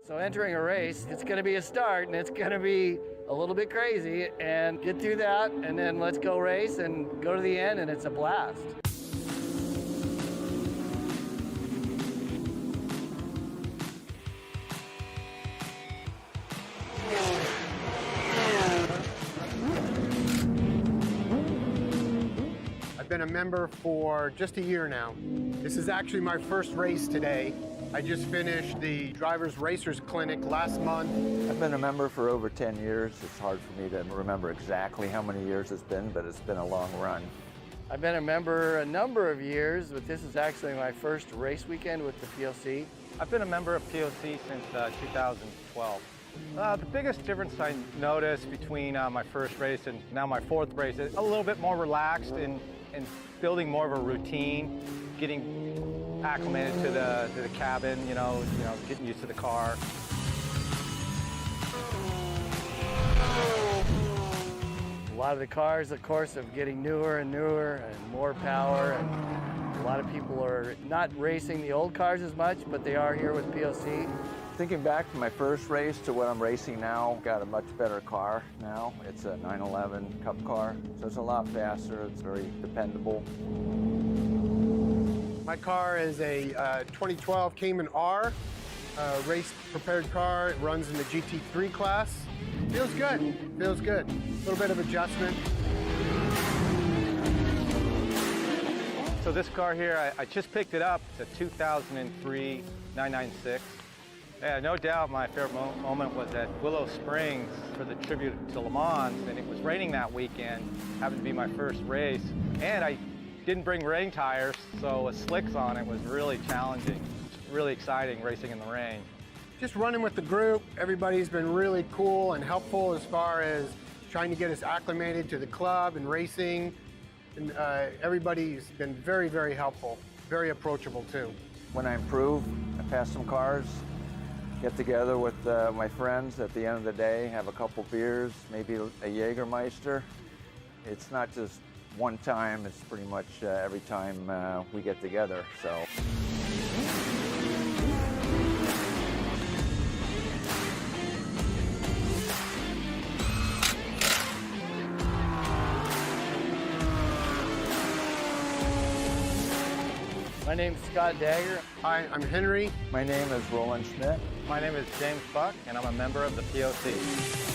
So entering a race, it's going to be a start and it's going to be a little bit crazy, and get through that and then let's go race and go to the end, and it's a blast. I've been a member for just a year now. This is actually my first race today. I just finished the Drivers Racers Clinic last month. I've been a member for over 10 years. It's hard for me to remember exactly how many years it's been, but it's been a long run. I've been a member a number of years, but this is actually my first race weekend with the POC. I've been a member of POC since 2012. The biggest difference I noticed between my first race and now my fourth race is a little bit more relaxed and building more of a routine, getting acclimated to the cabin, you know, getting used to the car. A lot of the cars, of course, are getting newer and newer and more power, and a lot of people are not racing the old cars as much, but they are here with POC. Thinking back to my first race to what I'm racing now, got a much better car now. It's a 911 Cup car, so it's a lot faster, it's very dependable. My car is a 2012 Cayman R, race prepared car. It runs in the GT3 class. Feels good, feels good. A little bit of adjustment. So this car here, I just picked it up. It's a 2003 996. Yeah, no doubt my favorite moment was at Willow Springs for the tribute to Le Mans, and it was raining that weekend. Happened to be my first race, and I didn't bring rain tires, so with slicks on it was really challenging. It's really exciting racing in the rain. Just running with the group. Everybody's been really cool and helpful as far as trying to get us acclimated to the club and racing. And everybody's been very, very helpful, very approachable too. When I improve, I pass some cars, get together with my friends at the end of the day, have a couple beers, maybe a Jägermeister. It's not just one time, it's pretty much every time we get together, so. My name's Scott Dagger. Hi, I'm Henry. My name is Roland Schmidt. My name is James Buck, and I'm a member of the POC.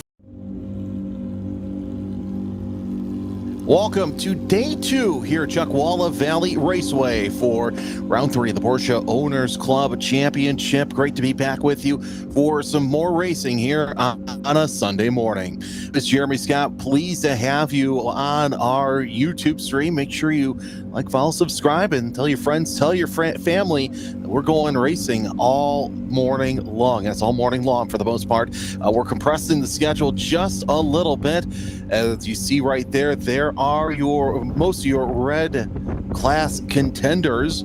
Welcome to day 2 here at Chuckwalla Valley Raceway for round 3 of the Porsche Owners Club Championship. Great to be back with you for some more racing here on a Sunday morning. It's Jeremy Scott. Pleased to have you on our YouTube stream. Make sure you like, follow, subscribe, and tell your friends, tell your family that we're going racing all morning long. That's all morning long for the most part. We're compressing the schedule just a little bit. As you see right there, there are most of your red class contenders.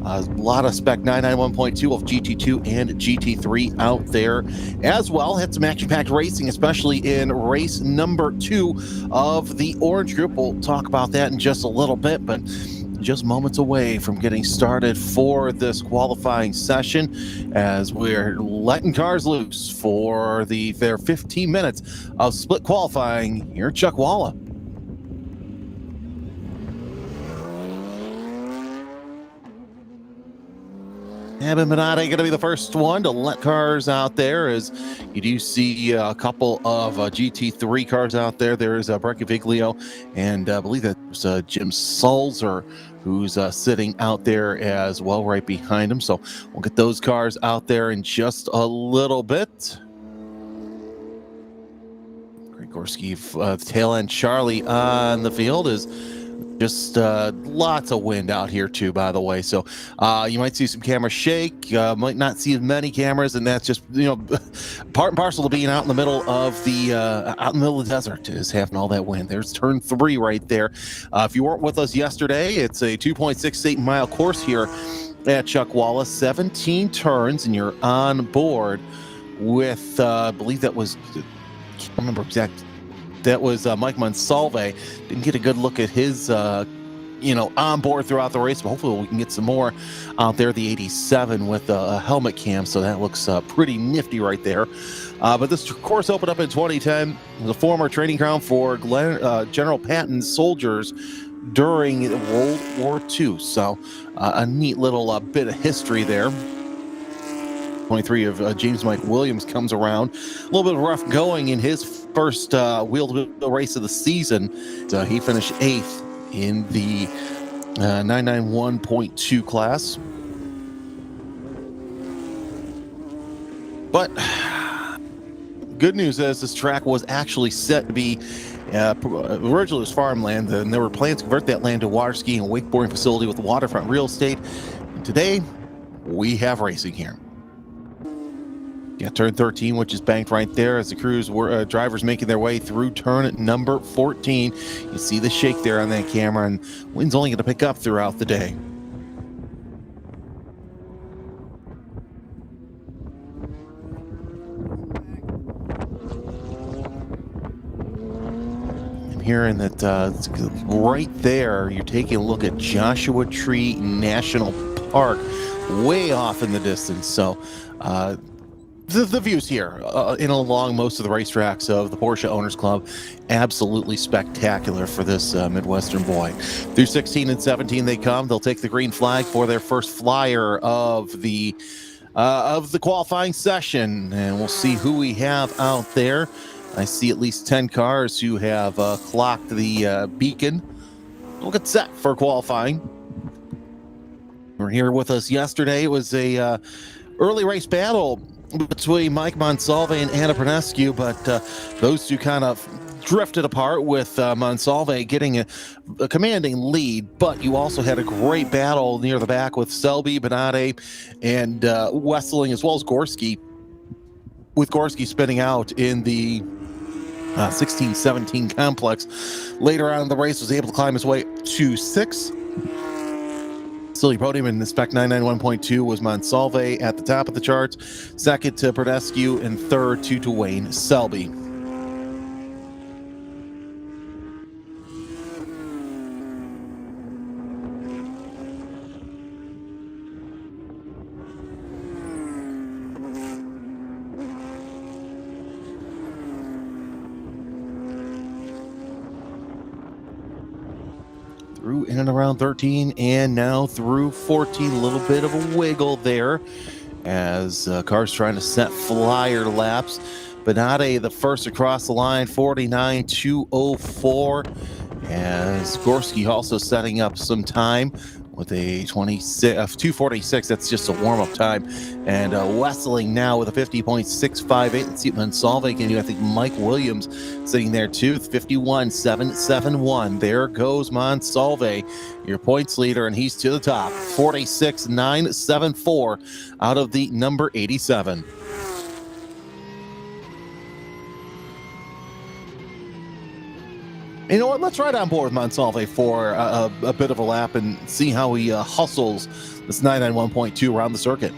A lot of spec 991.2 of GT2 and GT3 out there as well. Had some action-packed racing, especially in race number 2 of the Orange Group. We'll talk about that in just a little bit, but just moments away from getting started for this qualifying session as we're letting cars loose for their 15 minutes of split qualifying here at Chuckwalla. Evan Minardi going to be the first one to let cars out there, as you do see a couple of GT3 cars out there. There is Brecca Viglio, and I believe that's Jim Sulzer, who's sitting out there as well right behind him. So we'll get those cars out there in just a little bit. Greg Gorski, tail end Charlie on the field is just lots of wind out here too, by the way. So you might see some cameras shake, might not see as many cameras, and that's just, part and parcel to being out in the middle of the desert is having all that wind. There's turn 3 right there. If you weren't with us yesterday, it's a 2.68 mile course here at Chuckwalla, 17 turns, and you're on board with I believe that was, I can't remember exact. That was Mike Monsalve. Didn't get a good look at his on board throughout the race, but hopefully we can get some more out there. The 87 with a helmet cam, so that looks pretty nifty right there. But this course opened up in 2010, the former training ground for General Patton's soldiers during World War II. So a neat little bit of history there. 23 of James Mike Williams comes around. A little bit of rough going in his first wheel-to-wheel race of the season. So he finished 8th in the 991.2 class. But good news is this track was actually set to be originally was farmland, and there were plans to convert that land to water skiing and wakeboarding facility with waterfront real estate. And today, we have racing here. Yeah, turn 13, which is banked right there as the drivers making their way through turn number 14. You see the shake there on that camera, and wind's only going to pick up throughout the day. I'm hearing that right there, you're taking a look at Joshua Tree National Park, way off in the distance. So, the views here in along most of the racetracks of the Porsche Owners Club, absolutely spectacular for this Midwestern boy. Through 16 and 17 they come. They'll take the green flag for their first flyer of the qualifying session, and we'll see who we have out there. I see at least 10 cars who have clocked the beacon. We'll get set for qualifying. We're here with us yesterday. It was a early race battle between Mike Monsalve and Anna Pernescu, but those two kind of drifted apart, with Monsalve getting a commanding lead. But you also had a great battle near the back with Selby, Benade, and Wesseling, as well as Gorski, with Gorski spinning out in the 16-17 complex. Later on in the race, was able to climb his way to 6th. Silly podium in the Spec 991.2 was Monsalve at the top of the charts, second to Pernescu, and third to Dwayne Selby. Through in and around 13, and now through 14. A little bit of a wiggle there as cars trying to set flyer laps. Benade the first across the line, 49.204, as Gorski also setting up some time with a 2:46. That's just a warm-up time. And Wesseling now with a 50.658. Let's see what Monsalve can do. I think Mike Williams sitting there too, 51.771. There goes Monsalve, your points leader, and he's to the top, 46.974 out of the number 87. You know what? Let's ride on board with Monsalve for a bit of a lap and see how he hustles this 991.2 around the circuit.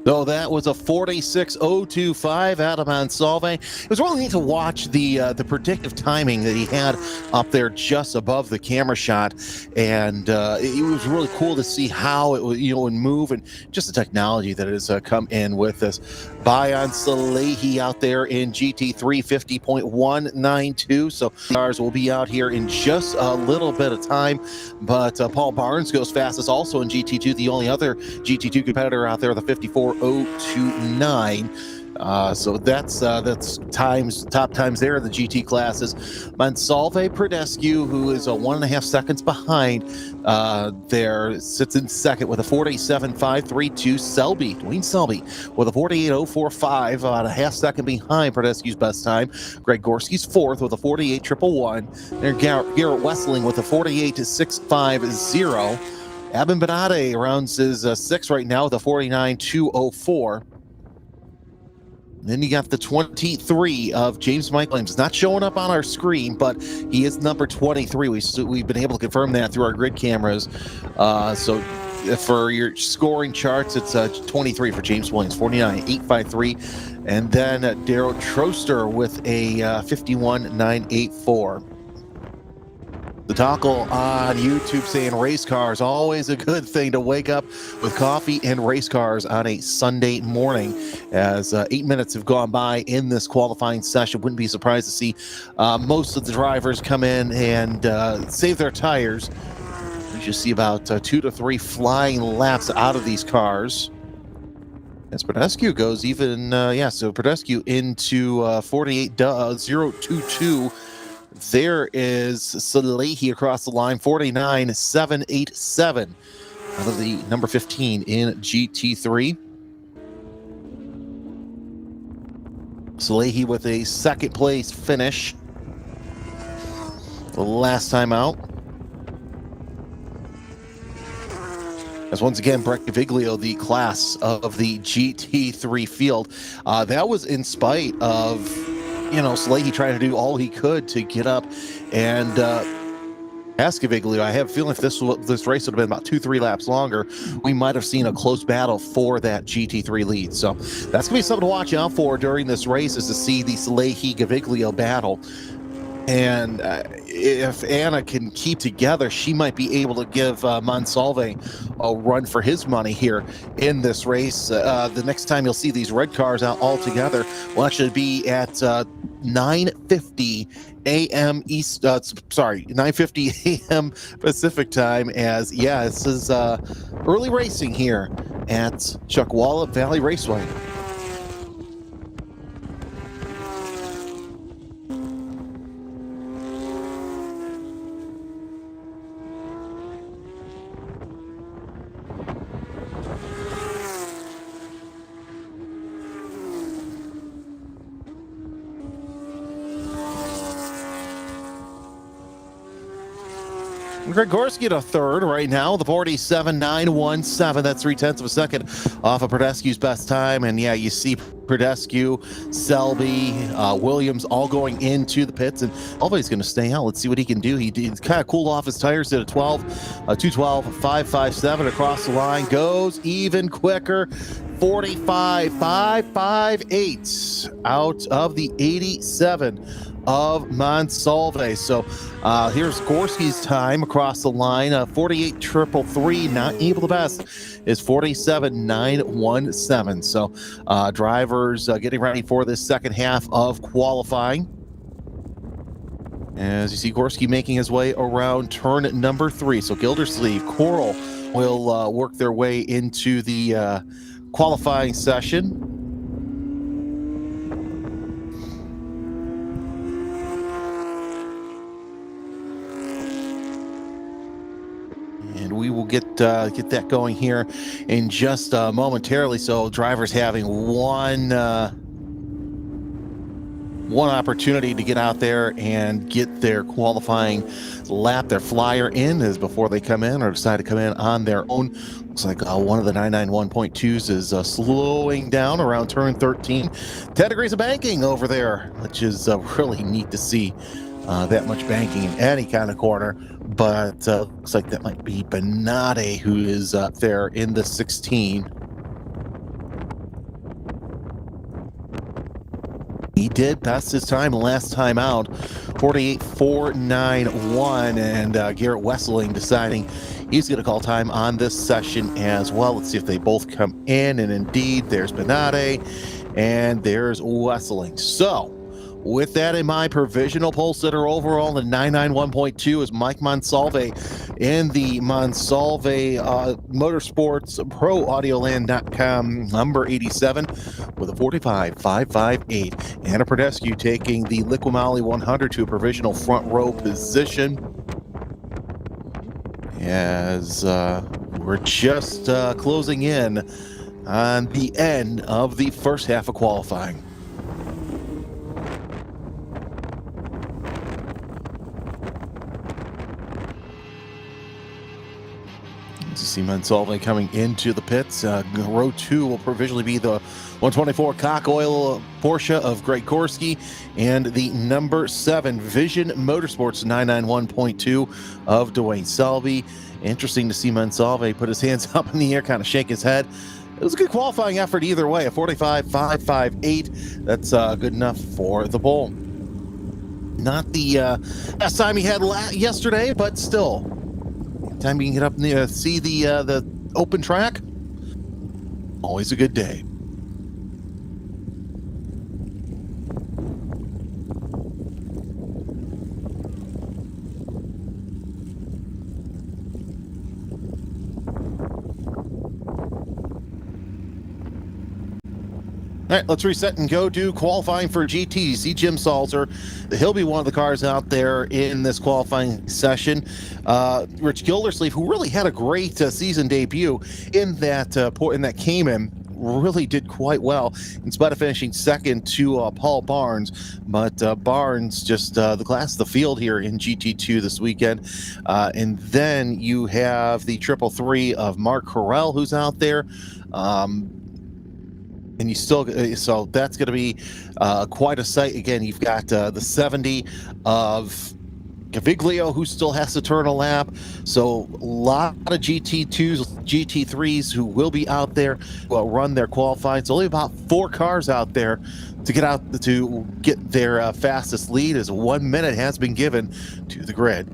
So that was a 46.025 out of Monsalve. It was really neat to watch the predictive timing that he had up there just above the camera shot, and it was really cool to see how it would, would move, and just the technology that has come in with this. Bayan Salehi out there in GT3 50.192. So cars will be out here in just a little bit of time, but Paul Barnes goes fastest also in GT2, the only other GT2 competitor out there, the 54.029. So that's top times there in the GT classes. Monsalve Predescu, who is 1.5 seconds behind, there sits in second with a 47.532. Dwayne Selby with a 48.045, about a half second behind Predescu's best time. Greg Gorski's fourth with a 48.111. And Garrett Wessling with a 48.650. Abin Benade rounds his sixth right now with a 49.204. Then you got the 23 of James Mike Williams. Not showing up on our screen, but he is number 23. We've been able to confirm that through our grid cameras. So for your scoring charts, it's 23 for James Williams, 49.853. And then Darryl Troster with a 51.984. The tackle on YouTube saying race cars, always a good thing to wake up with coffee and race cars on a Sunday morning. As 8 minutes have gone by in this qualifying session, wouldn't be surprised to see most of the drivers come in and save their tires. You should see about 2 to 3 flying laps out of these cars. As Predescu goes even, so Predescu into 48.022. There is Salehi across the line, 49.787 out of the number 15 in GT3. Salehi with a second place finish the last time out. As once again, Brett Gaviglio, the class of the GT3 field. That was in spite of Salehi trying to do all he could to get up and ask Gaviglio. I have a feeling if this race would have been about 2-3 laps longer, we might have seen a close battle for that GT3 lead. So that's going to be something to watch out for during this race, is to see the Salehi-Gaviglio battle. And if Anna can keep together, she might be able to give Monsalve a run for his money here in this race. The next time you'll see these red cars out all together will actually be at 9:50 a.m. 9:50 a.m. Pacific time. As this is early racing here at Chuckwalla Valley Raceway. Greg Gorski at a third right now, the 47.917. That's 0.3 of a second off of Predescu's best time. And you see Predescu, Selby, Williams all going into the pits, and Selby's going to stay out. Let's see what he can do. He's kind of cooled off his tires, did a 212.557 across the line, goes even quicker. 45.558 out of the 87 of Monsalve. So here's Gorski's time across the line, 48.333. Not able to best is 47.917. So drivers getting ready for this second half of qualifying. As you see Gorski making his way around turn number 3. So Gildersleeve, Coral will work their way into the qualifying session. And we will get that going here in just momentarily. So drivers having one opportunity to get out there and get their qualifying lap, their flyer in, is before they come in or decide to come in on their own. Looks like one of the 991.2s is slowing down around turn 13. 10 degrees of banking over there, which is really neat to see. That much banking in any kind of corner, but looks like that might be Benade who is up there in the 16. He did best his time last time out, 48.491, and Garrett Wesseling deciding he's going to call time on this session as well. Let's see if they both come in, and indeed, there's Benade, and there's Wesseling. So, with that in mind, provisional pole sitter overall in 991.2 is Mike Monsalve in the Monsalve Motorsports Pro Audioland.com number 87 with a 45.558. Anna Prodescu taking the Liqui 100 to a provisional front row position. As we're just closing in on the end of the first half of qualifying. See Monsalve coming into the pits. Row 2 will provisionally be the 124 Cock Oil Porsche of Greg Korski and the number 7 Vision Motorsports 991.2 of Dwayne Selby. Interesting to see Monsalve put his hands up in the air, kind of shake his head. It was a good qualifying effort either way. A 45.558. That's good enough for the pole. Not the best time he had yesterday, but still. Time you can get up and see the open track, always a good day. All right, let's reset and go do qualifying for GT. See Jim Salzer. He'll be one of the cars out there in this qualifying session. Rich Gildersleeve, who really had a great season debut in that Cayman, really did quite well in spite of finishing second to Paul Barnes. But Barnes just the class of the field here in GT2 this weekend. And then you have the 333 of Mark Carell, who's out there. And you still, so that's going to be quite a sight. Again, you've got the 70 of Gaviglio, who still has to turn a lap. So a lot of GT2s, GT3s who will be out there, will run their qualifying. It's only about 4 cars out there to get their fastest lead, as 1 minute has been given to the grid.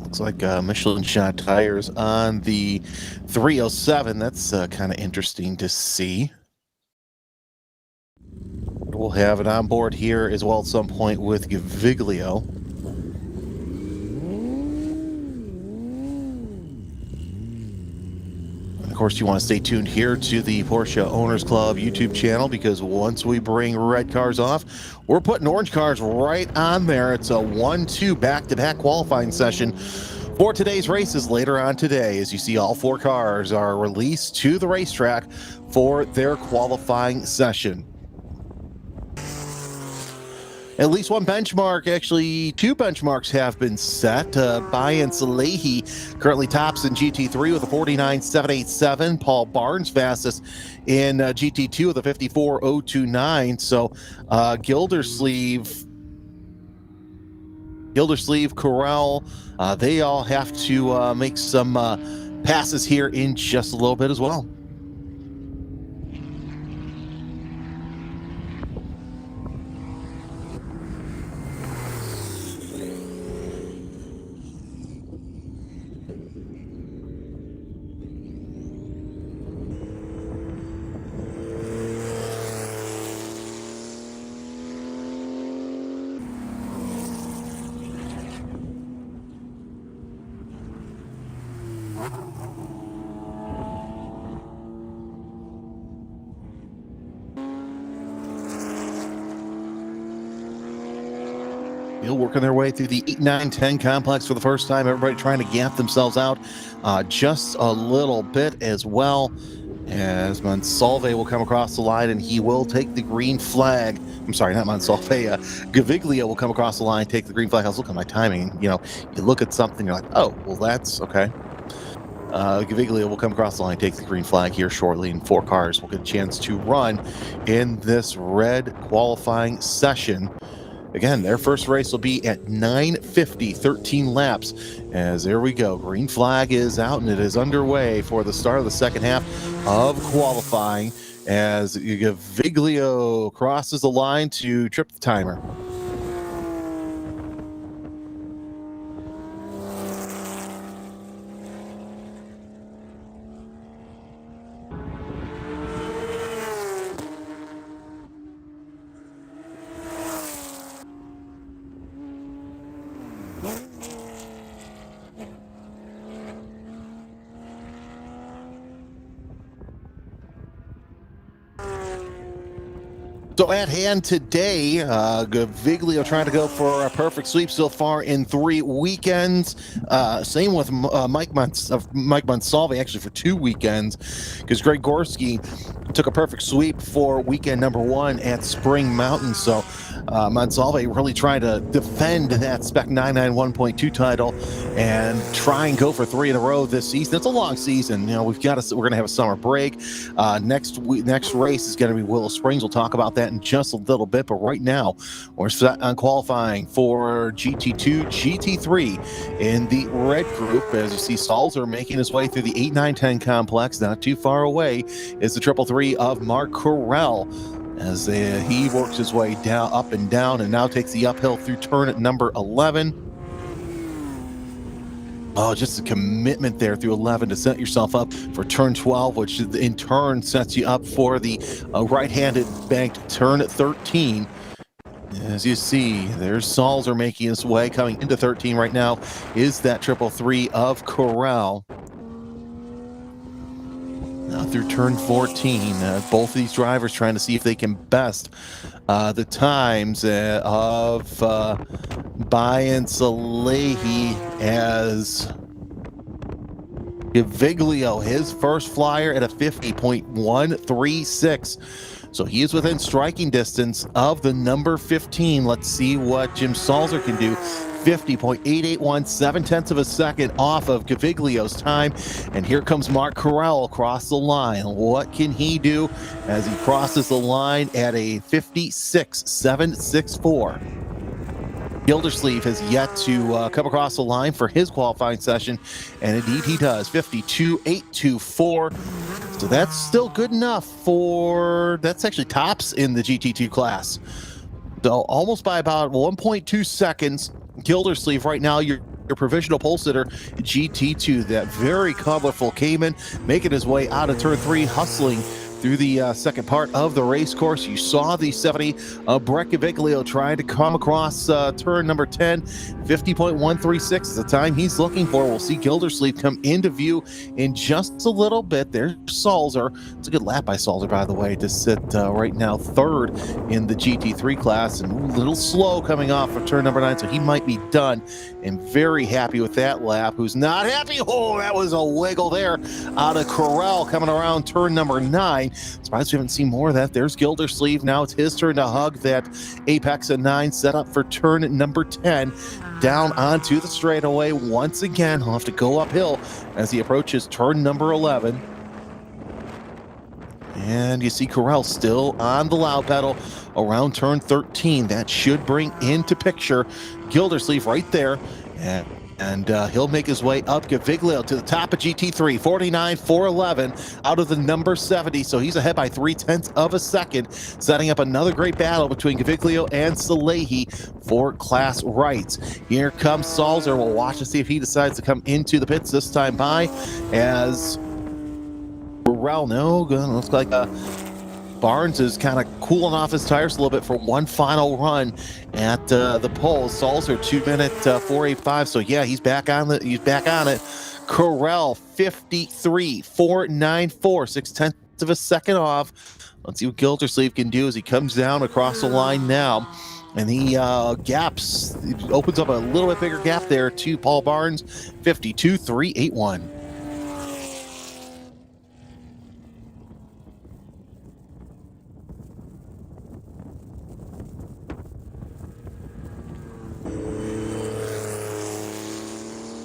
Looks like Michelin shot tires on the 307. That's kind of interesting to see. We'll have it on board here as well at some point with Gaviglio. And of course, you want to stay tuned here to the Porsche Owners Club YouTube channel, because once we bring red cars off, we're putting orange cars right on there. It's a 1-2 back-to-back qualifying session for today's races later on today. As you see, all 4 cars are released to the racetrack for their qualifying session. At least one benchmark, actually 2 benchmarks have been set. Bayan Salehi currently tops in GT3 with a 49.787. Paul Barnes fastest in GT2 with a 54.029. So Gildersleeve, Corral, they all have to make some passes here in just a little bit as well. Working their way through the 8, 9, 10 complex for the first time. Everybody trying to gap themselves out just a little bit as well, as Monsalve will come across the line and he will take the green flag. I'm sorry, not Monsalve. Gaviglio will come across the line, take the green flag. I was looking at my timing. You know, you look at something, you're like, oh, well, that's okay. Gaviglio will come across the line, take the green flag here shortly, and 4 cars will get a chance to run in this red qualifying session. Again, their first race will be at 9:50, 13 laps. As there we go, green flag is out and it is underway for the start of the second half of qualifying as Gaviglio crosses the line to trip the timer. So at hand today, Gaviglio trying to go for a perfect sweep so far in 3 weekends. Same with Mike Monsalve, actually for 2 weekends, because Greg Gorski took a perfect sweep for weekend number 1 at Spring Mountain. So Monsalve really trying to defend that Spec 991.2 title and try and go for 3 in a row this season. It's a long season. You know, we're going to have a summer break. Next race is going to be Willow Springs. We'll talk about that in just a little bit, but right now we're set on qualifying for GT2, GT3 in the red group. As you see, Salzer making his way through the 8, 9, 10 complex. Not too far away is the 333 of Mark Corral, as he works his way down, up and down, and now takes the uphill through turn at number 11. Oh, just a commitment there through 11 to set yourself up for turn 12, which in turn sets you up for the right-handed banked turn 13. As you see, there's Salzer making his way. Coming into 13 right now is that 333 of Corral. Now through turn 14, both of these drivers trying to see if they can best the times of Bayan Salehi, as Gaviglio, his first flyer at a 50.136. So he is within striking distance of the number 15. Let's see what Jim Salzer can do. 50.881, 0.7 of a second off of Gaviglio's time. And here comes Mark Corral across the line. What can he do as he crosses the line at a 56.764? Gildersleeve has yet to come across the line for his qualifying session, and indeed he does. 52.824. So that's still good enough for, that's actually tops in the GT2 class. So almost by about 1.2 seconds. Gildersleeve right now, your provisional pole sitter, GT2, that very colorful Cayman, making his way out of turn 3, hustling through the second part of the race course. You saw the 70 of Brett Gaviglio trying to come across turn number 10. 50.136 is the time he's looking for. We'll see Gildersleeve come into view in just a little bit. There's Salzer. It's a good lap by Salzer, by the way, to sit right now third in the GT3 class, and a little slow coming off of turn number 9, so he might be done. And very happy with that lap. Who's not happy? Oh, that was a wiggle there out of Corral coming around turn number 9. Surprised we haven't seen more of that. There's Gildersleeve. Now it's his turn to hug that apex at 9, set up for turn number 10. Down onto the straightaway once again. He'll have to go uphill as he approaches turn number 11. And you see Corral still on the loud pedal around turn 13. That should bring into picture Gildersleeve right there. And he'll make his way up Gaviglio to the top of GT3, 49.411 out of the number 70. So he's ahead by 0.3 of a second, setting up another great battle between Gaviglio and Salehi for class rights. Here comes Salzer. We'll watch to see if he decides to come into the pits this time by, as Corral, no, looks like Barnes is kind of cooling off his tires a little bit for one final run at the pole. Salzer 2-minute 4.85. So yeah, he's back on it. Corral 53.494, 0.6 of a second off. Let's see what Gildersleeve can do as he comes down across the line now. And he opens up a little bit bigger gap there to Paul Barnes, 52.381.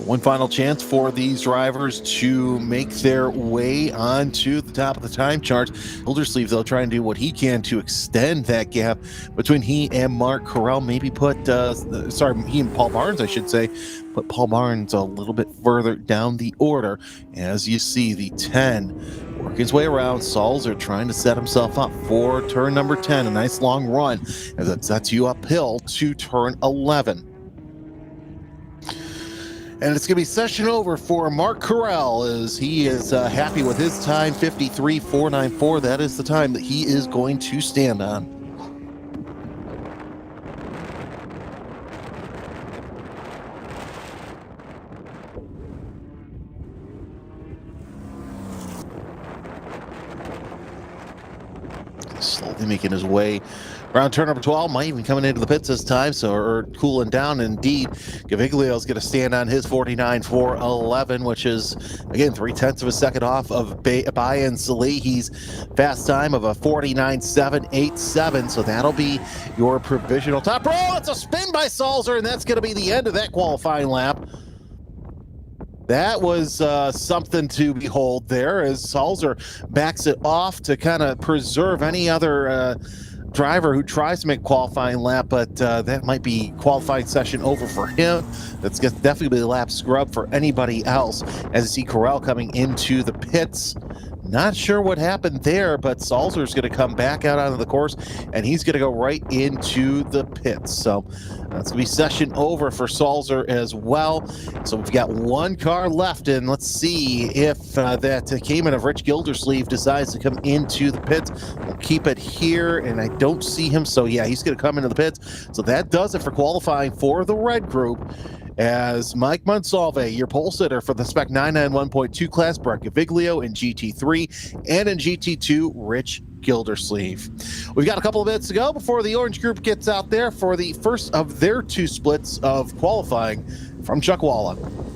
One final chance for these drivers to make their way onto the top of the time chart. Gildersleeve, though, trying to do what he can to extend that gap between he and Mark Corral. Maybe put, he and Paul Barnes, I should say, put Paul Barnes a little bit further down the order. As you see, the 10 working his way around. Salzer trying to set himself up for turn number 10. A nice long run as it sets you uphill to turn 11. And it's going to be session over for Mark Corral as he is happy with his time, 53.494. That is the time that he is going to stand on. Slowly making his way around turn number 12, might even coming into the pits this time, or cooling down. Indeed, Gaviglio's going to stand on his 49.411, which is, again, 0.3 of a second off of Bayan Salehi's fast time of a 49.787. So that'll be your provisional top. Oh, it's a spin by Salzer, and that's going to be the end of that qualifying lap. That was something to behold there as Salzer backs it off to kind of preserve any other driver who tries to make qualifying lap, but that might be qualifying session over for him. That's definitely a lap scrub for anybody else as you see Corral coming into the pits. Not sure what happened there, but Salzer's going to come back out onto the course, and he's going to go right into the pits. So that's going to be session over for Salzer as well. So we've got one car left, and let's see if that Cayman of Rich Gildersleeve decides to come into the pits. We'll keep it here, and I don't see him. So, yeah, he's going to come into the pits. So that does it for qualifying for the red group. As Mike Monsalve, your pole sitter for the Spec 991.2 class, Brett Gaviglio in GT3, and in GT2, Rich Gildersleeve. We've got a couple of minutes to go before the orange group gets out there for the first of their two splits of qualifying from Chuckwalla.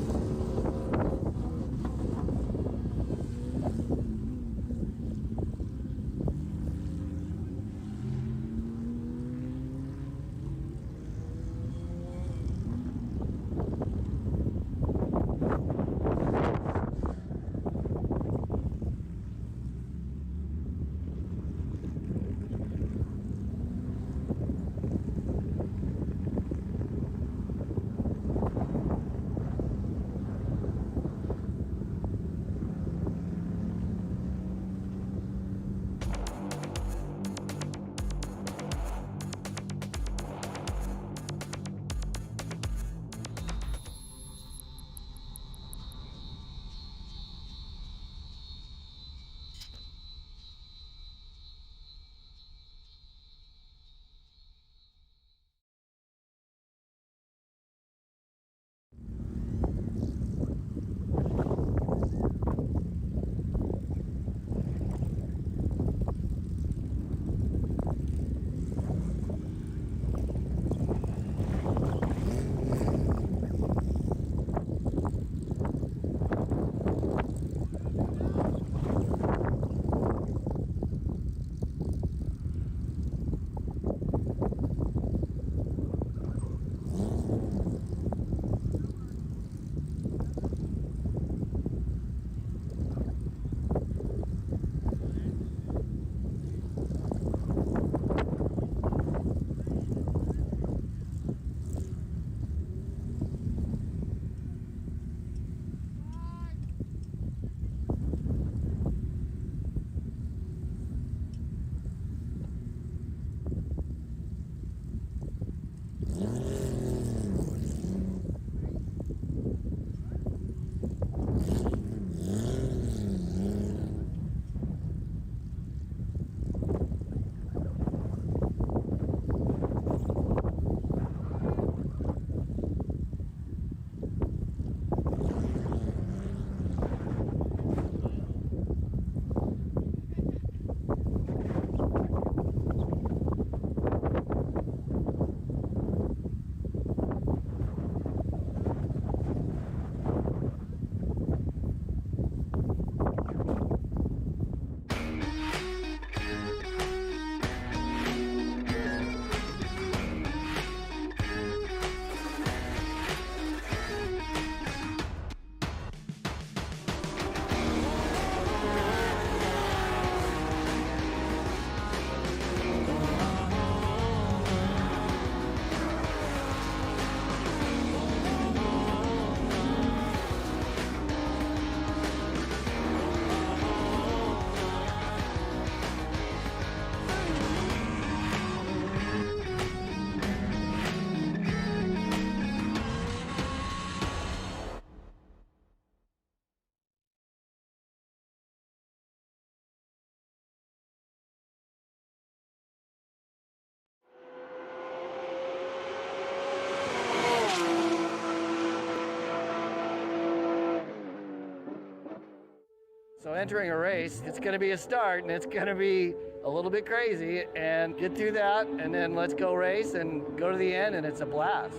So entering a race, it's going to be a start and it's going to be a little bit crazy, and get through that and then let's go race and go to the end, and it's a blast.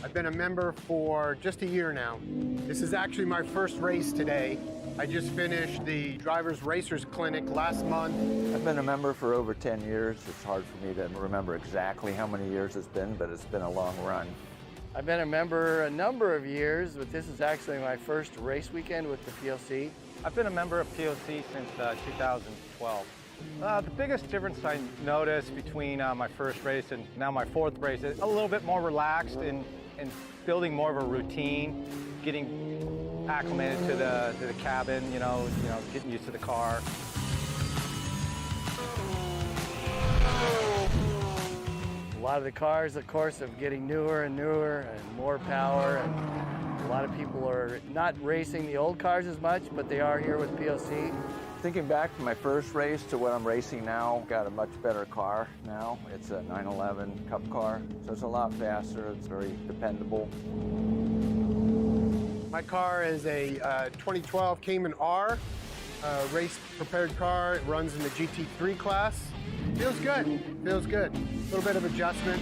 I've been a member for just a year now. This is actually my first race today. I just finished the Drivers Racers Clinic last month. I've been a member for over 10 years. It's hard for me to remember exactly how many years it's been, but it's been a long run. I've been a member a number of years, but this is actually my first race weekend with the POC. I've been a member of POC since 2012. The biggest difference I noticed between my first race and now my fourth race is a little bit more relaxed and building more of a routine, getting acclimated to the cabin, you know, getting used to the car. A lot of the cars, of course, are getting newer and newer and more power, and a lot of people are not racing the old cars as much, but they are here with POC. Thinking back to my first race to what I'm racing now, got a much better car now. It's a 911 Cup car, so it's a lot faster, it's very dependable. My car is a 2012 Cayman R, race prepared car. It runs in the GT3 class. Feels good, feels good. A little bit of adjustment.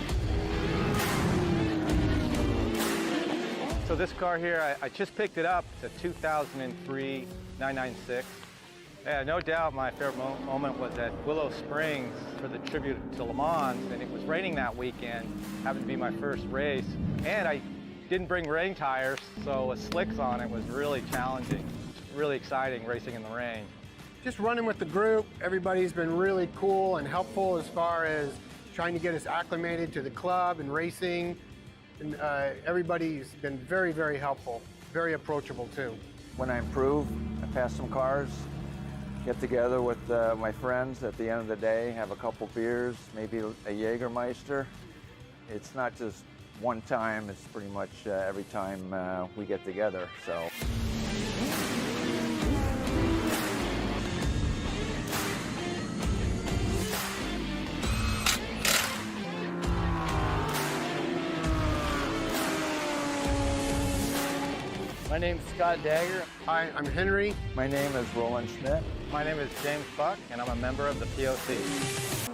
So this car here, I just picked it up. It's a 2003 996. Yeah, no doubt my favorite moment was at Willow Springs for the tribute to Le Mans, and it was raining that weekend. Happened to be my first race, and I didn't bring rain tires, so with slicks on it was really challenging. It's really exciting racing in the rain. Just running with the group. Everybody's been really cool and helpful as far as trying to get us acclimated to the club and racing. And everybody's been very, very helpful, very approachable too. When I improve, I pass some cars, get together with my friends at the end of the day, have a couple beers, maybe a Jägermeister. It's not just one time, it's pretty much every time we get together, so. My name's Scott Dagger. Hi, I'm Henry. My name is Roland Schmidt. My name is James Buck, and I'm a member of the POC.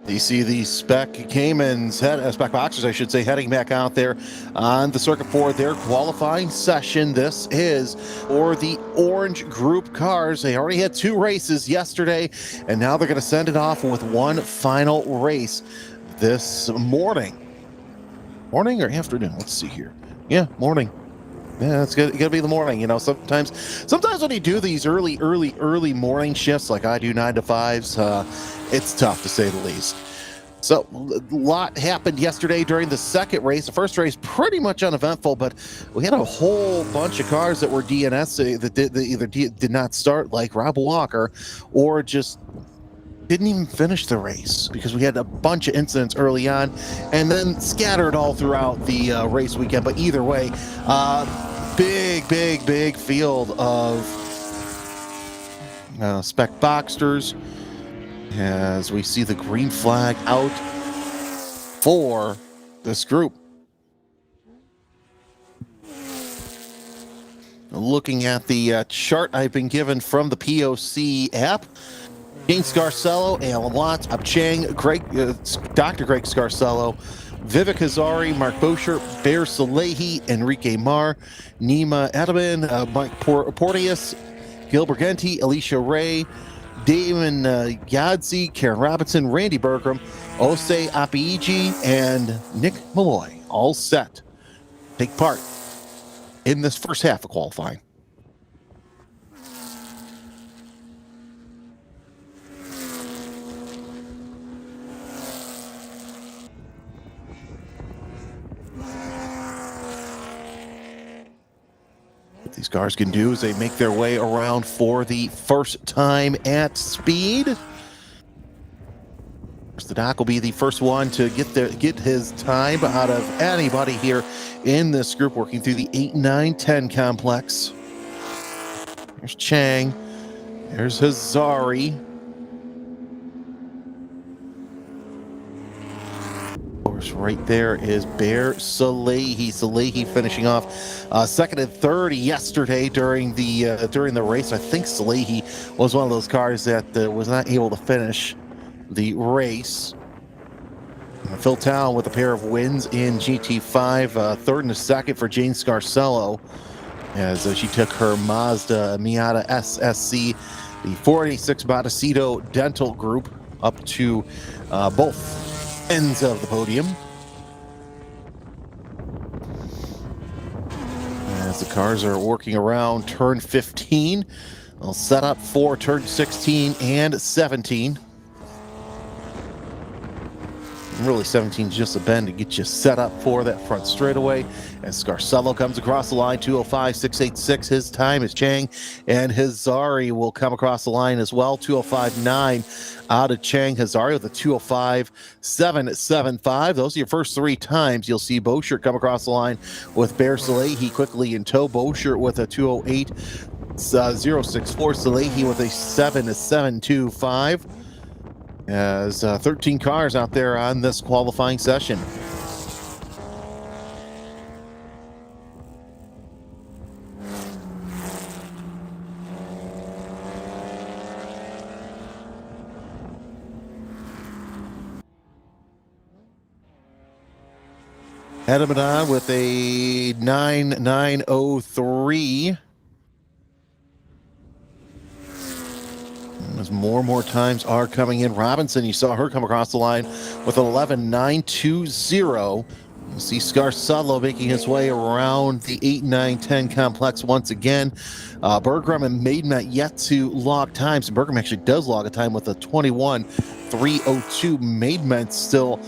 You see the Spec Caymans, Spec Boxers, I should say, heading back out there on the circuit for their qualifying session. This is for the Orange Group cars. They already had 2 races yesterday, and now they're going to send it off with one final race this morning. Morning or afternoon? Let's see here. Yeah, morning. Yeah, it's gotta be the morning. You know, sometimes when you do these early morning shifts, like I do 9 to 5s, it's tough to say the least. So a lot happened yesterday during the second race. The first race pretty much uneventful, but we had a whole bunch of cars that were DNS that either did not start, like Rob Walker, or just didn't even finish the race because we had a bunch of incidents early on and then scattered all throughout the race weekend. But either way, big field of Spec Boxsters as we see the green flag out for this group. Looking at the chart I've been given from the POC app, Gene Scarcello, Alan Watts, Ab Chang, Dr. Greg Scarcello, Vivek Hazari, Mark Boucher, Bear Salehi, Enrique Mar, Nima Edelman, Mike Porteous, Gil Briganti, Alicia Ray, Damon Yadzi, Karen Robinson, Randy Bergram, Osei Apiiji, and Nick Malloy, all set. Take part in this first half of qualifying. What these cars can do is they make their way around for the first time at speed. The Doc will be the first one to get his time out of anybody here in this group, working through the 8, 9, 10 complex. There's Chang. There's Hazari. Of course, right there is Bear Salehi. Salehi finishing off second and third yesterday during the race. I think Salehi was one of those cars that was not able to finish the race. Phil Town with a pair of wins in GT5, third and a second for Jane Scarcello as she took her Mazda Miata SSC, the 486 Montecito Dental Group, up to both ends of the podium. As the cars are working around turn 15, they'll set up for turn 16 and 17. Really, 17 is just a bend to get you set up for that front straightaway. As Scarcello comes across the line, 205.686. His time is Chang, and Hazari will come across the line as well. 205.9 out of Chang. Hazari with a 205.775. Those are your first three times. You'll see Boschert come across the line with Bear Salehi quickly in tow. Boschert with a 208.064. Salehi with a 7.725. As 13 cars out there on this qualifying session. Edmonton with a 9.903. As more and more times are coming in. Robinson, you saw her come across the line with an 11.920. You'll see Scarcello making his way around the 8, 9, 10 complex once again. Bergram and Maidmet yet to log times. Bergram actually does log a time with a 21.302. Maidmet still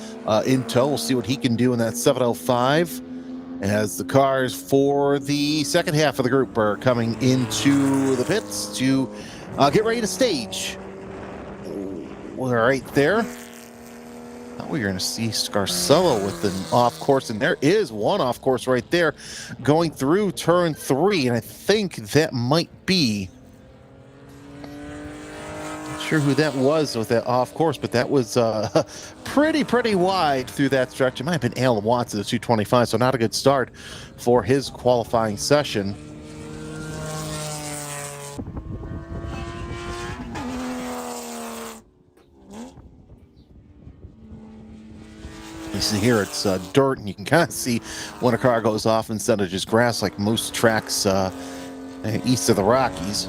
in tow. We'll see what he can do in that 7.05. As the cars for the second half of the group are coming into the pits to get ready to stage. We're right there. Now we're going to see Scarcello with an off course, and there is one off course right there going through turn 3, and I think that might be, not sure who that was with that off course, but that was pretty wide through that stretch. It might have been Alan Watts at the 225, so not a good start for his qualifying session. You see here it's dirt, and you can kind of see when a car goes off instead of just grass like most tracks east of the Rockies.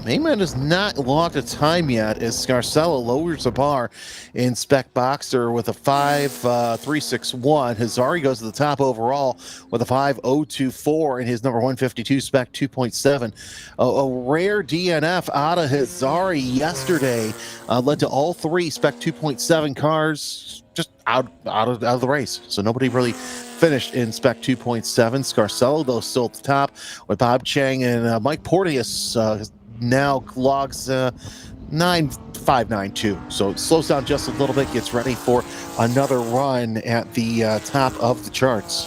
Mayman has not logged a time yet as Scarcello lowers the bar in Spec Boxer with a 5.361. Hazari goes to the top overall with a 5.024 in his number 152 Spec 2.7. A rare DNF out of Hazari yesterday led to all three Spec 2.7 cars just out of the race. So nobody really finished in Spec 2.7. Scarcello, though, still at the top with Bob Chang and Mike Porteous now logs 9.592. So it slows down just a little bit, gets ready for another run at the top of the charts.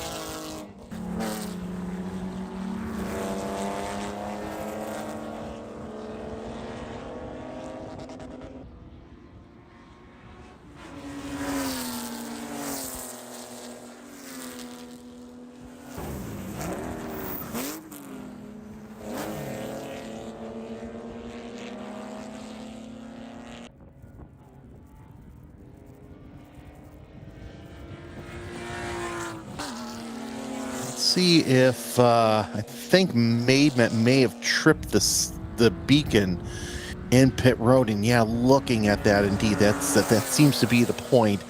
See if I think Maidmet may have tripped the beacon in pit road, and yeah, looking at that, indeed, that seems to be the point.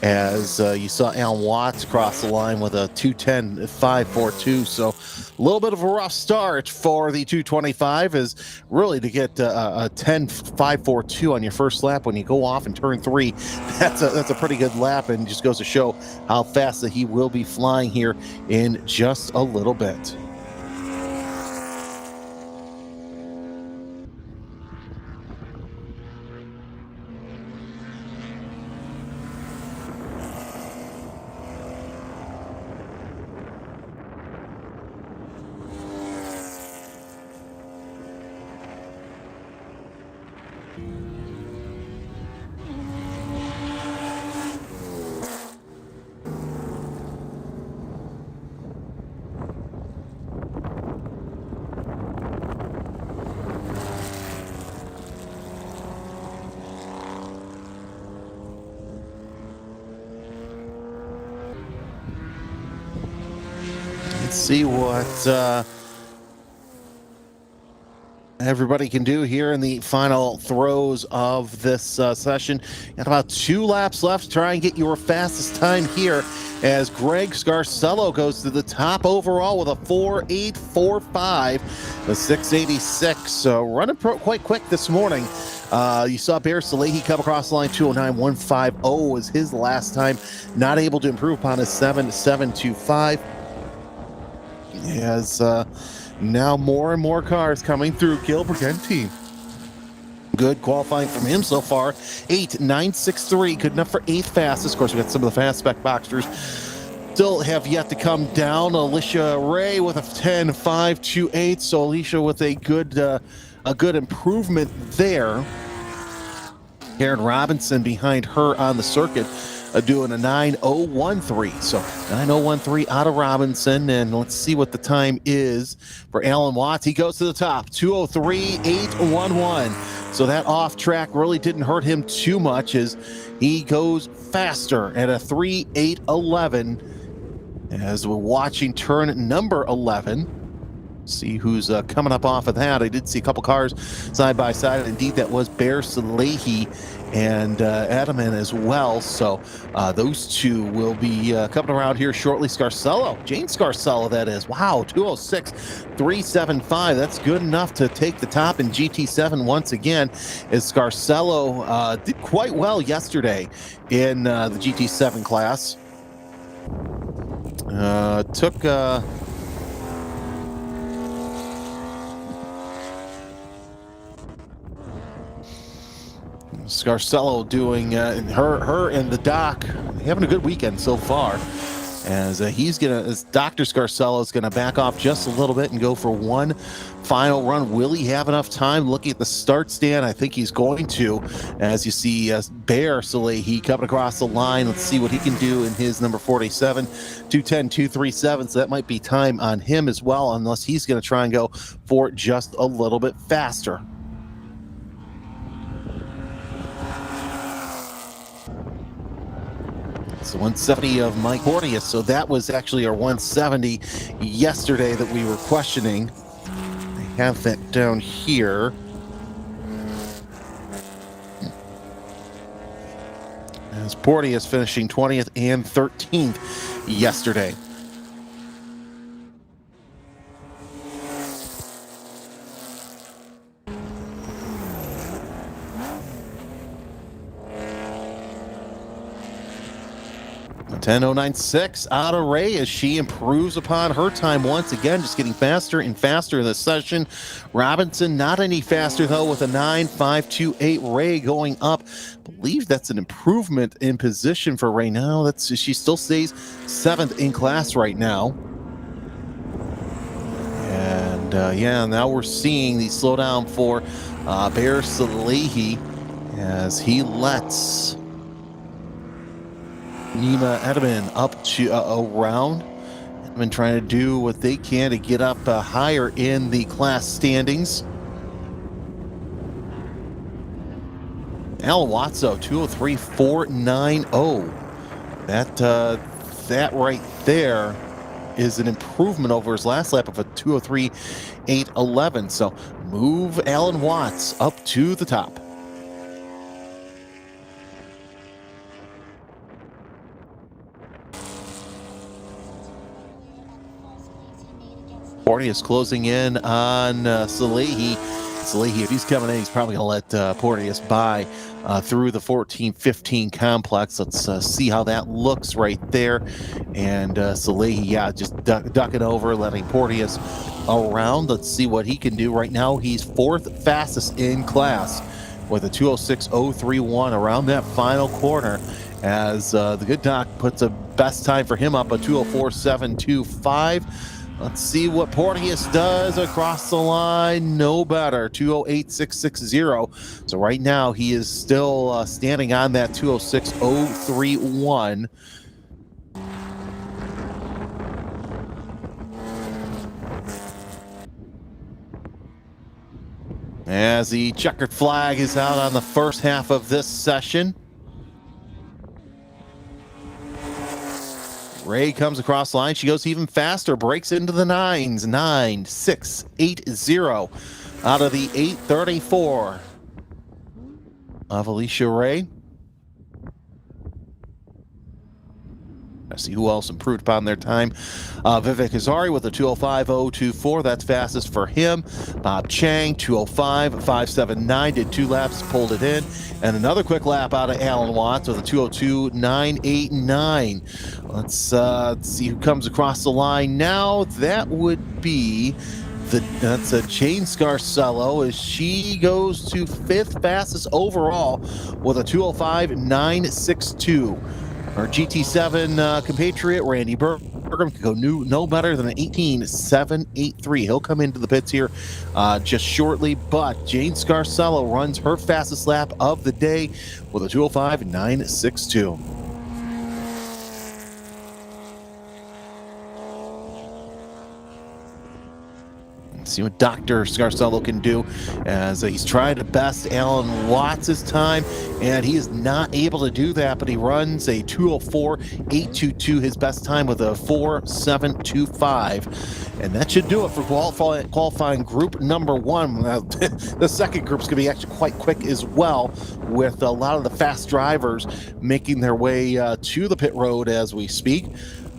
As you saw Alan Watts cross the line with a 210.542, so a little bit of a rough start for the 225 is really to get a 10.542 on your first lap when you go off in turn 3. That's a pretty good lap, and just goes to show how fast that he will be flying here in just a little bit. Let's see what everybody can do here in the final throes of this session. Got about 2 laps left to try and get your fastest time here as Greg Scarcello goes to the top overall with a 4.845, the 686. So running quite quick this morning. You saw Bear Salehi come across the line. 209.150 was his last time. Not able to improve upon his 7.725. As now more and more cars coming through. Gilbert Genti. Good qualifying from him so far. 8.963, good enough for 8th fastest. Of course, we got some of the fast spec boxers still have yet to come down. Alicia Ray with a 10.528. So Alicia with a good improvement there. Karen Robinson behind her on the circuit, doing a 9.013. So 9.013 out of Robinson, and let's see what the time is for Alan Watts. He goes to the top, 2:03.811. So that off track really didn't hurt him too much as he goes faster at a 3.811. As we're watching turn number 11. See who's coming up off of that. I did see a couple cars side by side. Indeed, that was Bear Salehi and Edelman as well. So those two will be coming around here shortly. Scarcello, Jane Scarcello, that is. Wow, 206.375. That's good enough to take the top in GT7 once again, as Scarcello did quite well yesterday in the GT7 class. Took... Scarcello doing her and the doc having a good weekend so far, as Dr. Scarcello is gonna back off just a little bit and go for one final run. Will he have enough time? Looking at the start stand, I think he's going to, as you see Bear Salehi coming across the line. Let's see what he can do in his number 47, 2:10.237. So that might be time on him as well, unless he's going to try and go for just a little bit faster. So 170 of Mike Porteous. So that was actually our 170 yesterday that we were questioning. I have that down here. As Porteous finishing 20th and 13th yesterday. A 10.096 out of Ray as she improves upon her time once again, just getting faster and faster in this session. Robinson not any faster though, with a 9.528. Ray going up. I believe that's an improvement in position for Ray now. She still stays 7th in class right now. And yeah, now we're seeing the slowdown for Bear Salehi as he lets Nima Edelman up to around. Edelman trying to do what they can to get up higher in the class standings. Alan Watso, 2:03.490. That right there is an improvement over his last lap of a 2:03.811. So move Alan Watts up to the top. Porteous closing in on Salehi. Salehi, if he's coming in, he's probably going to let Porteous by through the 14-15 complex. Let's see how that looks right there. And Salehi, yeah, just ducking over, letting Porteous around. Let's see what he can do. Right now, he's 4th fastest in class with a 2:06.031 around that final corner, as the good doc puts a best time for him up, a 2:04.725. Let's see what Porteous does across the line. No better, 2:08.660. So right now he is still standing on that 2:06.031. As the checkered flag is out on the first half of this session. Ray comes across the line. She goes even faster, breaks into the 9s. 9-6-8-0 out of the 8:34 of Alicia Ray. See who else improved upon their time. Vivek Hazari with a 2:05.024. That's fastest for him. Bob Chang, 2:05.579. Did 2 laps, pulled it in. And another quick lap out of Alan Watts with a 2:02.989. Let's see who comes across the line now. That would be that's a Jane Scarcello as she goes to 5th fastest overall with a 2:05.962. Our GT7 compatriot, Randy Burgum, could go no better than an 18.783. He'll come into the pits here just shortly, but Jane Scarcello runs her fastest lap of the day with a 2:05.962. See what Dr. Scarcello can do as he's trying to best Alan Watts' time, and he is not able to do that, but he runs a 2:04.822, his best time with a 4:725. And that should do it for qualifying group number 1. The second group's going to be actually quite quick as well, with a lot of the fast drivers making their way to the pit road as we speak.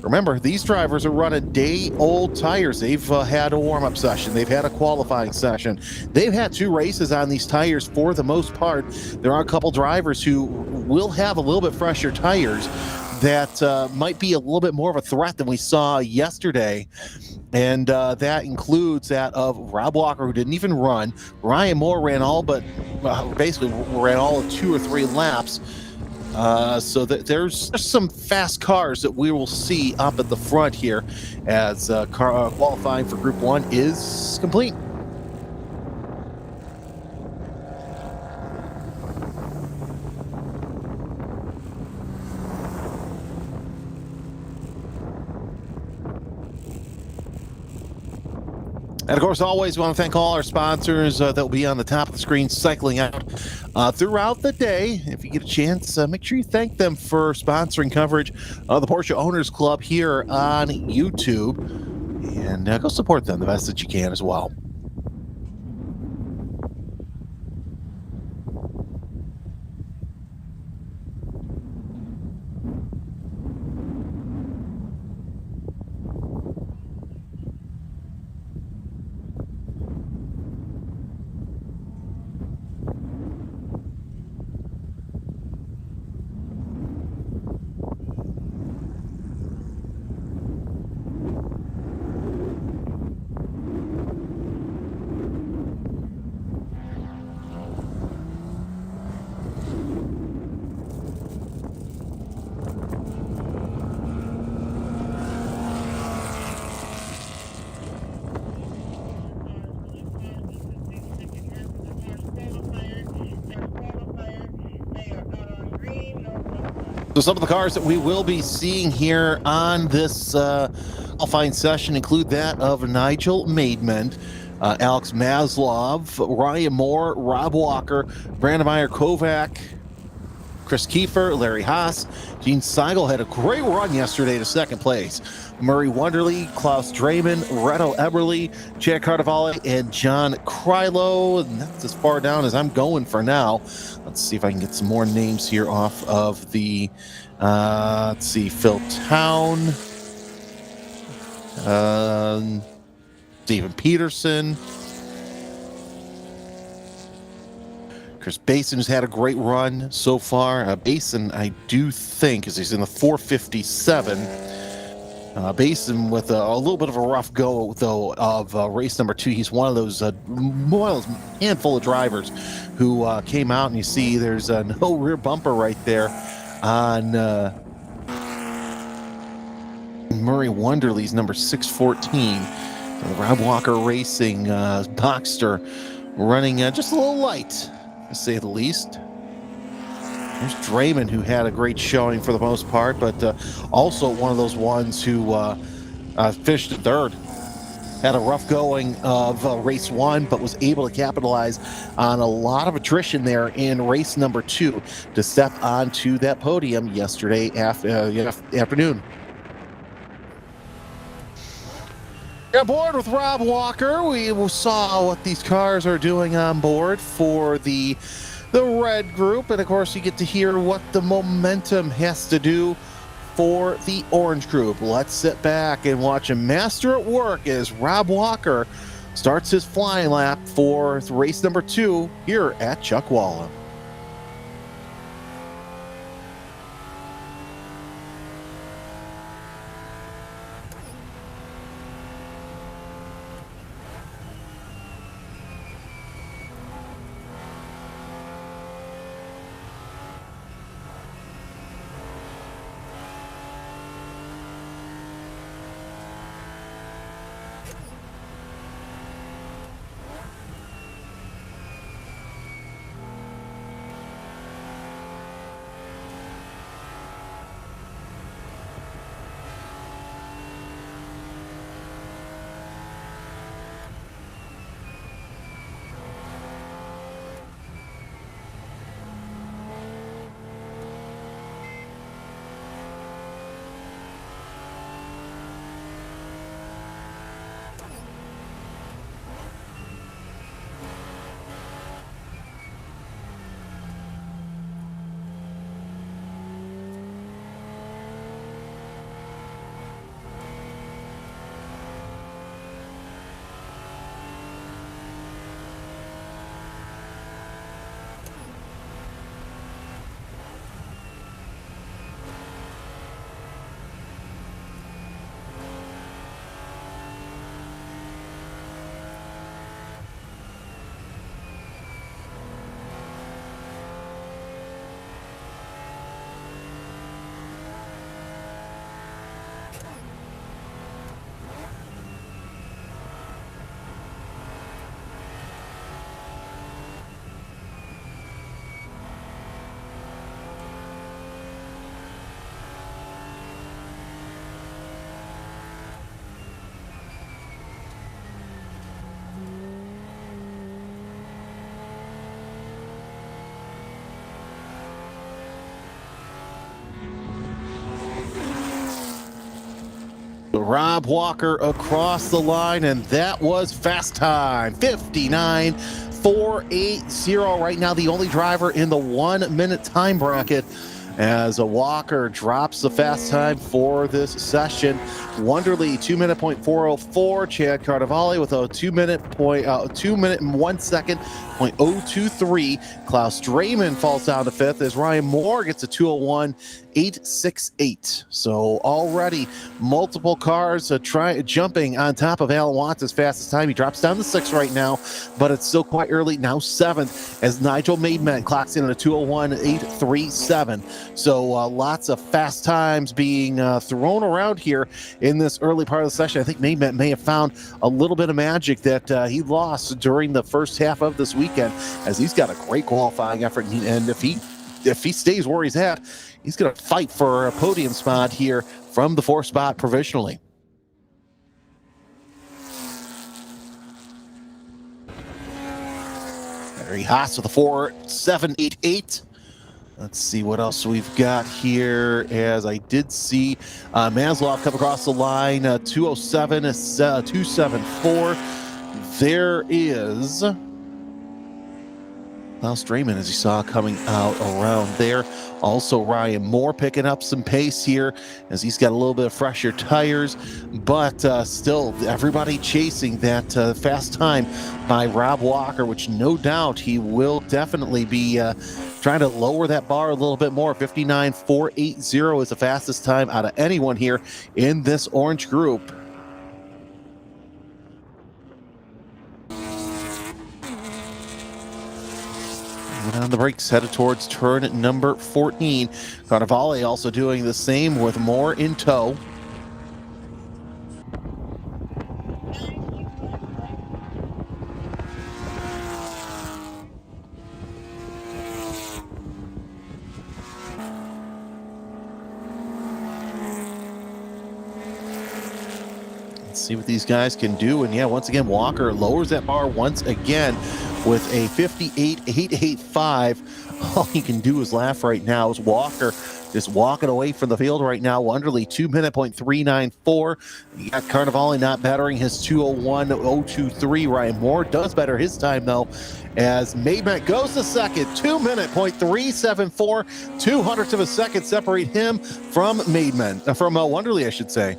Remember, these drivers are running day-old tires. They've had a warm-up session. They've had a qualifying session. They've had 2 races on these tires for the most part. There are a couple drivers who will have a little bit fresher tires that might be a little bit more of a threat than we saw yesterday. And that includes that of Rob Walker, who didn't even run. Ryan Moore ran basically ran all of 2 or 3 laps. So that there's some fast cars that we will see up at the front here as qualifying for Group 1 is complete. And of course, always want to thank all our sponsors that will be on the top of the screen cycling out throughout the day. If you get a chance, make sure you thank them for sponsoring coverage of the Porsche Owners Club here on YouTube. And go support them the best that you can as well. So some of the cars that we will be seeing here on this qualifying session include that of Nigel Maidment, Alex Maslov, Ryan Moore, Rob Walker, Brandon Meyer Kovac, Chris Kiefer, Larry Haas. Gene Seigel had a great run yesterday to 2nd place. Murray Wonderly, Klaus Draymond, Reto Eberle, Chad Carnevale, and John Krylo. And that's as far down as I'm going for now. Let's see if I can get some more names here off of the, let's see, Phil Town, Stephen Peterson, Chris Basin, who's had a great run so far. Basin, I do think, as he's in the 457. Basin with a little bit of a rough go, though, of race number 2. He's one of those handful of drivers who came out, and you see there's no rear bumper right there on Murray Wonderly's number 614. The Rob Walker Racing Boxster running just a little light, to say the least. There's Draymond, who had a great showing for the most part, but also one of those ones who finished 3rd. Had a rough going of race 1, but was able to capitalize on a lot of attrition there in race number 2 to step onto that podium yesterday afternoon. Aboard with Rob Walker. We saw what these cars are doing on board for the red group, and of course you get to hear what the momentum has to do for the orange group. Let's sit back and watch a master at work as Rob Walker starts his flying lap for race number 2 here at Chuckwalla. Rob Walker across the line, and that was fast time, 59.480. Right now, the only driver in the 1 minute time bracket as a Walker drops the fast time for this session. Wonderly 2 minute point 404. Chad Carnevale with a 2 minute and 1 second point 023. Klaus Drayman falls down to 5th as Ryan Moore gets a 201.868. So already multiple cars jumping on top of Alan Watts' fastest time. He drops down to 6th right now, but it's still quite early. Now 7th as Nigel Maidment clocks in at a 201.837. So lots of fast times being thrown around here in this early part of the session. I think Maidment may have found a little bit of magic that he lost during the first half of this weekend, as he's got a great qualifying effort, and if he stays where he's at, he's going to fight for a podium spot here from the 4th spot provisionally. Very Haas with a 4.788. Let's see what else we've got here, as I did see Maslov come across the line, 207, 274. There is Klaus Drayman, as you saw, coming out around there. Also Ryan Moore picking up some pace here as he's got a little bit of fresher tires, but still everybody chasing that fast time by Rob Walker, which no doubt he will definitely be trying to lower that bar a little bit more. 59.480 is the fastest time out of anyone here in this orange group. On the brakes, headed towards turn number 14. Carnevale also doing the same with Moore in tow. Let's see what these guys can do. And yeah, once again, Walker lowers that bar once again with a 58.885. All he can do is laugh right now as Walker just walking away from the field right now. Wonderly 2:394. You got Carnivale not bettering his 2:01.023. Ryan Moore does better his time though, as Maidment goes to second. 2:374. 200ths of a second separate him from Maidment, from Wonderly, I should say.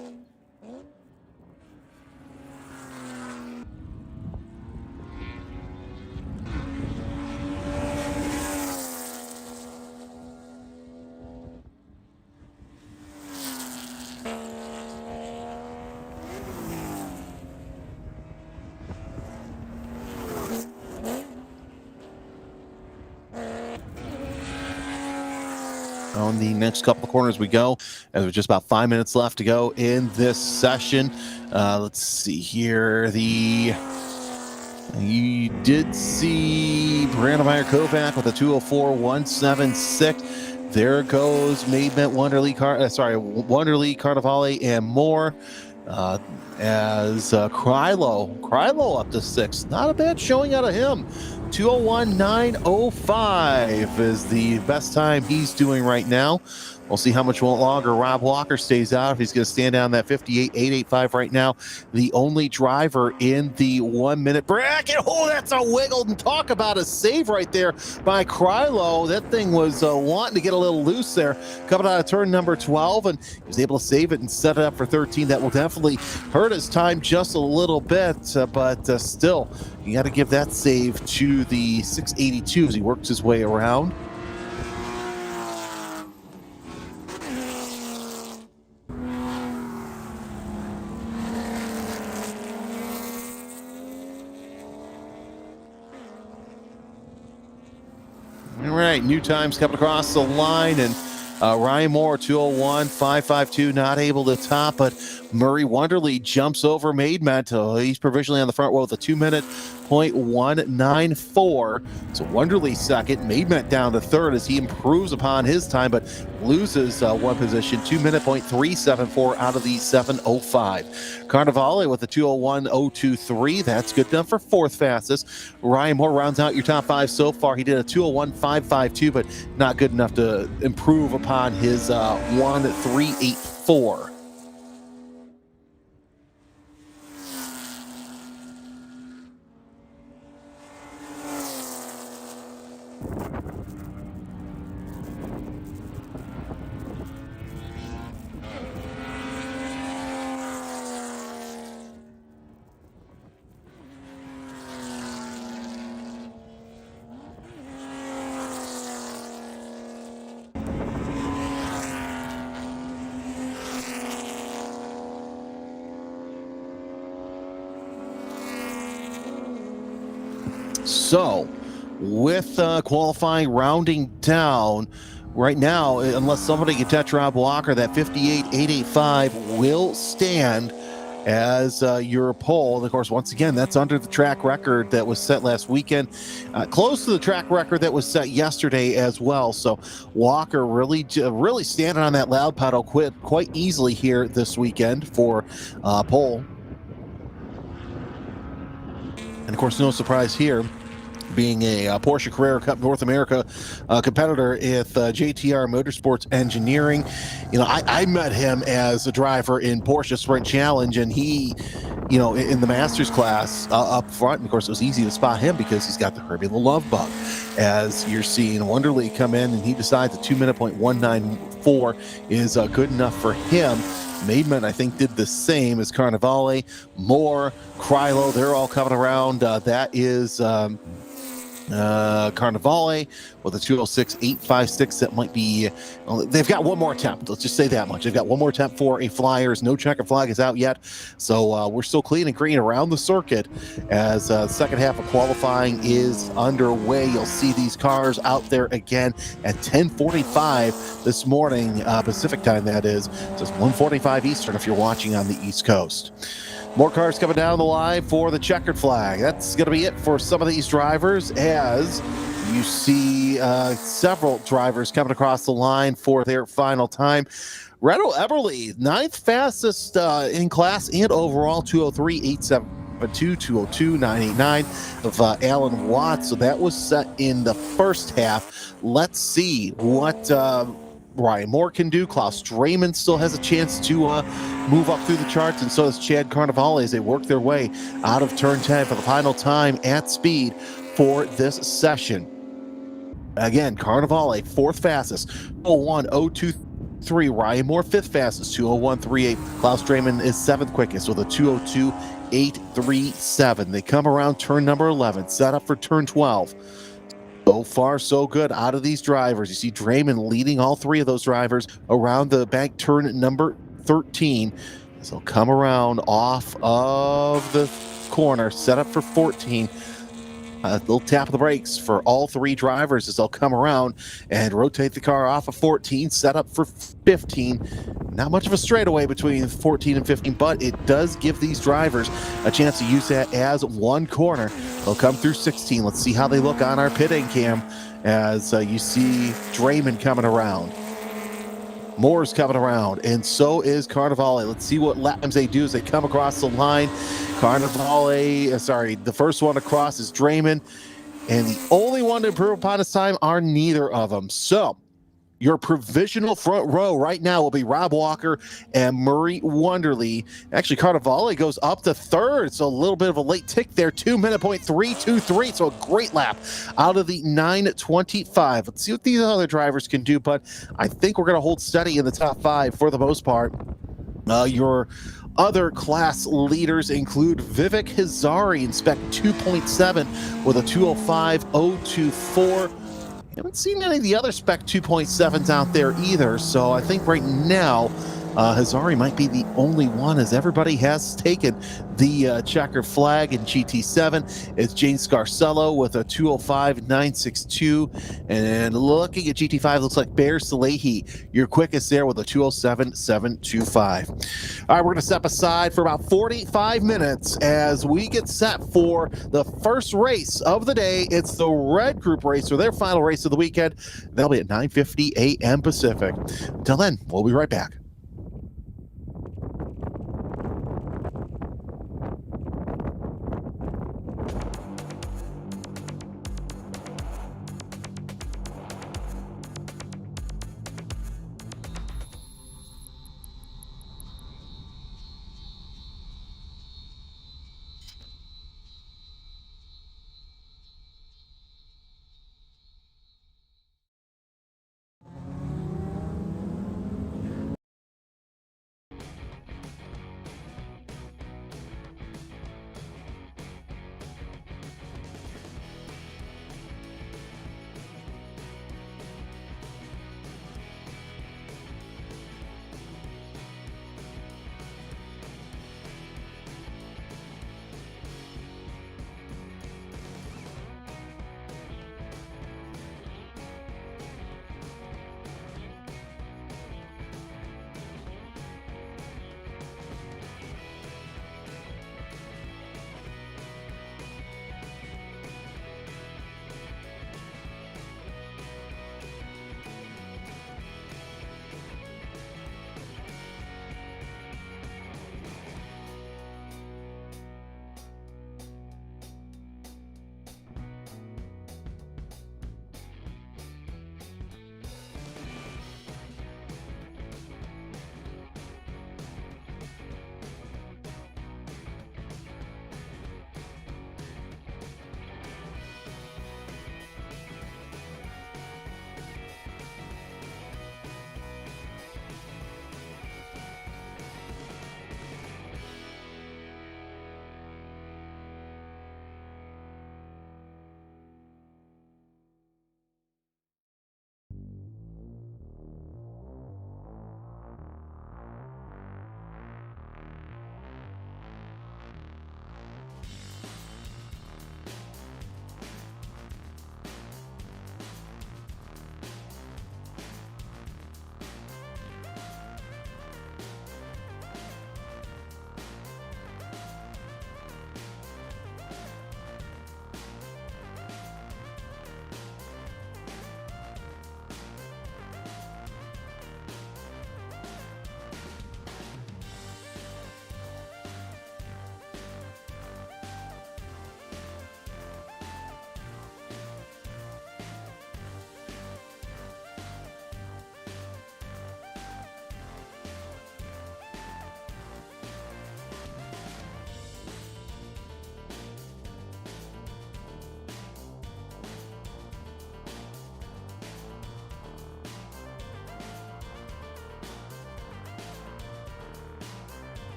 On the next couple of corners we go, as there's just about 5 minutes left to go in this session. Let's see here. You did see Brandemeyer Kovac with a 2:04.176. There goes Maidment, Wonderly, Wonderly, Carnivale, and more. As Krylo up to 6th. Not a bad showing out of him. 2:01.905 is the best time he's doing right now. We'll see how much longer Rob Walker stays out, if he's going to stand down that 58.885 right now. The only driver in the 1 minute bracket. Oh, that's a wiggle, and talk about a save right there by Krylo. That thing was wanting to get a little loose there, coming out of turn number 12, and he was able to save it and set it up for 13. That will definitely hurt his time just a little bit, but still, you got to give that save to the 682 as he works his way around. All right, new times coming across the line, and Ryan Moore 2:01.552, not able to top, but Murray Wonderly jumps over Maidment. He's provisionally on the front row with a 2:01.94. So Wonderly second, Maidment down to third as he improves upon his time, but loses one position, 2:03.74 out of the 7:05. Carnivale with a 2:01.023. That's good enough for fourth fastest. Ryan Moore rounds out your top 5 so far. He did a 2:01.552, but not good enough to improve upon his 1:384. So, with qualifying rounding down, right now, unless somebody can touch Rob Walker, that 58.885 will stand as your pole. And of course, once again, that's under the track record that was set last weekend, close to the track record that was set yesterday as well. So Walker really standing on that loud pedal quite easily here this weekend for pole. And of course, no surprise here, being a Porsche Carrera Cup North America competitor with JTR Motorsports Engineering. You know, I met him as a driver in Porsche Sprint Challenge, and he, you know, in the Masters class up front, and of course it was easy to spot him because he's got the Herbie the Love Bug. As you're seeing Wonderly come in, and he decides a 2:194 is good enough for him. Maidment, I think, did the same as Carnivale. Moore, Krylo, they're all coming around. That is Carnivale with a 2:06.856. That might be, they've got one more attempt. Let's just say that much. They've got one more attempt for a Flyers. No checker flag is out yet. So we're still clean and green around the circuit as the second half of qualifying is underway. You'll see these cars out there again at 10:45 this morning, Pacific time, that is. So it's 1:45 Eastern if you're watching on the East Coast. More cars coming down the line for the checkered flag. That's going to be it for some of these drivers, as you see several drivers coming across the line for their final time. Reto Eberle, 9th fastest in class and overall, 2:03.872, 2:02.989 of Alan Watts. So that was set in the first half. Let's see what Ryan Moore can do. Klaus Drayman still has a chance to move up through the charts, and so does Chad Carnevale as they work their way out of turn 10 for the final time at speed for this session. Again, Carnevale, 4th fastest, 201.023. Ryan Moore, 5th fastest, 201.38. Klaus Drayman is 7th quickest with a 202.837. They come around turn number 11, set up for turn 12. So far, so good out of these drivers. You see Drayman leading all 3 of those drivers around the bank turn number 13. So they'll come around off of the corner, set up for 14. A little tap of the brakes for all 3 drivers as they'll come around and rotate the car off of 14, set up for 15. Not much of a straightaway between 14 and 15, but it does give these drivers a chance to use that as one corner. They'll come through 16. Let's see how they look on our pitting cam as you see Drayman coming around. Moore's coming around, and so is Carnevale. Let's see what laps they do as they come across the line. The first one across is Drayman, and the only one to improve upon his time are neither of them. So your provisional front row right now will be Rob Walker and Murray Wonderly. Actually, Carnevale goes up to 3rd, so a little bit of a late tick there, 2:323. So a great lap out of the 9:25. Let's see what these other drivers can do, but I think we're going to hold steady in the top 5 for the most part. Your other class leaders include Vivek Hazari in spec 2.7 with a 205.024. Haven't seen any of the other spec 2.7s out there either, so I think right now Hazari might be the only one, as everybody has taken the checker flag in GT7. It's James Scarcello with a 205.962, and looking at GT5, looks like Bear Salehi, your quickest there with a 207.725. All right, we're going to step aside for about 45 minutes as we get set for the first race of the day. It's the Red Group race for their final race of the weekend. That'll be at 9:50 a.m. Pacific. Until then, we'll be right back.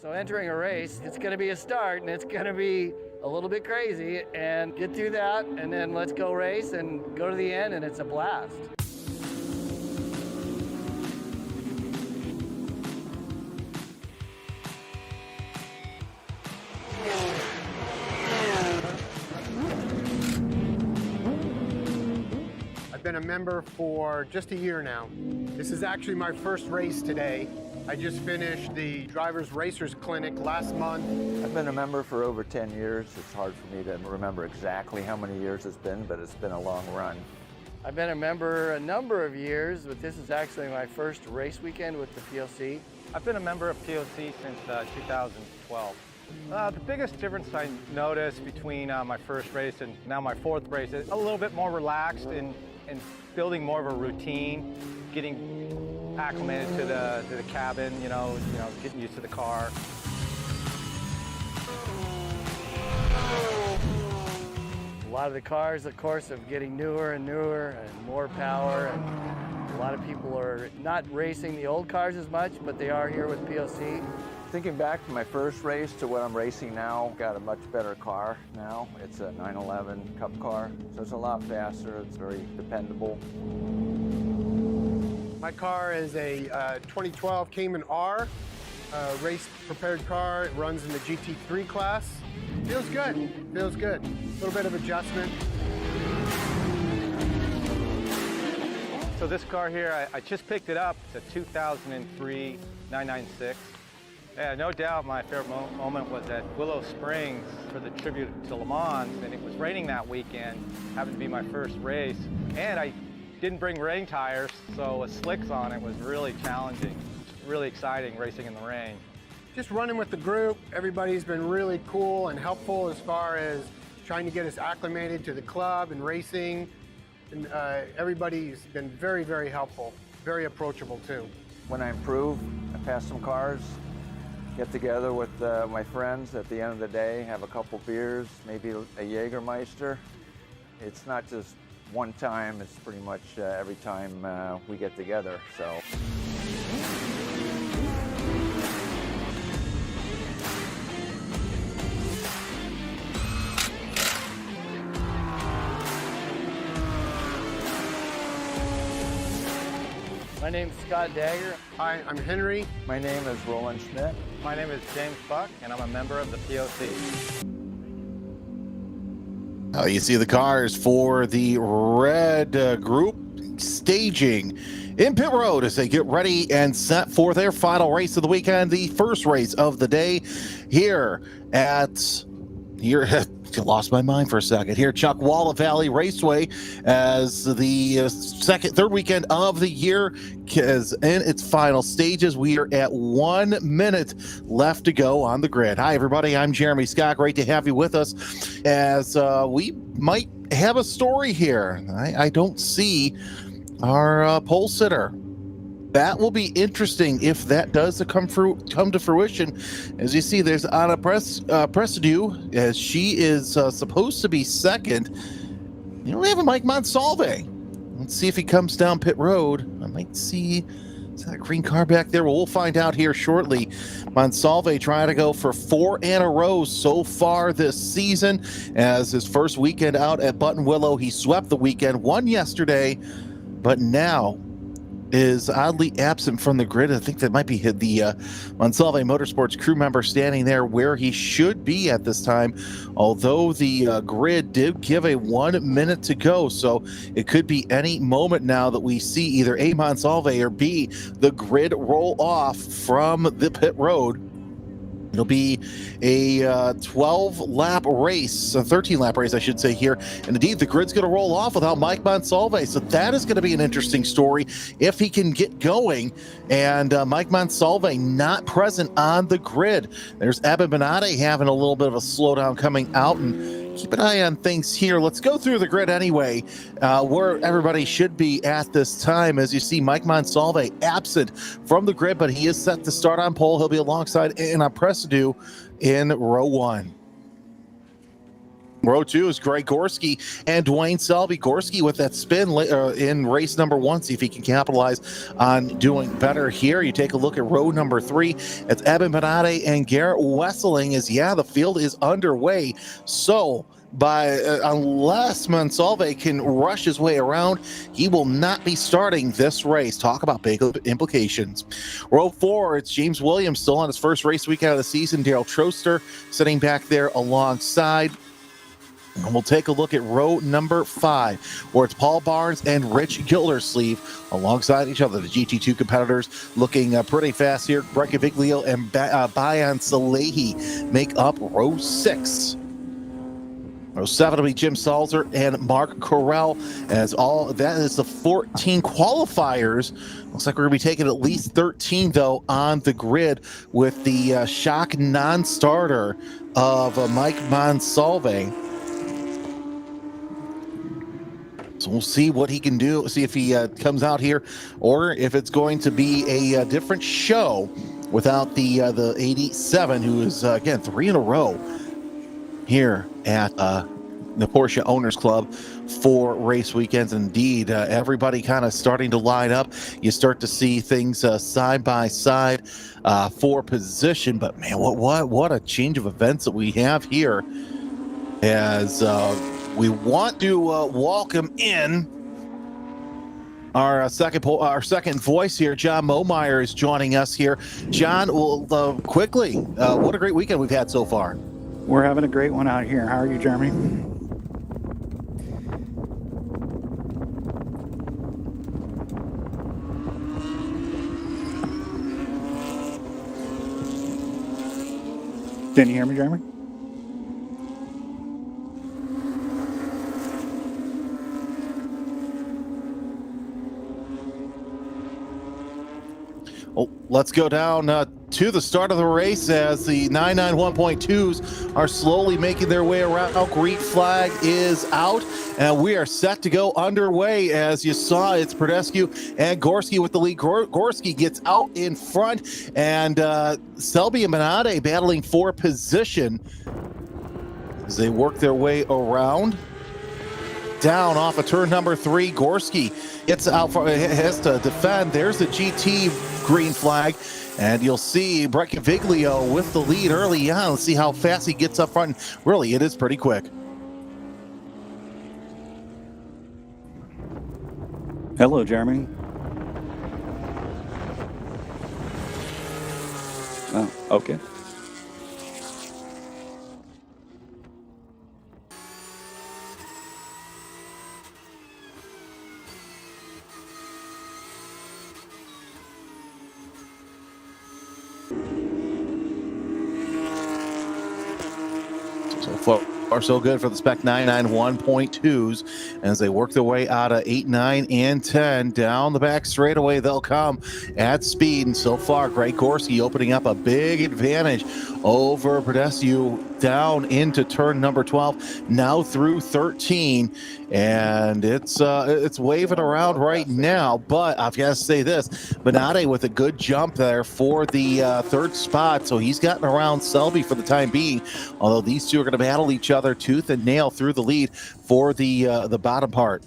So entering a race, it's going to be a start and it's going to be a little bit crazy, and get through that and then let's go race and go to the end, and it's a blast. I've been a member for just a year now. This is actually my first race today. I just finished the Drivers Racers Clinic last month. I've been a member for over 10 years. It's hard for me to remember exactly how many years it's been, but it's been a long run. I've been a member a number of years, but this is actually my first race weekend with the POC. I've been a member of POC since 2012. The biggest difference I noticed between my first race and now my fourth race is a little bit more relaxed and building more of a routine, getting acclimated to the cabin, you know, getting used to the car. A lot of the cars, of course, are getting newer and newer and more power, and a lot of people are not racing the old cars as much, but they are here with POC. Thinking back to my first race to what I'm racing now, got a much better car now. It's a 911 Cup car, so it's a lot faster, it's very dependable. My car is a 2012 Cayman R, race prepared car. It runs in the GT3 class. Feels good, feels good. A little bit of adjustment. So this car here, I just picked it up. It's a 2003 996. Yeah, no doubt my favorite moment was at Willow Springs for the tribute to Le Mans, and it was raining that weekend, happened to be my first race, and I didn't bring rain tires, so with slicks on it was really challenging. Really exciting racing in the rain. Just running with the group. Everybody's been really cool and helpful as far as trying to get us acclimated to the club and racing. And everybody's been very, very helpful, very approachable too. When I improve, I pass some cars, get together with my friends at the end of the day, have a couple beers, maybe a Jägermeister. It's not just one time, it's pretty much every time we get together, so. My name's Scott Dagger. Hi, I'm Henry. My name is Roland Schmidt. My name is James Buck, and I'm a member of the POC. You see the cars for the red group staging in pit road as they get ready and set for their final race of the weekend, the first race of the day here lost my mind for a second here, Chuckwalla Valley Raceway, as the third weekend of the year is in its final stages. We are at 1 minute left to go on the grid. Hi, everybody. I'm Jeremy Scott. Great to have you with us as we might have a story here. I don't see our pole sitter. That will be interesting if that does come to fruition. As you see, there's Anna Presidue, as she is supposed to be second. You don't have a Mike Monsalve. Let's see if he comes down pit road. I might see, is that a green car back there? Well, we'll find out here shortly. Monsalve trying to go for 4 in a row so far this season. As his first weekend out at Button Willow, he swept the weekend, won yesterday, but now is oddly absent from the grid. I think that might be the Monsalve Motorsports crew member standing there where he should be at this time, although the grid did give a 1 minute to go, so it could be any moment now that we see either A, Monsalve, or B, the grid roll off from the pit road. It'll be a 12-lap race, a 13-lap race, I should say here. And indeed, the grid's going to roll off without Mike Monsalve. So that is going to be an interesting story if he can get going. And Mike Monsalve not present on the grid. There's Abba Benade having a little bit of a slowdown coming out. And keep an eye on things here. Let's go through the grid anyway, where everybody should be at this time. As you see, Mike Monsalve absent from the grid, but he is set to start on pole. He'll be alongside Anna Presidue in row 1. Row 2 is Greg Gorski and Dwayne Selby. Gorski with that spin in race number 1. See if he can capitalize on doing better here. You take a look at row number 3. It's Eben Benade and Garrett Wesseling. The field is underway. So, unless Monsalve can rush his way around, he will not be starting this race. Talk about big implications. Row 4, it's James Williams still on his first race week out of the season. Daryl Troster sitting back there alongside. And we'll take a look at row number 5, where it's Paul Barnes and Rich Gildersleeve alongside each other. The GT2 competitors looking pretty fast here. Brett Gaviglio and Bayan Salehi make up row 6. Row 7 will be Jim Salzer and Mark Correll. That is the 14 qualifiers. Looks like we're going to be taking at least 13, though, on the grid with the shock non-starter of Mike Monsalve. So we'll see what he can do, see if he comes out here, or if it's going to be a different show without the 87, who is, again, 3 in a row here at the Porsche Owners Club for race weekends. Indeed, everybody kind of starting to line up. You start to see things side by side for position. But, man, what a change of events that we have here as we want to welcome in our second voice here. John Momeyer is joining us here. John, quickly, what a great weekend we've had so far. We're having a great one out here. How are you, Jeremy? Can you hear me, Jeremy? Well, let's go down to the start of the race as the 991.2s are slowly making their way around. Green flag is out, and we are set to go underway. As you saw, it's Prodescu and Gorski with the lead. Gorski gets out in front, and Selby and Benade battling for position as they work their way around. Down off of turn number 3, Gorski gets out, has to defend. There's the GT green flag, and you'll see Brett Gaviglio with the lead early on. Let's see how fast he gets up front. Really, it is pretty quick. Hello, Jeremy. Oh, okay. So far, so good for the Spec 991.2s as they work their way out of 8, 9, and 10. Down the back straightaway, they'll come at speed. And so far, Greg Gorski opening up a big advantage over Prodescu down into turn number 12, now through 13. And it's waving around right now. But I've got to say this, Benade with a good jump there for the third spot. So he's gotten around Selby for the time being, although these two are going to battle each other tooth and nail through the lead for the bottom part.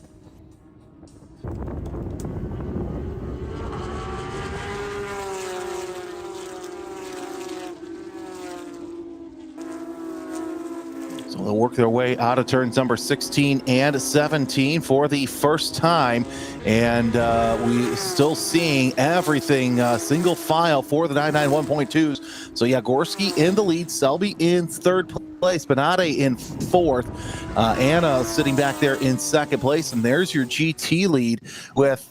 So they'll work their way out of turns number 16 and 17 for the first time. And we still seeing everything single file for the 991.2s. So yeah, Gorski in the lead, Selby in third place, Benade in fourth, Anna sitting back there in second place. And there's your GT lead with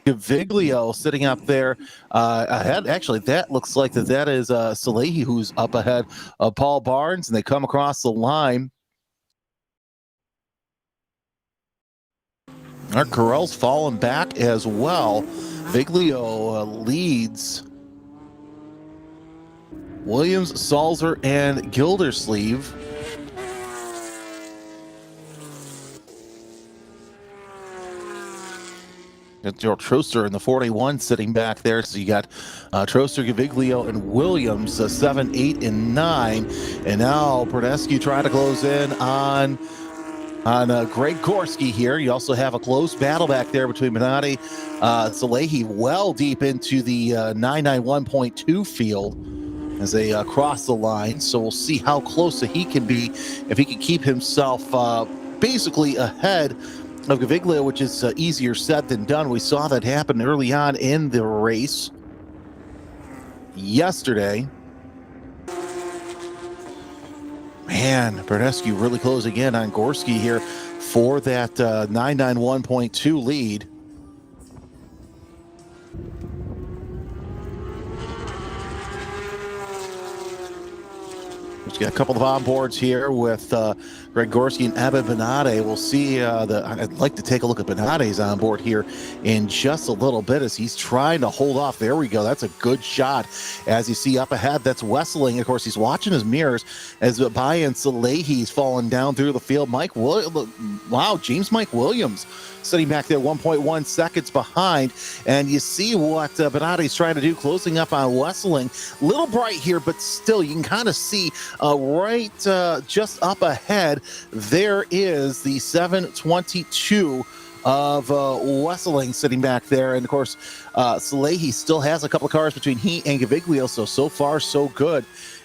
Gaviglio sitting up there ahead. Actually, that looks like that is Salehi who's up ahead of Paul Barnes, and they come across the line. Our Carell's fallen back as well. Viglio leads Williams, Salzer, and Gildersleeve. Daryl Troster in the 41 sitting back there. So you got Troster, Gaviglio, and Williams, 7, 8, and 9. And now Brodescu trying to close in on Greg Gorski here. You also have a close battle back there between Benatti, Salehi well deep into the 991.2 field as they cross the line. So we'll see how close he can be if he can keep himself basically ahead of Gaviglio, which is easier said than done. We saw that happen early on in the race yesterday. Man, Brodescu really closing in on Gorski here for that 991.2 lead. We've got a couple of onboards here with Greg Gorski and Evan Benatti. We'll see. I'd like to take a look at Benatti's onboard here in just a little bit as he's trying to hold off. There we go. That's a good shot. As you see up ahead, that's Wessling. Of course, he's watching his mirrors as Bayan Salehi's falling down through the field. James Mike Williams sitting back there 1.1 seconds behind. And you see what Benatti's trying to do, closing up on Wessling. Little bright here, but still you can kind of see right just up ahead, there is the 722 of Wessling sitting back there. And of course, Salehi still has a couple of cars between he and Gaviglio. So far, so good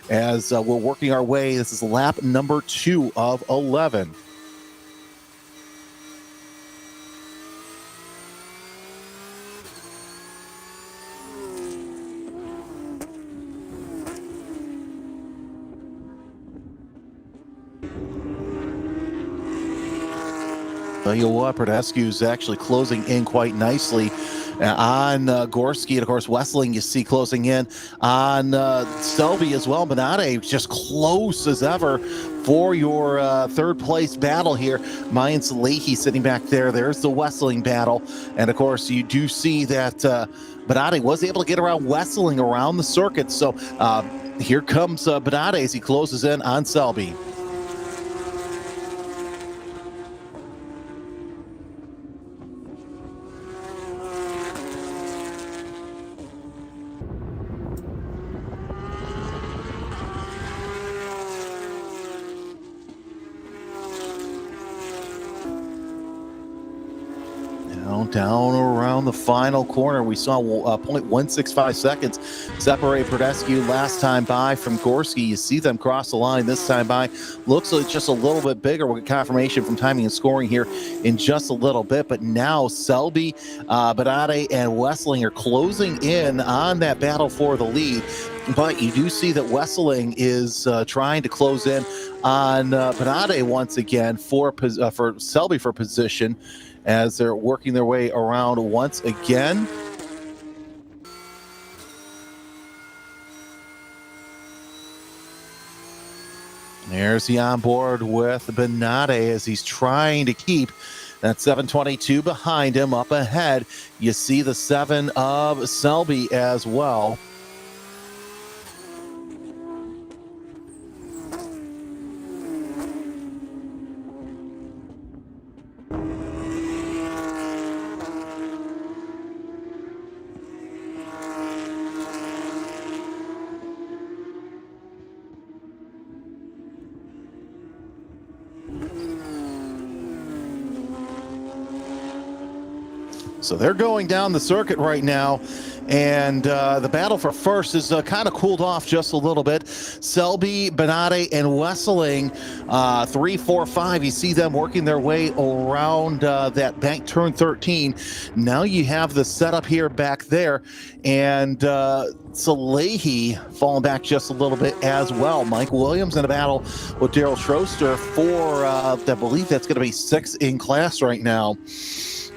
as we're working our way. This is lap number 2 of 11. Tell you what, Brodescu's actually closing in quite nicely on Gorski. And of course, Wessling you see closing in on Selby as well. Benatti just close as ever for your third place battle here. Mayan Salehi sitting back there. There's the Wessling battle. And of course, you do see that Benatti was able to get around Wessling around the circuit. So here comes Benatti as he closes in on Selby. Down around the final corner, we saw 0.165 seconds separate Brodescu last time by from Gorski. You see them cross the line this time by. Looks like just a little bit bigger. We'll get confirmation from timing and scoring here in just a little bit. But now Selby, Benatti, and Wessling are closing in on that battle for the lead. But you do see that Wessling is trying to close in on Benatti once again for Selby for position, as they're working their way around once again. There's the onboard with Benatti as he's trying to keep that 722 behind him. Up ahead, you see the 7 of Selby as well. So they're going down the circuit right now, and the battle for first is kind of cooled off just a little bit. Selby, Benatti, and Wessling, 3, 4, 5. You see them working their way around that bank turn 13. Now you have the setup here back there, and Salehi falling back just a little bit as well. Mike Williams in a battle with Daryl Troster for, I believe that's going to be 6 in class right now.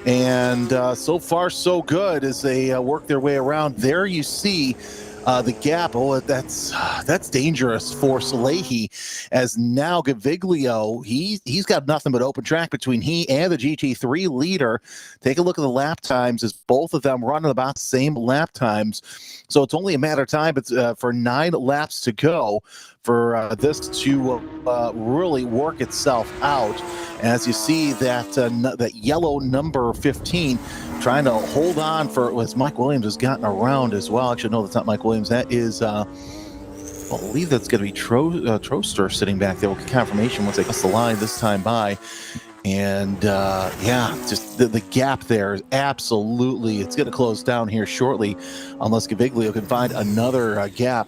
And so far, so good as they work their way around. There you see the gap. Oh, that's dangerous for Salehi, as now Gaviglio, he's got nothing but open track between he and the GT3 leader. Take a look at the lap times as both of them running about the same lap times. So it's only a matter of time for 9 laps to go for this to really work itself out. As you see that yellow number 15 trying to hold on for, as Mike Williams has gotten around as well. Actually, no, that's not Mike Williams. That is, I believe that's going to be Troster sitting back there with confirmation once they cross the line this time by. And yeah, just the gap there is absolutely, it's going to close down here shortly unless Gaviglio can find another gap.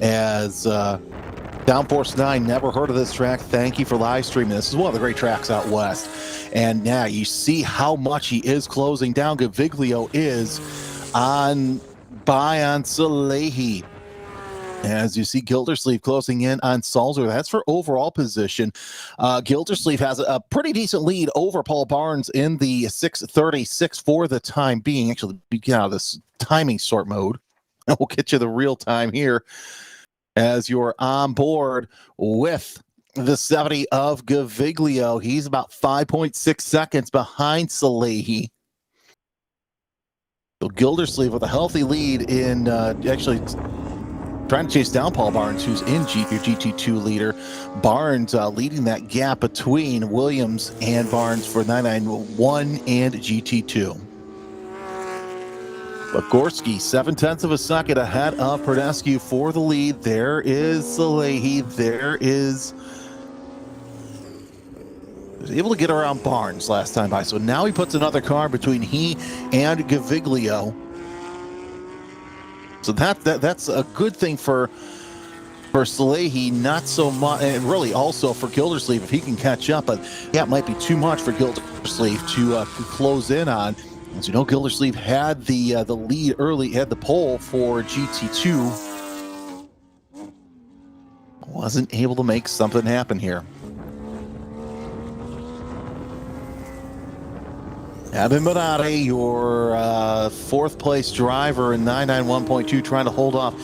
As Downforce 9, never heard of this track. Thank you for live streaming. This is one of the great tracks out west. And now you see how much he is closing down. Gaviglio is on Salehi. As you see Gildersleeve closing in on Salzer. That's for overall position. Gildersleeve has a pretty decent lead over Paul Barnes in the 6:36 for the time being. Actually, get out of this timing sort mode. We'll get you the real time here as you're on board with the 70 of Gaviglio. He's about 5.6 seconds behind Salehi. So Gildersleeve with a healthy lead in actually trying to chase down Paul Barnes, who's in GT2 leader. Barnes leading that gap between Williams and Barnes for 991 and GT2. But Gorski, 0.7 of a second ahead of Perdescu for the lead. There is Salehi. There is... was able to get around Barnes last time by. So now he puts another car between he and Gaviglio. So that's a good thing for Salehi, not so much, and really also for Gildersleeve if he can catch up. But yeah, it might be too much for Gildersleeve to close in on. As you know, Gildersleeve had the lead early, had the pole for GT2. Wasn't able to make something happen here. Evan Bonatti, your fourth place driver in 991.2, trying to hold off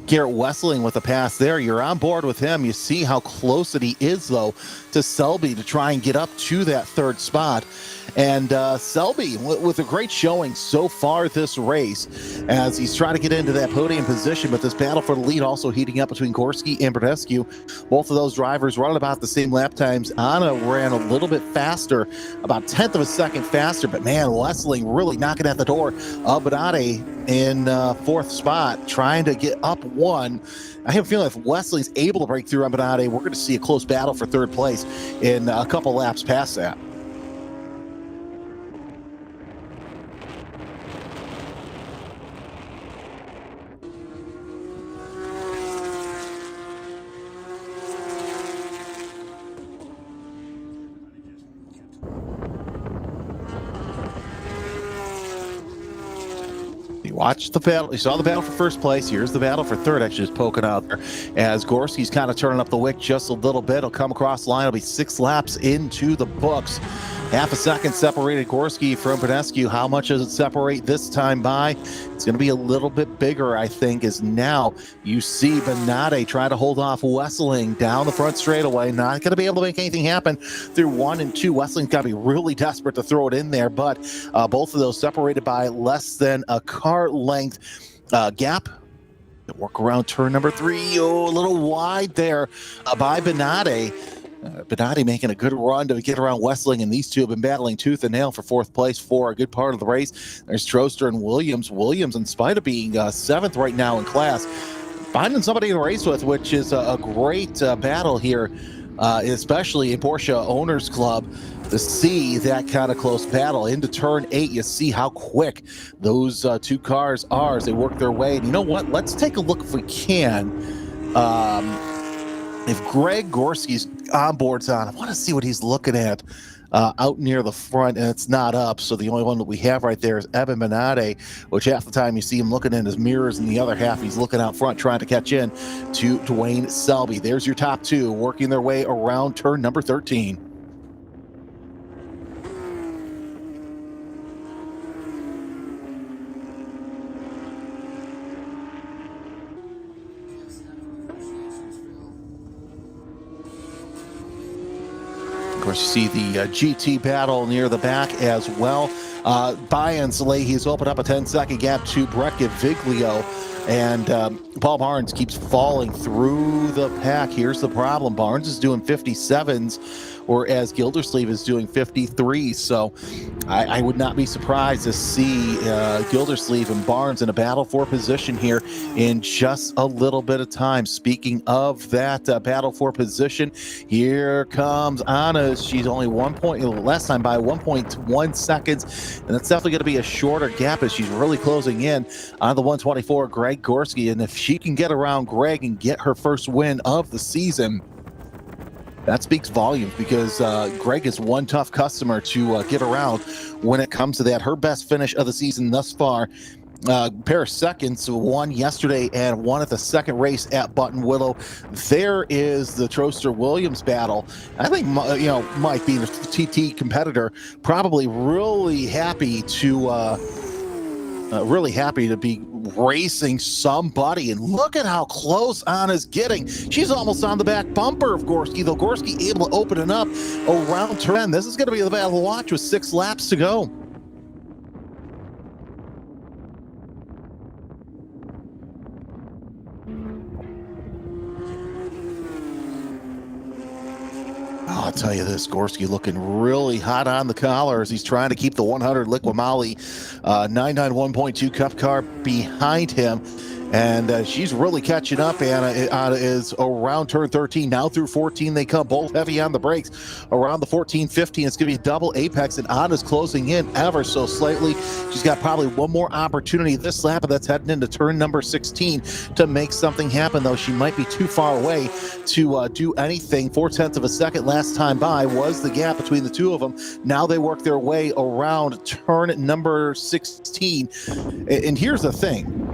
Garrett Wessling with a pass there. You're on board with him. You see how close that he is, though, to Selby to try and get up to that third spot. And Selby with a great showing so far this race as he's trying to get into that podium position, but this battle for the lead also heating up between Gorski and Perdescu. Both of those drivers running about the same lap times. Anna ran a little bit faster, about 1/10 of a second faster, but man, Wessling really knocking at the door of Bonatti in fourth spot, trying to get up one. I have a feeling if Wesley's able to break through on Bonatti, we're going to see a close battle for third place in a couple laps past that. Watch the battle. You saw the battle for first place. Here's the battle for third. Actually, just poking out there as Gorski's kind of turning up the wick just a little bit. He'll come across the line. It'll be 6 laps into the books. Half a second separated Gorski from Perdescu. How much does it separate this time by? It's going to be a little bit bigger, I think, as now you see Bonatti try to hold off Wessling down the front straightaway. Not going to be able to make anything happen through 1 and 2. Wessling's got to be really desperate to throw it in there, but both of those separated by less than a car length gap. Work around turn number 3. Oh, a little wide there by Bonatti. Bonatti making a good run to get around Wessling, and these two have been battling tooth and nail for fourth place for a good part of the race. There's Troster and Williams. Williams, in spite of being 7th right now in class, finding somebody to race with, which is a great battle here, especially in Porsche Owners Club, to see that kind of close battle. Into turn 8, you see how quick those two cars are as they work their way. And you know what? Let's take a look if we can. If Greg Gorski's onboard's on, I want to see what he's looking at out near the front, and it's not up. So the only one that we have right there is Evan Bonatti, which half the time you see him looking in his mirrors, and the other half he's looking out front trying to catch in to Dwayne Selby. There's your top two working their way around turn number 13. Of course, you see the GT battle near the back as well. By and Salehi has opened up a 10-second gap to Brett Gaviglio And Paul Barnes keeps falling through the pack. Here's the problem. Barnes is doing 57s, whereas Gildersleeve is doing 53. So I would not be surprised to see Gildersleeve and Barnes in a battle for position here in just a little bit of time. Speaking of that battle for position, here comes Anna. She's only 1 point, last time by 1.1 seconds, and it's definitely going to be a shorter gap as she's really closing in on the 124, Greg Gorski. And if she can get around Greg and get her first win of the season, that speaks volumes, because Greg is one tough customer to get around when it comes to that. Her best finish of the season thus far, pair of seconds, one yesterday and one at the second race at Button Willow. There is the Troster Williams battle. I think, Mike, being a TT competitor, probably really happy to be racing somebody. And look at how close Anna's getting. She's almost on the back bumper of Gorski, though Gorski able to open it up around turn 10. This is going to be the battle to watch with 6 laps to go. I'll tell you this, Gorski looking really hot on the collar as he's trying to keep the 100 Liqui Moly 991.2 Cup car behind him. And she's really catching up. Anna is around turn 13. Now through 14, they come both heavy on the brakes. Around the 14, 15, it's going to be a double apex, and Anna's closing in ever so slightly. She's got probably one more opportunity this lap, and that's heading into turn number 16 to make something happen, though she might be too far away to do anything. 0.4 of a second last time by was the gap between the two of them. Now they work their way around turn number 16. And here's the thing.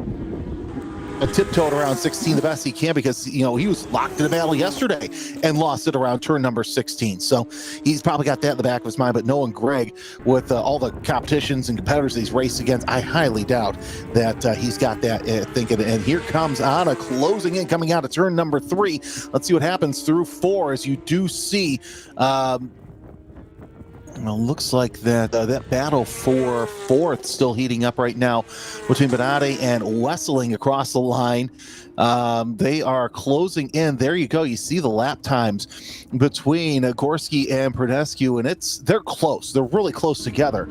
Tiptoed around 16 the best he can, because he was locked in a battle yesterday and lost it around turn number 16. So he's probably got that in the back of his mind. But knowing Greg, with all the competitions and competitors he's raced against, I highly doubt that he's got that thinking. And here comes Anna closing in, coming out of turn number 3. Let's see what happens through 4, as you do see. Well, looks like that battle for 4th still heating up right now between Benade and Wesseling across the line. They are closing in. There you go. You see the lap times between Gorski and Pranescu, and they're close. They're really close together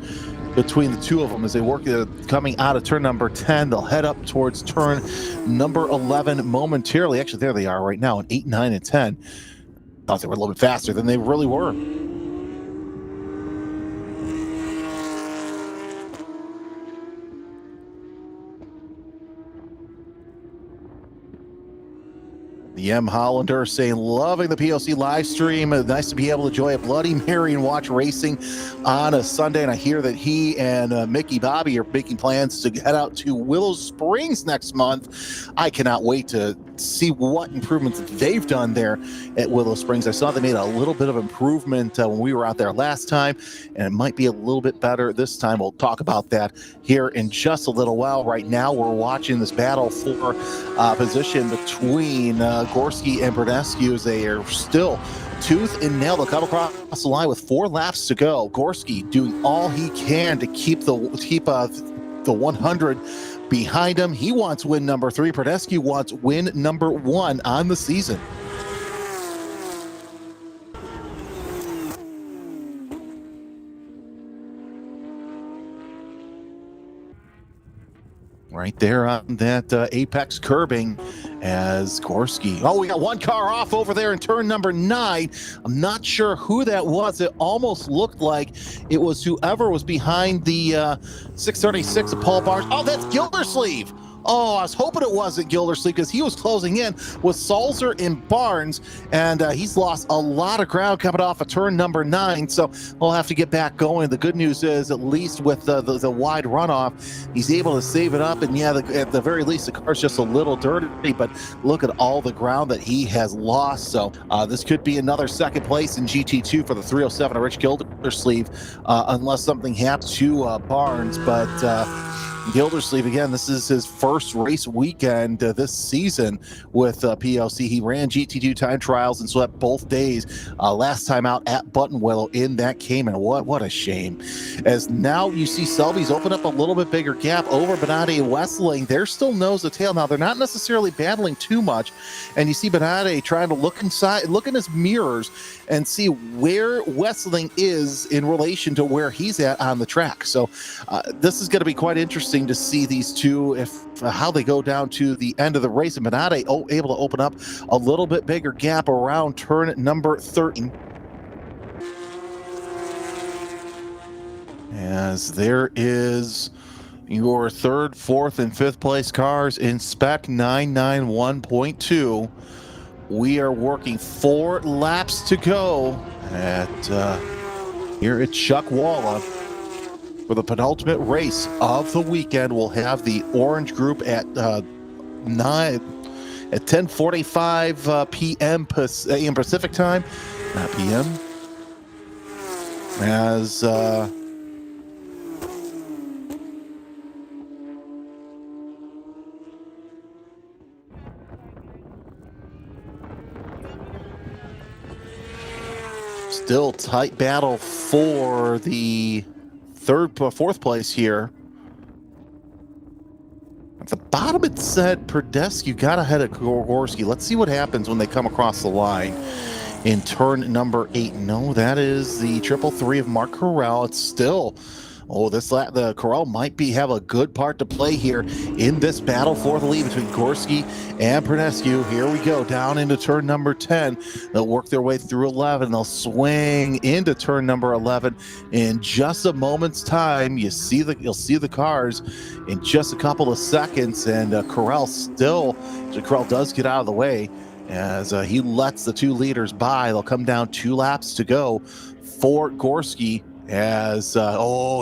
between the two of them as they work coming out of turn number 10. They'll head up towards turn number 11 momentarily. Actually, there they are right now in 8, 9, and 10. Thought they were a little bit faster than they really were. The M. Hollander saying, loving the POC live stream. Nice to be able to enjoy a Bloody Mary and watch racing on a Sunday. And I hear that he and Mickey Bobby are making plans to head out to Willow Springs next month. I cannot wait to see what improvements they've done there at Willow Springs. I saw they made a little bit of improvement when we were out there last time, and it might be a little bit better this time. We'll talk about that here in just a little while. Right now, we're watching this battle for position between Gorski and Pranescu as they are still tooth and nail. They'll come across the line with 4 laps to go. Gorski doing all he can to keep the 100 behind him. He wants win number 3. Pranescu wants win number 1 on the season. Right there on that apex curbing as Gorski. Oh, we got one car off over there in turn number 9. I'm not sure who that was. It almost looked like it was whoever was behind the 636 of Paul Barnes. Oh, that's Gildersleeve. Oh, I was hoping it wasn't Gildersleeve, because he was closing in with Salzer and Barnes, and he's lost a lot of ground coming off of turn number 9, so we'll have to get back going. The good news is, at least with the wide runoff, he's able to save it up, and yeah, at the very least, the car's just a little dirty, but look at all the ground that he has lost. So this could be another second place in GT2 for the 307 of Rich Gildersleeve, unless something happens to Barnes, but Gildersleeve, again, this is his first race weekend this season with POC. He ran GT2 time trials and swept both days last time out at Buttonwillow in that Cayman. What a shame. As now you see Selby's open up a little bit bigger gap over Benade and Westling. They're still nose to tail. Now, they're not necessarily battling too much, and you see Benade trying to look inside, look in his mirrors and see where Westling is in relation to where he's at on the track. So this is going to be quite interesting to see these two, if how they go down to the end of the race. And Benade able to open up a little bit bigger gap around turn number 13. As there is your third, fourth, and fifth place cars in spec 991.2. We are working 4 laps to go at here at Chuckwalla for the penultimate race of the weekend. We'll have the orange group at 10:45 p.m. AM Pacific time, not p.m. As still tight battle for the fourth place here. At the bottom it said Perdescu got ahead of Gorski. Let's see what happens when they come across the line in turn number 8. No, that is the 333 of Mark Corral. It's still, the Corral might have a good part to play here in this battle for the lead between Gorski and Perdescu. Here we go, down into turn number 10. They'll work their way through 11. They'll swing into turn number 11 in just a moment's time. You'll see the cars in just a couple of seconds, and Corral does get out of the way as he lets the 2 leaders by. They'll come down 2 laps to go for Gorski. As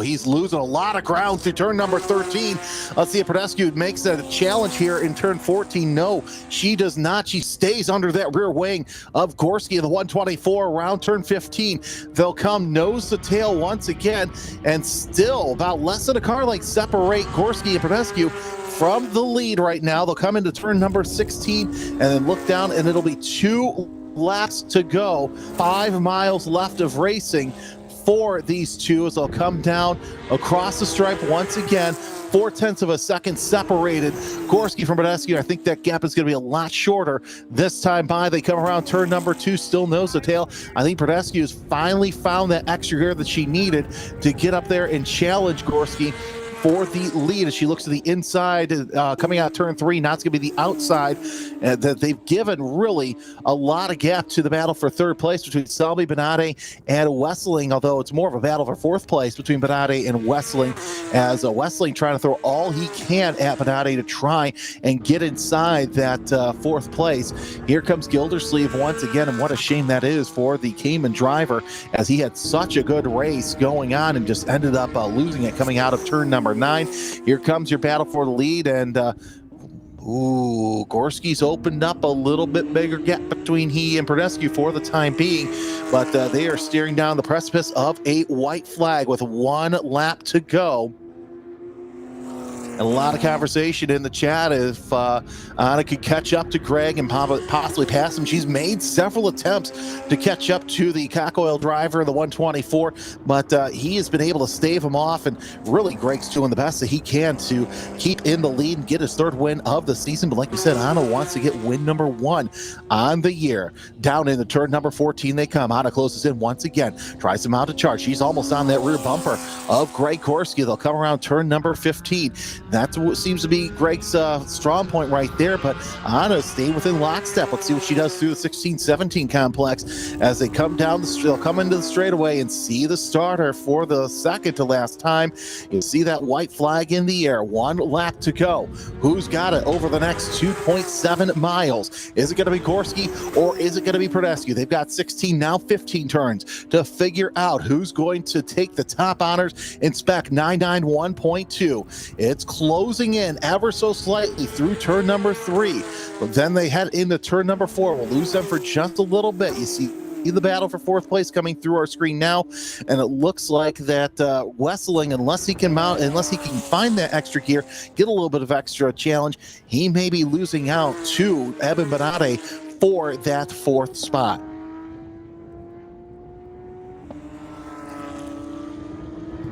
he's losing a lot of ground through turn number 13. Let's see if Perdescu makes a challenge here in turn 14. No, she does not. She stays under that rear wing of Gorski in the 124 around turn 15. They'll come nose to tail once again, and still about less than a car length separate Gorski and Perdescu from the lead right now. They'll come into turn number 16 and then look down, and it'll be 2 laps to go. 5 miles left of racing for these two as they'll come down across the stripe once again. 0.4 of a second separated Gorski from Perdescu. I think that gap is going to be a lot shorter this time by. They come around turn number 2, still nose to tail. I think Perdescu has finally found that extra gear that she needed to get up there and challenge Gorski for the lead as she looks to the inside, coming out turn 3. Now it's going to be the outside. That they've given really a lot of gap to the battle for third place between Selby, Benade, and Westling, although it's more of a battle for fourth place between Benade and Westling, as Westling trying to throw all he can at Benade to try and get inside that fourth place. Here comes Gildersleeve once again, and what a shame that is for the Cayman driver, as he had such a good race going on and just ended up losing it coming out of turn number 9. Here comes your battle for the lead, and Gorski's opened up a little bit bigger gap between he and Perdescu for the time being, but they are steering down the precipice of a white flag with 1 lap to go. And a lot of conversation in the chat if Anna could catch up to Greg and possibly pass him. She's made several attempts to catch up to the cock oil driver in the 124, but he has been able to stave him off, and really Greg's doing the best that he can to keep in the lead and get his 3rd win of the season. But like you said, Anna wants to get win number 1 on the year. Down in the turn number 14 they come. Anna closes in once again, tries to mount a charge. She's almost on that rear bumper of Greg Gorski. They'll come around turn number 15. That's what seems to be Greg's strong point right there, but Anna stayed within lockstep. Let's see what she does through the 16-17 complex as they come down they'll come into the straightaway and see the starter for the second to last time. You see that white flag in the air. 1 lap to go. Who's got it over the next 2.7 miles? Is it going to be Gorski or is it going to be Perdescu? They've got 16, now 15 turns to figure out who's going to take the top honors in spec 991.2. It's closing in ever so slightly through turn number 3, but then they head into turn number 4. We'll lose them for just a little bit. You see the battle for fourth place coming through our screen now, and it looks like that Wesseling, unless he can find that extra gear, get a little bit of extra challenge, he may be losing out to Eben Benade for that fourth spot.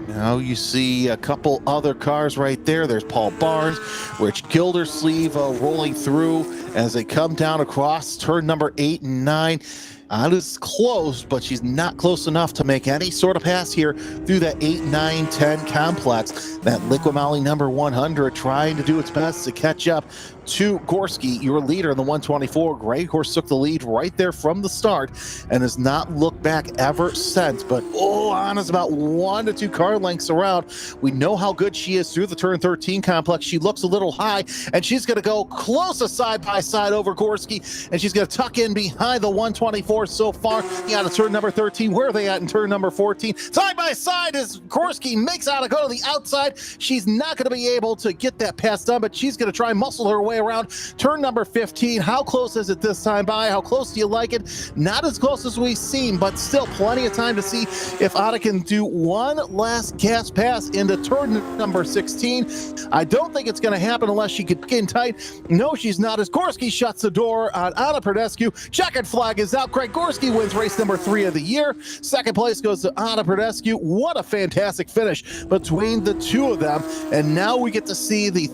Now you see a couple other cars right there. There's Paul Barnes, Rich Gildersleeve rolling through as they come down across turn number 8 and 9. That is close, but she's not close enough to make any sort of pass here through that 8, 9, 10 complex. That Liqui number 100 trying to do its best to catch up to Gorski, your leader in the 124. Grey Horse took the lead right there from the start and has not looked back ever since. But Anna's about 1 to 2 car lengths around. We know how good she is through the turn 13 complex. She looks a little high, and she's going to go close side by side over Gorski, and she's going to tuck in behind the 124 so far. Yeah, to turn number 13. Where are they at in turn number 14? Side by side as Gorski makes out to go to the outside. She's not going to be able to get that pass done, but she's going to try and muscle her way around turn number 15. How close is it this time by? How close do you like it? Not as close as we've seen, but still plenty of time to see if Ada can do one last gas pass into turn number 16. I don't think it's going to happen unless she can get in tight. No, she's not, as Gorski shuts the door on Ada Pradescu. Checkered flag is out. Craig Gorski wins race number 3 of the year. Second place goes to Ada Pradescu. What a fantastic finish between the two of them. And now we get to see the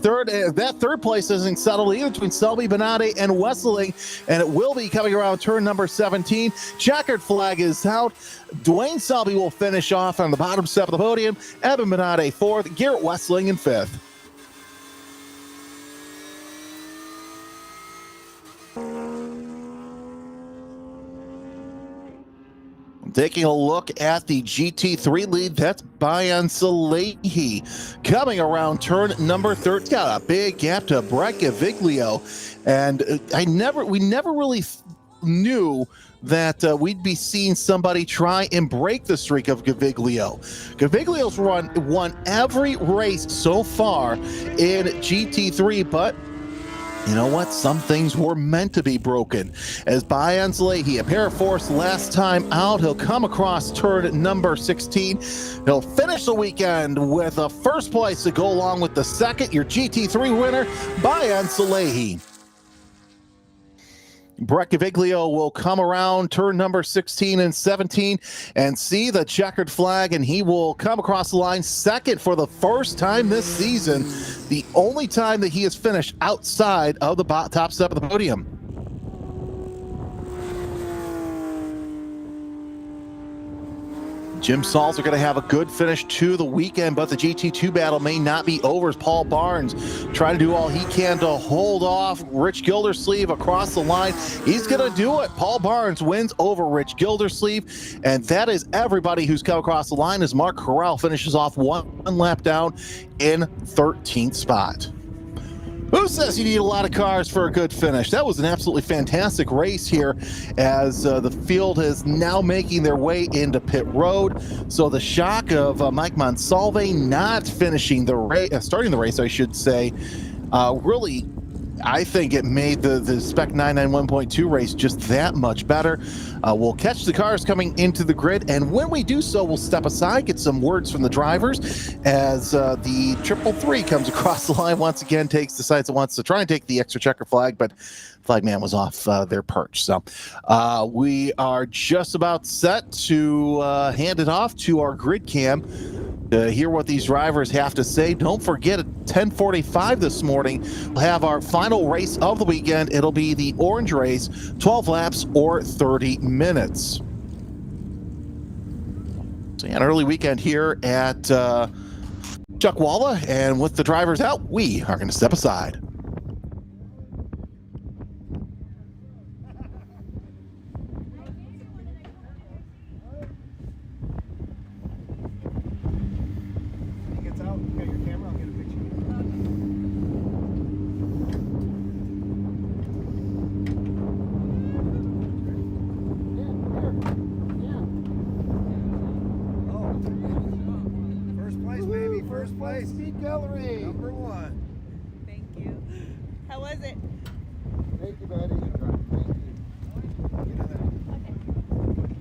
that third place isn't settled either between Selby Benade and Wesseling, and it will be coming around turn number 17. Checkered flag is out. Dwayne Selby will finish off on the bottom step of the podium. Eben Benade 4th, Garrett Wesseling in 5th. Taking a look at the GT3 lead, that's Bayan Salehi coming around turn number 13. Got a big gap to Brett Gaviglio, and we never really knew that we'd be seeing somebody try and break the streak of Gaviglio. Gaviglio's won every race so far in GT3, but you know what? Some things were meant to be broken. As Bayan Salehi, a pair of fourths last time out, he'll come across turn number 16. He'll finish the weekend with a first place to go along with the second. Your GT3 winner, Bayan Salehi. Brett Gaviglio will come around turn number 16 and 17 and see the checkered flag, and he will come across the line second for the first time this season, the only time that he has finished outside of the top step of the podium. Jim Sauls are going to have a good finish to the weekend, but the GT2 battle may not be over as Paul Barnes trying to do all he can to hold off Rich Gildersleeve across the line. He's going to do it. Paul Barnes wins over Rich Gildersleeve, and that is everybody who's come across the line as Mark Corral finishes off one lap down in 13th spot. Who says you need a lot of cars for a good finish? That was an absolutely fantastic race here as the field is now making their way into pit road. So the shock of Mike Monsalve not finishing the race, starting the race, I should say, really, I think it made the Spec 991.2 race just that much better. We'll catch the cars coming into the grid, and when we do so, we'll step aside, get some words from the drivers as the 333 comes across the line once again, decides it wants to try and take the extra checker flag, but flagman was off their perch. So we are just about set to hand it off to our grid cam to hear what these drivers have to say. Don't forget, at 10:45 this morning, we'll have our final race of the weekend. It'll be the Orange Race, 12 laps or 30 minutes. So yeah, an early weekend here at Chuckwalla, and with the drivers out, we are going to step aside. Speed Gallery. Number 1. Thank you. How was it? Thank you, buddy. Thank you. Okay.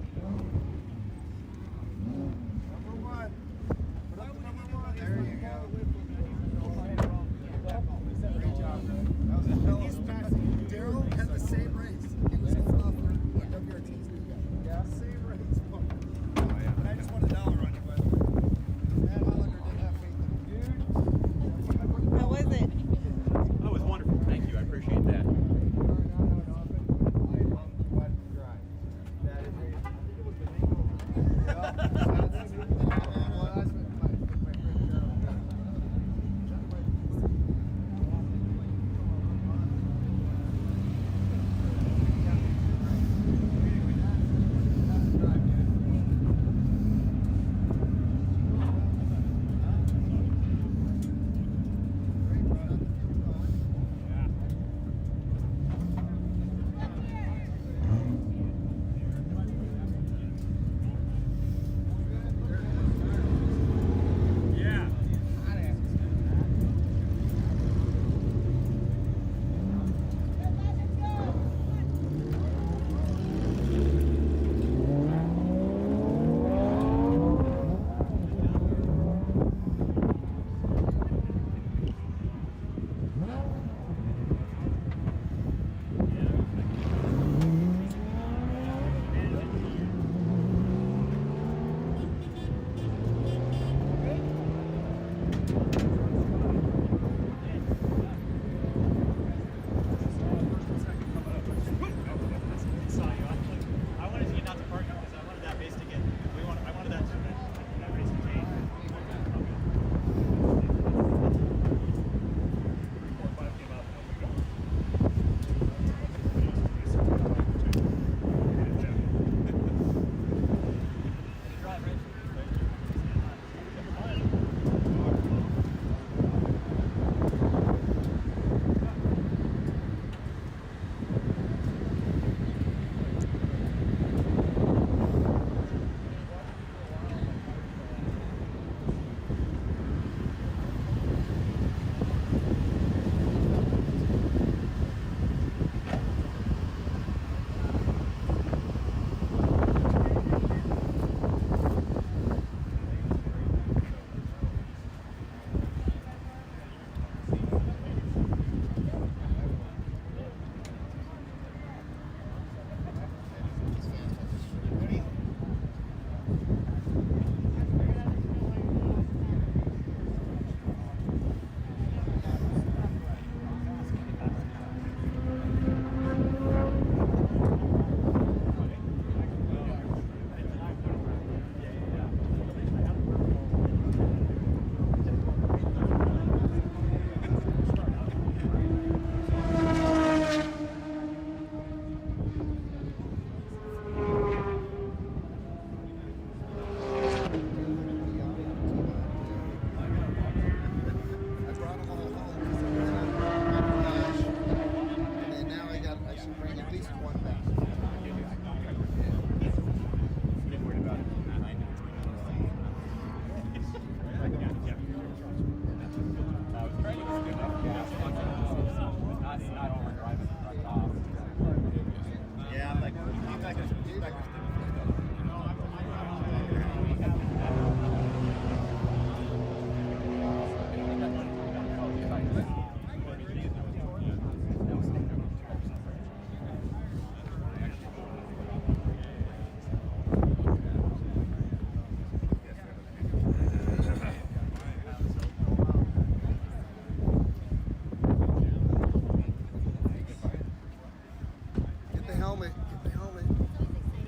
helmet. Get the helmet.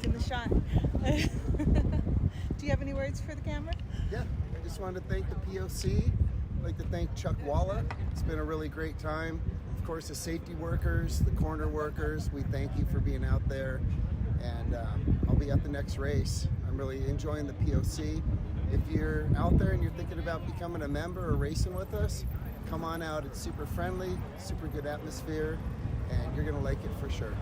In the shot. Do you have any words for the camera? Yeah, I just wanted to thank the POC. I'd like to thank Chuckwalla. It's been a really great time. Of course, the safety workers, the corner workers, we thank you for being out there. And I'll be at the next race. I'm really enjoying the POC. If you're out there and you're thinking about becoming a member or racing with us, come on out. It's super friendly, super good atmosphere, and you're gonna like it for sure.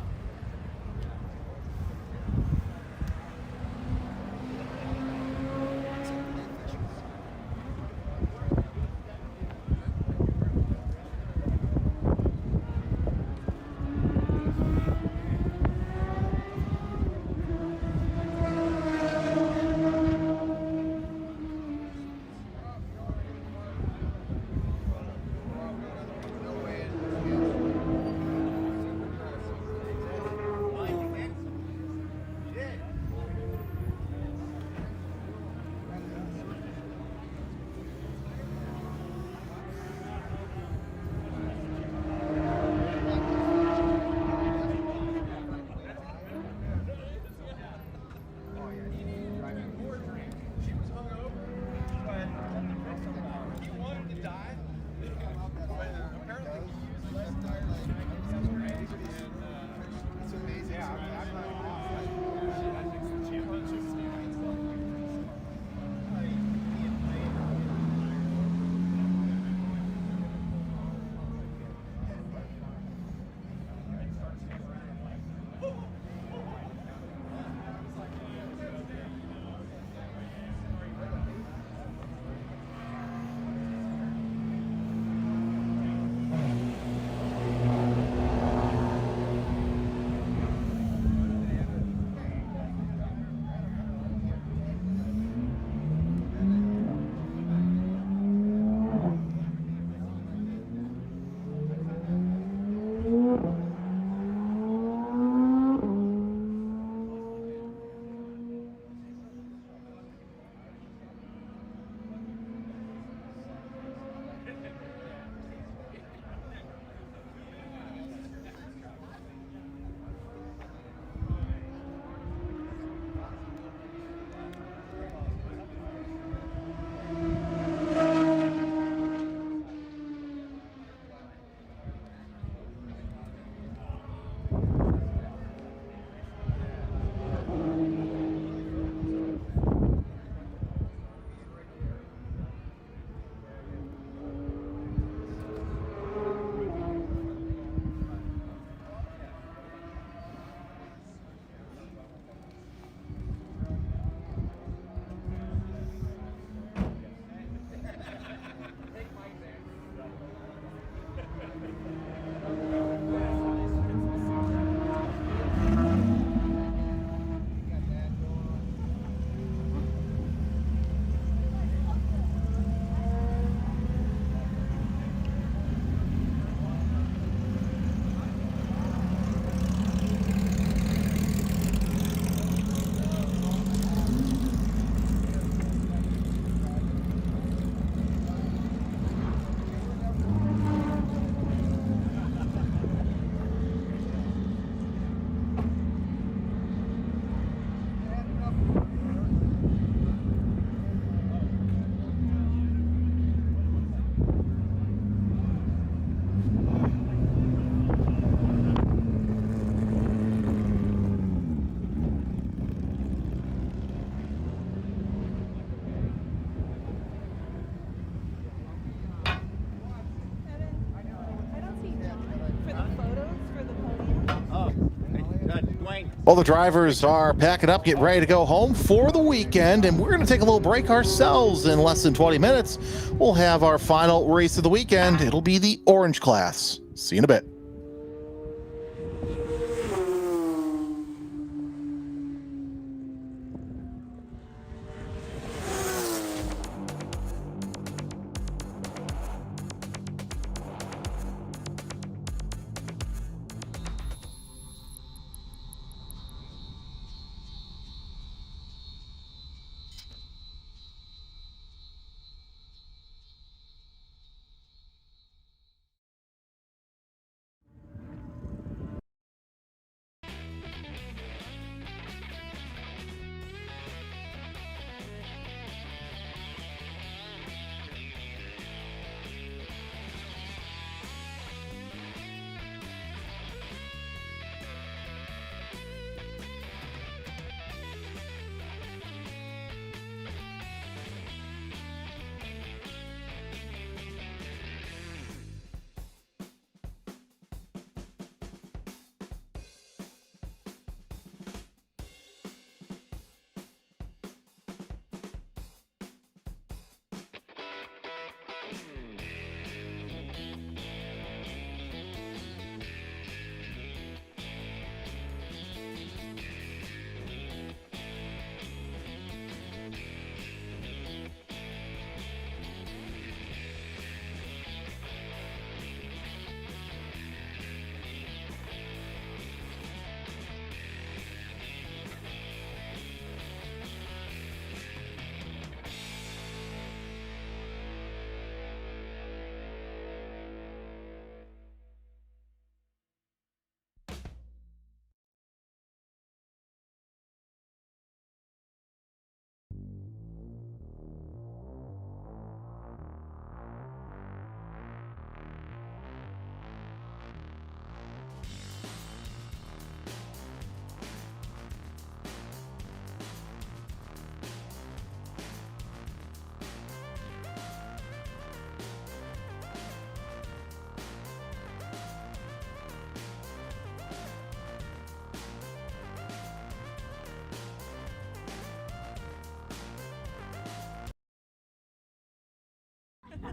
Well, the drivers are packing up, getting ready to go home for the weekend, and we're going to take a little break ourselves in less than 20 minutes. We'll have our final race of the weekend. It'll be the orange class. See you in a bit.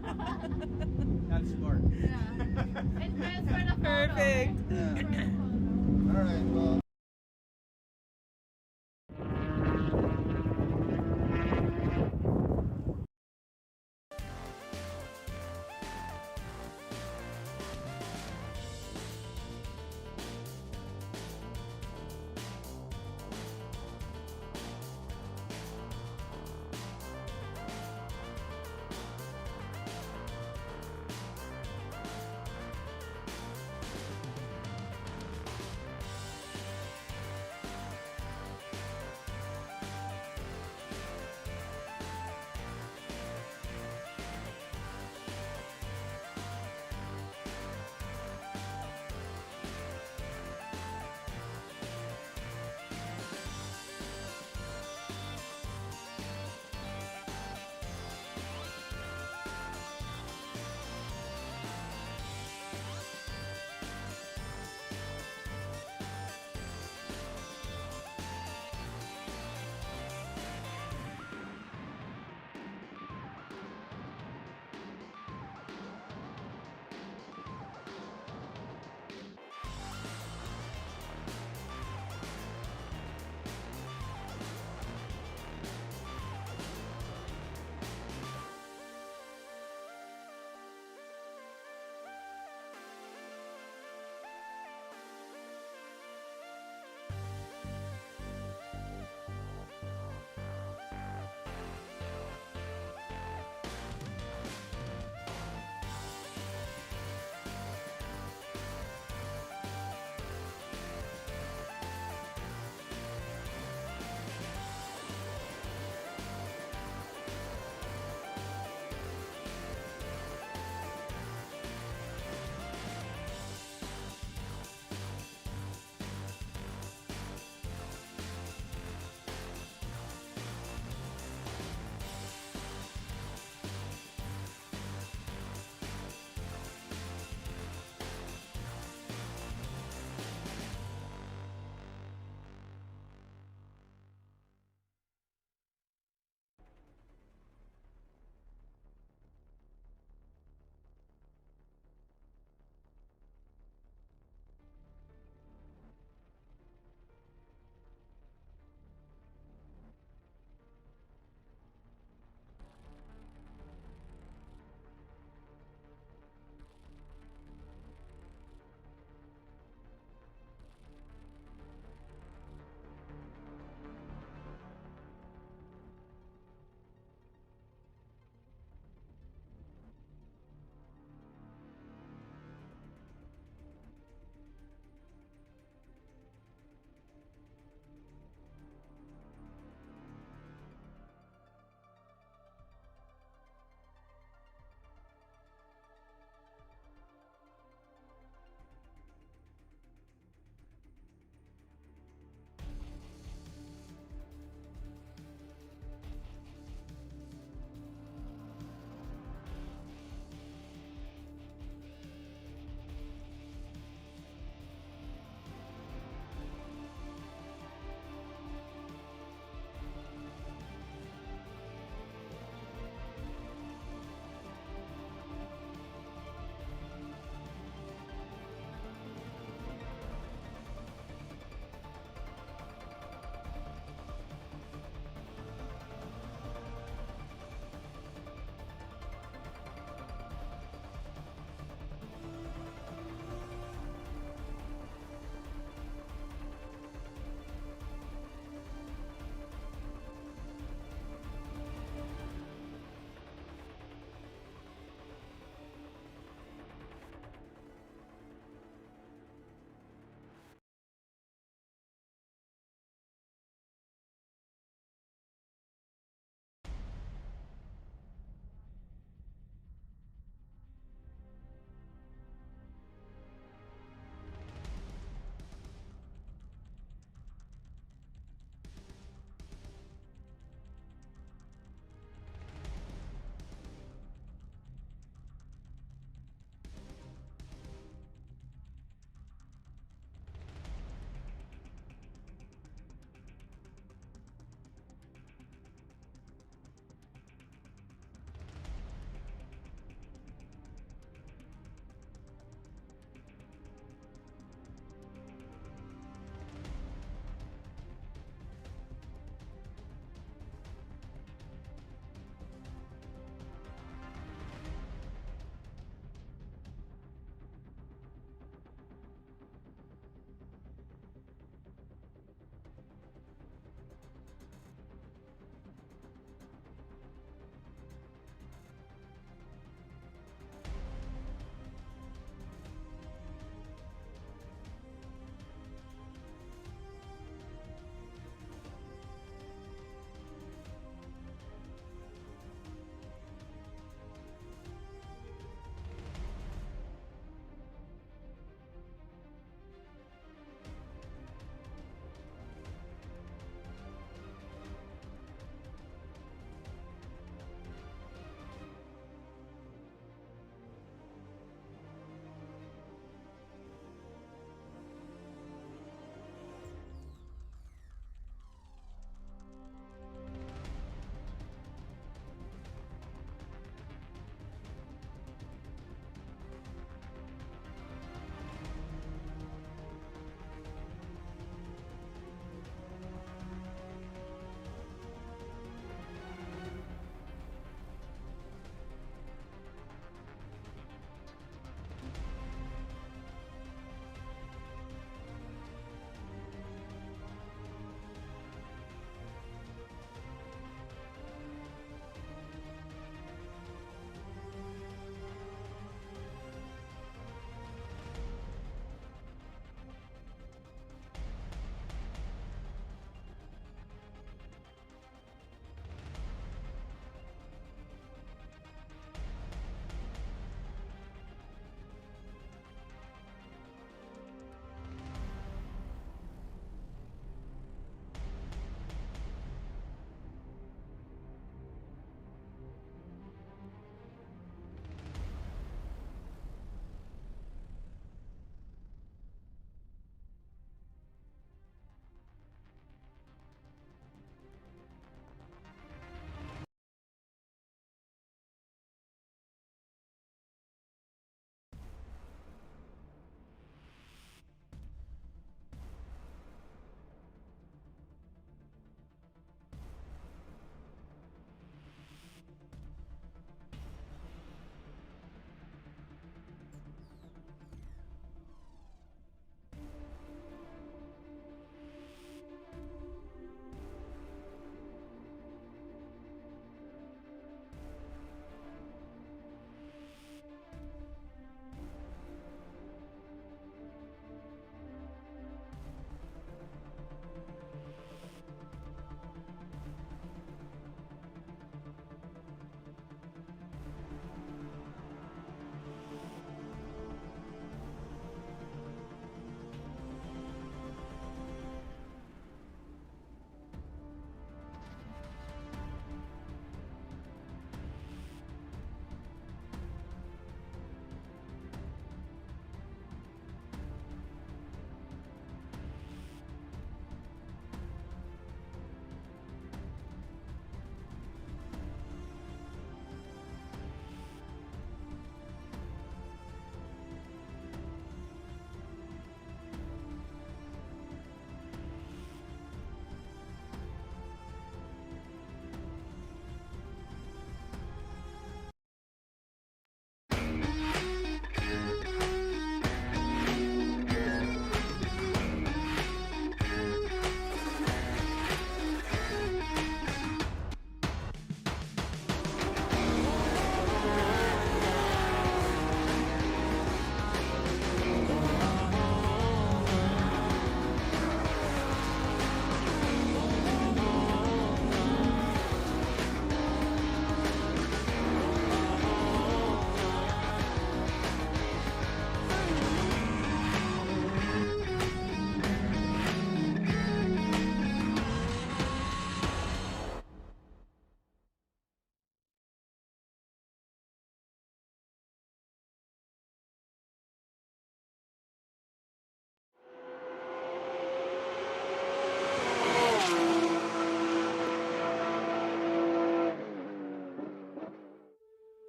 That's smart. Perfect. All right, well.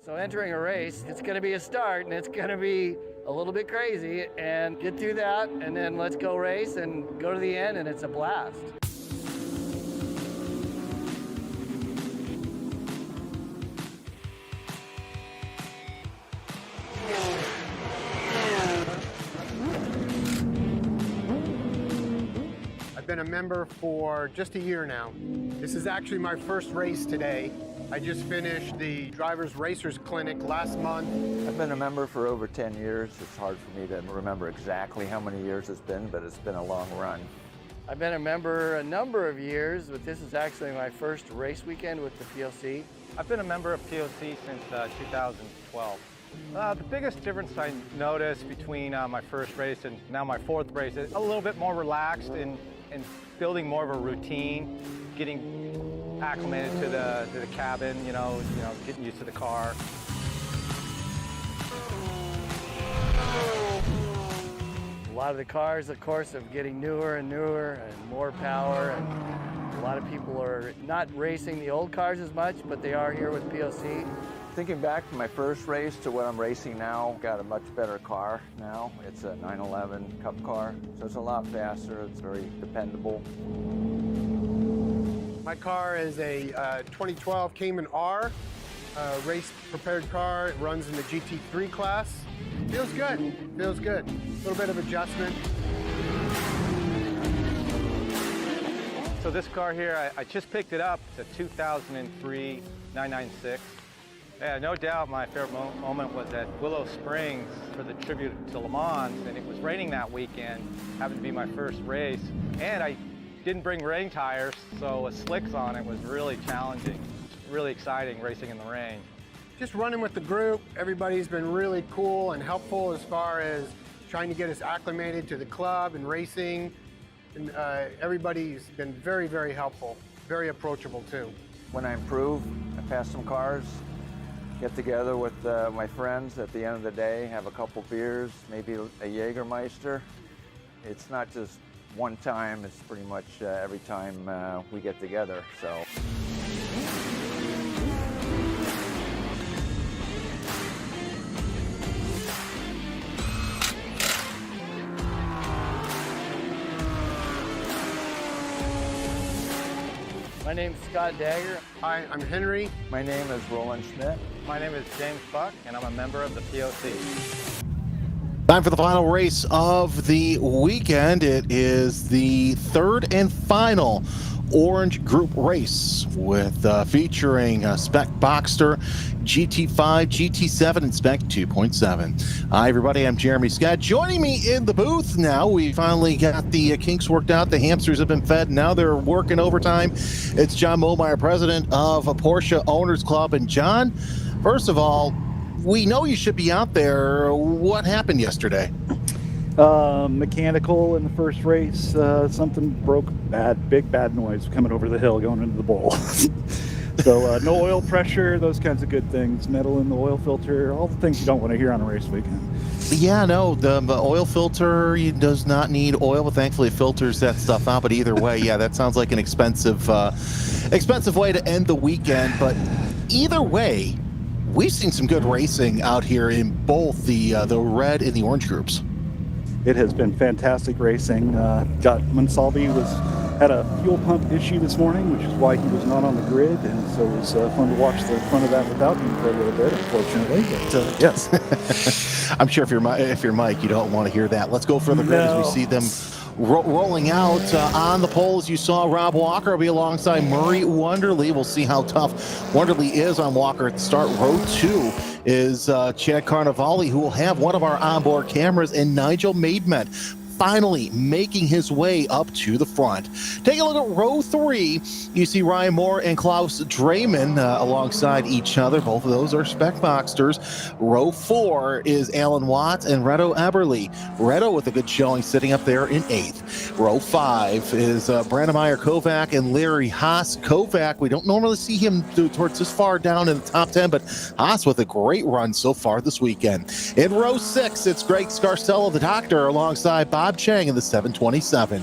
So entering a race, it's going to be a start and it's going to be a little bit crazy, and get through that and then let's go race and go to the end, and it's a blast. I've been a member for just a year now. This is actually my first race today. I just finished the Drivers Racers Clinic last month. I've been a member for over 10 years. It's hard for me to remember exactly how many years it's been, but it's been a long run. I've been a member a number of years, but this is actually my first race weekend with the POC. I've been a member of POC since 2012. The biggest difference I noticed between my first race and now my fourth race is a little bit more relaxed and building more of a routine, getting acclimated to the cabin, you know, getting used to the car. A lot of the cars, of course, are getting newer and newer and more power, and a lot of people are not racing the old cars as much, but they are here with POC. Thinking back to my first race to what I'm racing now, got a much better car now. It's a 911 Cup car, so it's a lot faster, it's very dependable. My car is a 2012 Cayman R, race prepared car. It runs in the GT3 class. Feels good, feels good. A little bit of adjustment. So this car here, I just picked it up. It's a 2003 996. Yeah, no doubt my favorite moment was at Willow Springs for the tribute to Le Mans, and it was raining that weekend. Happened to be my first race, and I didn't bring rain tires, so with slicks on it was really challenging. Really exciting racing in the rain. Just running with the group. Everybody's been really cool and helpful as far as trying to get us acclimated to the club and racing. And everybody's been very, very helpful, very approachable too. When I improve, I pass some cars, get together with my friends at the end of the day, have a couple beers, maybe a Jägermeister. It's not just one time, it's pretty much every time we get together, so. My name's Scott Dagger. Hi, I'm Henry. My name is Roland Schmidt. My name is James Buck, and I'm a member of the POC. Time for the final race of the weekend. It is the third and final Orange Group race with featuring Spec Boxster, GT5, GT7, and Spec 2.7. Hi, everybody. I'm Jeremy Scott. Joining me in the booth now, we finally got the kinks worked out. The hamsters have been fed. Now they're working overtime. It's John Momeyer, president of Porsche Owners Club. And John, first of all, we know you should be out there. What happened yesterday? Mechanical in the first race. Something broke. Big bad noise coming over the hill going into the bowl. So no oil pressure, those kinds of good things. Metal in the oil filter, all the things you don't want to hear on a race weekend. Yeah, no, the oil filter does not need oil, but thankfully it filters that stuff out. But either way, yeah, that sounds like an expensive way to end the weekend. But either way, we've seen some good racing out here in both the red and the orange groups. It has been fantastic racing. Monsalvi had a fuel pump issue this morning, which is why he was not on the grid, and so it was fun to watch the front of that without him for a little bit, unfortunately. But, yes, I'm sure if you're Mike, you don't want to hear that. Let's go for the grid as we see them rolling out on the pole. As you saw, Rob Walker will be alongside Murray Wonderly. We'll see how tough Wonderly is on Walker at the start. Row 2 is Chad Carnevale, who will have one of our onboard cameras, and Nigel Maidment finally making his way up to the front. Take a look at row 3. You see Ryan Moore and Klaus Drayman alongside each other. Both of those are Spec Boxsters. Row 4 is Alan Watts and Reto Eberle. Reto with a good showing, sitting up there in 8th. Row 5 is Brandemeyer Kovac and Larry Haas. Kovac, we don't normally see him towards this far down in the top 10, but Haas with a great run so far this weekend. In row 6, it's Greg Scarcello, the doctor, alongside Bob Chang in the 727.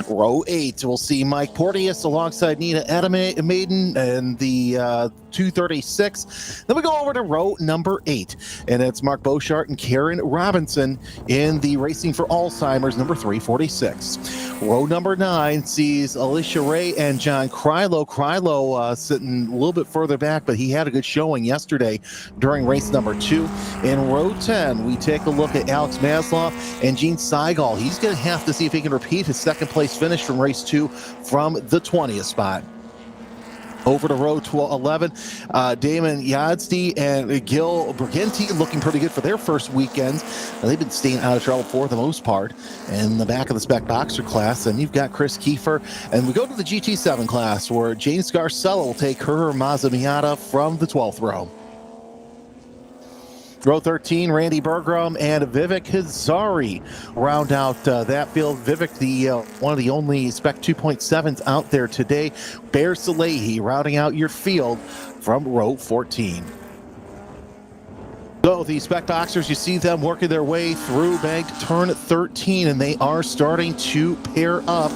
Row 8, we'll see Mike Porteous alongside Nina Maiden and the 236. Then we go over to row number 8, and it's Mark Beauchart and Karen Robinson in the Racing for Alzheimer's number 346. Row number 9 sees Alicia Ray and John Krylo. Krylo sitting a little bit further back, but he had a good showing yesterday during race number 2. In row 10, we take a look at Alex Maslow and Gene Seigel. He's going to have to see if he can repeat his second place finish from race 2 from the 20th spot. Over to row 11, Damon Yadsty and Gil Briganti looking pretty good for their first weekends. They've been staying out of trouble for the most part. In the back of the spec boxer class, and you've got Chris Kiefer. And we go to the GT7 class, where Jane Scarcello will take her Mazda Miata from the 12th row. Row 13, Randy Bergrom and Vivek Hazari round out that field. Vivek, the one of the only Spec 2.7s out there today. Bear Salehi rounding out your field from row 14. So the Spec Boxers, you see them working their way through banked turn 13, and they are starting to pair up.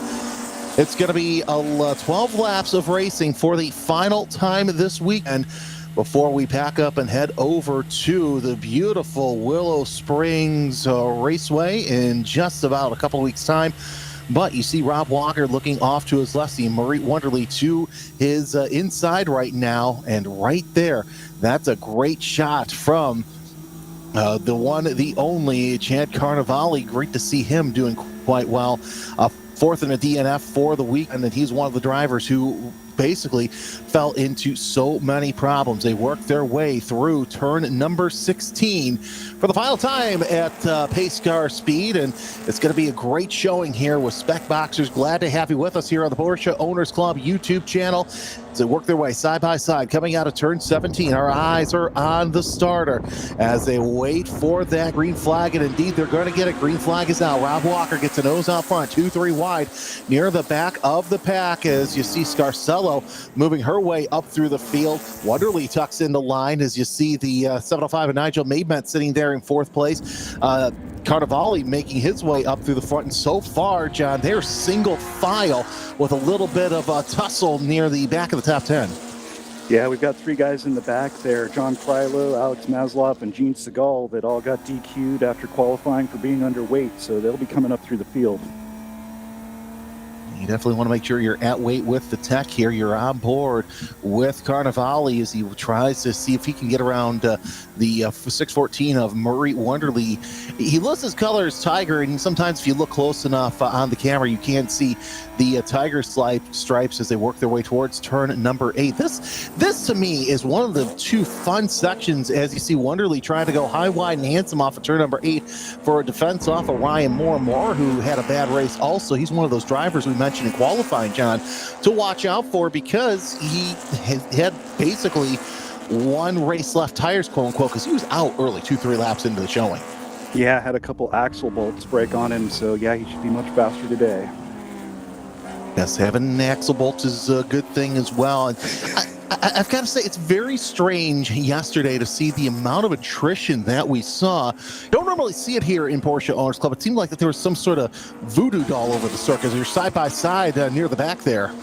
It's going to be 12 laps of racing for the final time this weekend, before we pack up and head over to the beautiful Willow Springs Raceway in just about a couple of weeks' time. But you see Rob Walker looking off to his left, see Marie Wonderly to his inside right now, and right there, that's a great shot from the one, the only, Chad Carnevale. Great to see him doing quite well. Fourth in a DNF for the week, and then he's one of the drivers who basically fell into so many problems. They worked their way through turn number 16 for the final time at pace car speed, and it's going to be a great showing here with Spec Boxers. Glad to have you with us here on the Porsche Owners Club YouTube channel as they work their way side by side coming out of turn 17. Our eyes are on the starter as they wait for that green flag, and indeed they're going to get it. Green flag is out. Rob Walker gets a nose out front, 2-3 wide near the back of the pack as you see Scarcello moving her way up through the field. Wonderly tucks in the line as you see the 705 and Nigel Maidment sitting there in fourth place. Carnevale making his way up through the front, and so far, John, they're single file with a little bit of a tussle near the back of the top 10. Yeah, we've got 3 guys in the back there, John Krylo, Alex Maslov, and Gene Segal, that all got DQ'd after qualifying for being underweight, so they'll be coming up through the field. You definitely want to make sure you're at weight with the tech here. You're on board with Carnevale as he tries to see if he can get around the 614 of Murray Wonderly. He lists his color as Tiger, and sometimes if you look close enough on the camera, you can see the Tiger stripes as they work their way towards turn number 8. This to me is one of the 2 fun sections as you see Wonderly trying to go high, wide, and handsome off of turn number 8 for a defense off of Ryan Moore, who had a bad race also. He's one of those drivers we mentioned in qualifying, John, to watch out for because he had basically 1 race left tires, quote unquote, because he was out early, 2-3 laps into the showing. Yeah, had a couple axle bolts break on him, so yeah, he should be much faster today. Yes, having axle bolts is a good thing as well. And I've got to say, it's very strange yesterday to see the amount of attrition that we saw. Don't normally see it here in Porsche Owners Club. It seemed like that there was some sort of voodoo doll over the circuit. You're side by side near the back there.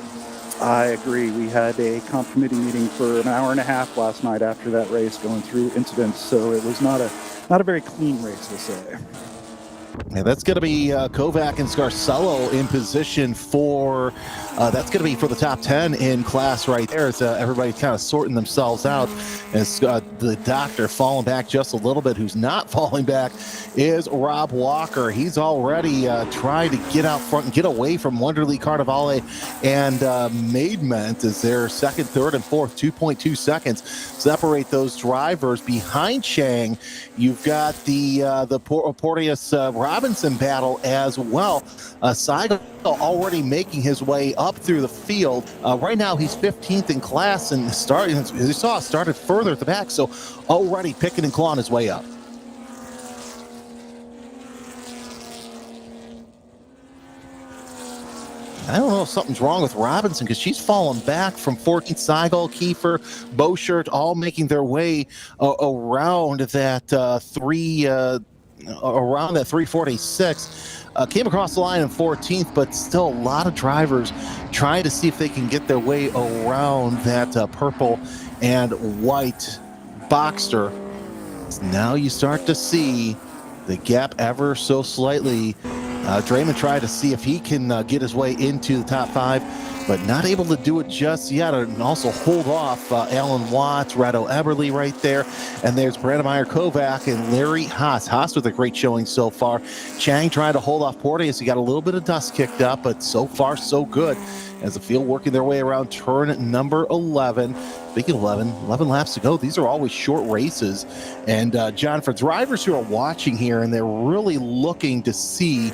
I agree. We had a comp committee meeting for an hour and a half last night after that race, going through incidents, so it was not a very clean race, we'll say. Yeah, that's going to be Kovac and Scarcello in position for, that's going to be for the top 10 in class right there as everybody's kind of sorting themselves out as the doctor falling back just a little bit. Who's not falling back is Rob Walker. He's already trying to get out front and get away from Wonderly, Carnevale, and Maidment as their second, third, and fourth. 2.2 seconds separate those drivers. Behind Chang, you've got the Porteous Robinson battle as well. Seigel already making his way up through the field. Right now he's 15th in class and as you saw, started further at the back, so already picking and clawing his way up. I don't know if something's wrong with Robinson because she's fallen back from 14th. Seigel, Kiefer, Beauchert, all making their way around that around that 346. Came across the line in 14th, but still a lot of drivers trying to see if they can get their way around that purple and white Boxster. Now you start to see the gap ever so slightly. Draymond tried to see if he can get his way into the top 5, but not able to do it just yet. And also hold off Alan Watts, Reto Eberle right there. And there's Brandemeyer Kovac and Larry Haas. Haas with a great showing so far. Chang trying to hold off Porteous. He got a little bit of dust kicked up, but so far so good. As the field working their way around turn number 11. Speaking of 11 laps to go. These are always short races. And John, for drivers who are watching here and they're really looking to see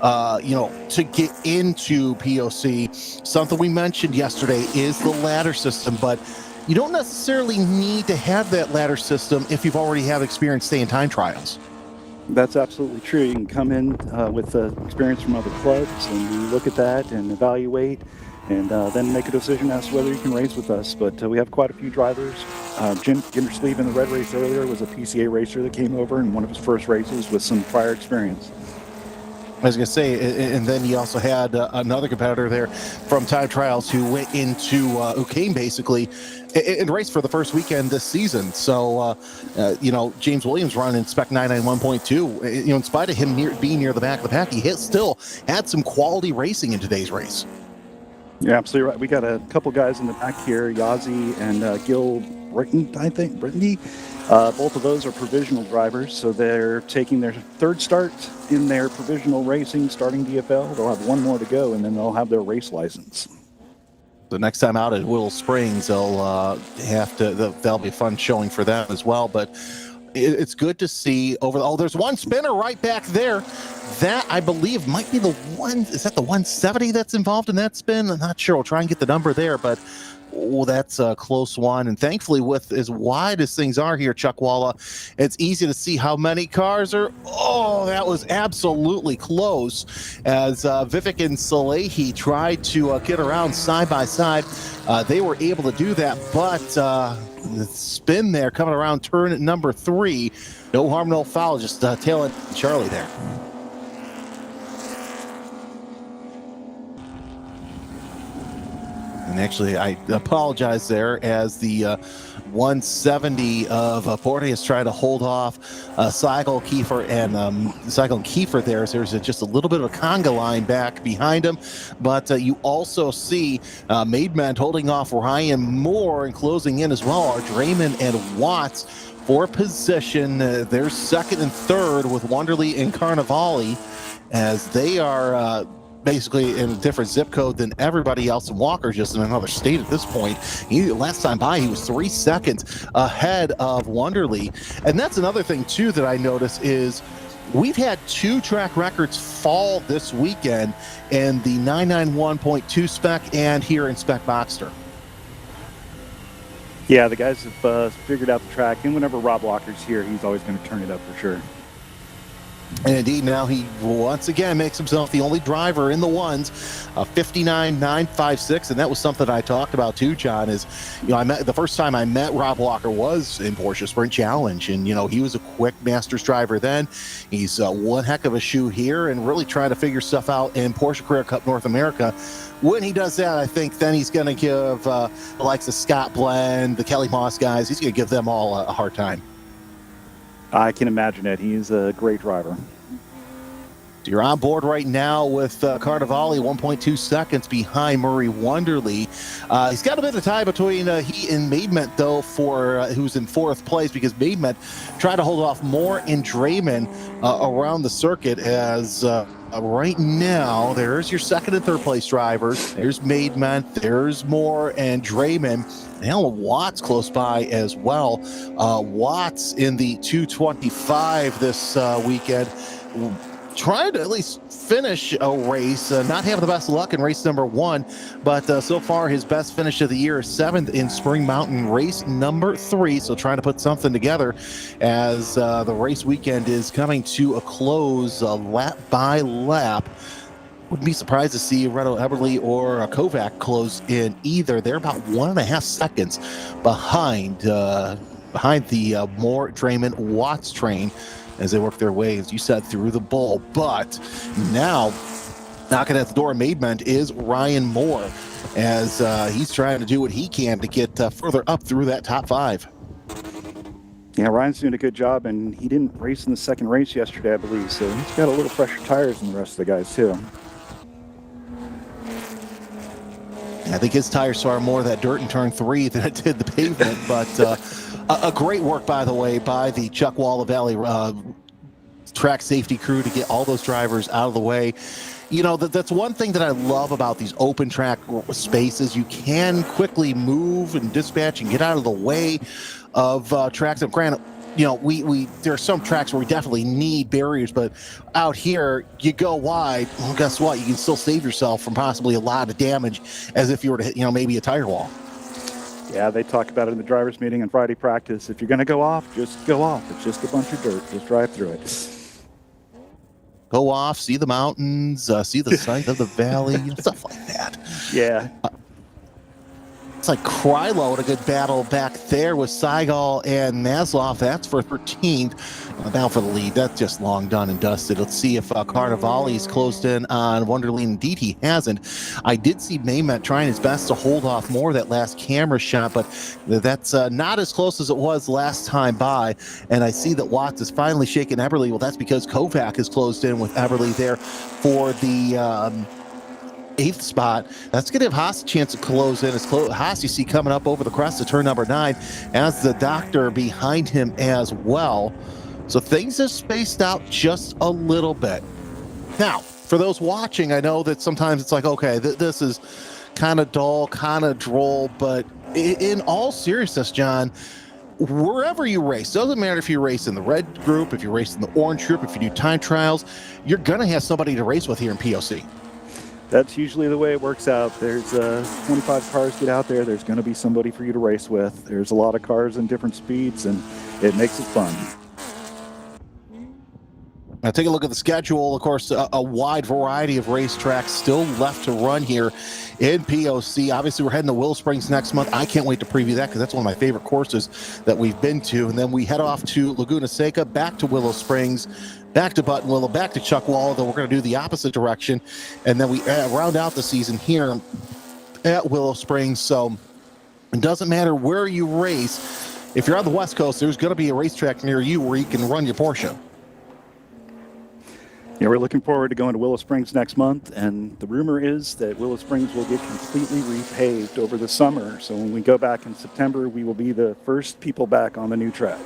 to get into POC, something we mentioned yesterday is the ladder system, but you don't necessarily need to have that ladder system if you've already have experience staying time trials. That's absolutely true. You can come in with experience from other clubs, and you look at that and evaluate, and then make a decision as to whether you can race with us. But we have quite a few drivers. Jim Gintersleeve in the red race earlier was a PCA racer that came over in one of his first races with some prior experience. I was going to say, and then you also had another competitor there from time trials who went into, who came basically and raced for the first weekend this season. So, James Williams running Spec 991.2. In spite of him being near the back of the pack, he still had some quality racing in today's race. You're absolutely right. We got a couple guys in the back here, Yazzie and Gil Brittany. Both of those are provisional drivers, so they're taking their third start in their provisional racing, starting DFL. They'll have one more to go, and then they'll have their race license. The next time out at Willow Springs, that'll be a fun showing for them as well. But it's good to see there's one spinner right back there. That, I believe, might be the one. Is that the 170 that's involved in that spin? I'm not sure. We'll try and get the number there, but that's a close one. And thankfully, with as wide as things are here, Chuckwalla, it's easy to see how many cars are. Oh, that was absolutely close as Vivek and Salehi tried to get around side by side. They were able to do that, but the spin there coming around turn number 3. No harm, no foul, just tailing Charlie there. And actually, I apologize there as the 170 of Porteous trying to hold off Seigel, Kiefer, and Kiefer there. So there's just a little bit of a conga line back behind him. But you also see Maidment holding off Ryan Moore and closing in as well are Draymond and Watts for position. They're second and third with Wonderly and Carnivale as they are basically in a different zip code than everybody else, and Walker's just in another state at this point. Last time by, he was 3 seconds ahead of Wonderly. And that's another thing, too, that I noticed is we've had 2 track records fall this weekend in the 991.2 spec and here in Spec Boxster. Yeah, the guys have figured out the track, and whenever Rob Walker's here, he's always going to turn it up for sure. And indeed, now he once again makes himself the only driver in the ones, 59.956, and that was something I talked about too, John. Is the first time I met Rob Walker was in Porsche Sprint Challenge, and he was a quick Masters driver then. He's one heck of a shoe here, and really trying to figure stuff out in Porsche Carrera Cup North America. When he does that, I think then he's going to give the likes of Scott Blend, the Kelly Moss guys, he's going to give them all a hard time. I can imagine it. He's a great driver. You're on board right now with Carnivale, 1.2 seconds behind Murray Wonderly. He's got a bit of time between he and Maidment, though, for who's in 4th place, because Maidment tried to hold off Moore and Draymond around the circuit as right now, there's your 2nd and 3rd place drivers. There's Maidment, there's Moore and Draymond. And Watts close by as well. Watts in the 225 this weekend. Trying to at least finish a race, not having the best luck in race number 1, but so far his best finish of the year is 7th in Spring Mountain race number 3. So trying to put something together as the race weekend is coming to a close lap by lap. Wouldn't be surprised to see Renault Eberly or Kovac close in either. They're about 1.5 seconds behind the Moore, Draymond, Watts train as they work their way, as you said, through the bowl. But now, knocking at the door of Maidment is Ryan Moore, as he's trying to do what he can to get further up through that top 5. Yeah, Ryan's doing a good job, and he didn't race in the second race yesterday, I believe, so he's got a little fresher tires than the rest of the guys, too. I think his tires saw more of that dirt in turn 3 than it did the pavement, but a great work, by the way, by the Chuckwalla Valley track safety crew to get all those drivers out of the way. You know, that's one thing that I love about these open track spaces. You can quickly move and dispatch and get out of the way of tracks. And granted, you know, there are some tracks where we definitely need barriers, but out here, you go wide, well, guess what? You can still save yourself from possibly a lot of damage as if you were to hit, you know, maybe a tire wall. Yeah, they talk about it in the drivers' meeting on Friday practice. If you're going to go off, just go off. It's just a bunch of dirt. Just drive through it. Go off, see the mountains, see the sight of the valley, stuff like that. Yeah. It's like Krylo had a good battle back there with Seigel and Maslow. That's for 13th. Now for the lead. That's just long done and dusted. Let's see if Carnivali's closed in on Wonderly. Indeed, he hasn't. I did see Maymet trying his best to hold off more of that last camera shot, but that's not as close as it was last time by. And I see that Watts is finally shaking Eberly. Well, that's because Kovac has closed in with Eberly there for the 8th spot. That's going to give Haas a chance to close in. As Haas, you see, coming up over the crest of turn number 9 as the doctor behind him as well. So things have spaced out just a little bit. Now, for those watching, I know that sometimes it's like, okay, this is kind of dull, kind of droll, but in all seriousness, John, wherever you race, doesn't matter if you race in the red group, if you race in the orange group, if you do time trials, you're going to have somebody to race with here in POC. That's usually the way it works out. There's 25 cars get out there. There's going to be somebody for you to race with. There's a lot of cars in different speeds, and it makes it fun. Now take a look at the schedule. Of course, a wide variety of racetracks still left to run here in POC. Obviously, we're heading to Willow Springs next month. I can't wait to preview that because that's one of my favorite courses that we've been to. And then we head off to Laguna Seca, back to Willow Springs, back to Buttonwillow, back to Chuckwalla, though we're going to do the opposite direction. And then we round out the season here at Willow Springs. So it doesn't matter where you race. If you're on the West Coast, there's going to be a racetrack near you where you can run your Porsche. Yeah, we're looking forward to going to Willow Springs next month, and the rumor is that Willow Springs will get completely repaved over the summer. So when we go back in September, we will be the first people back on the new track.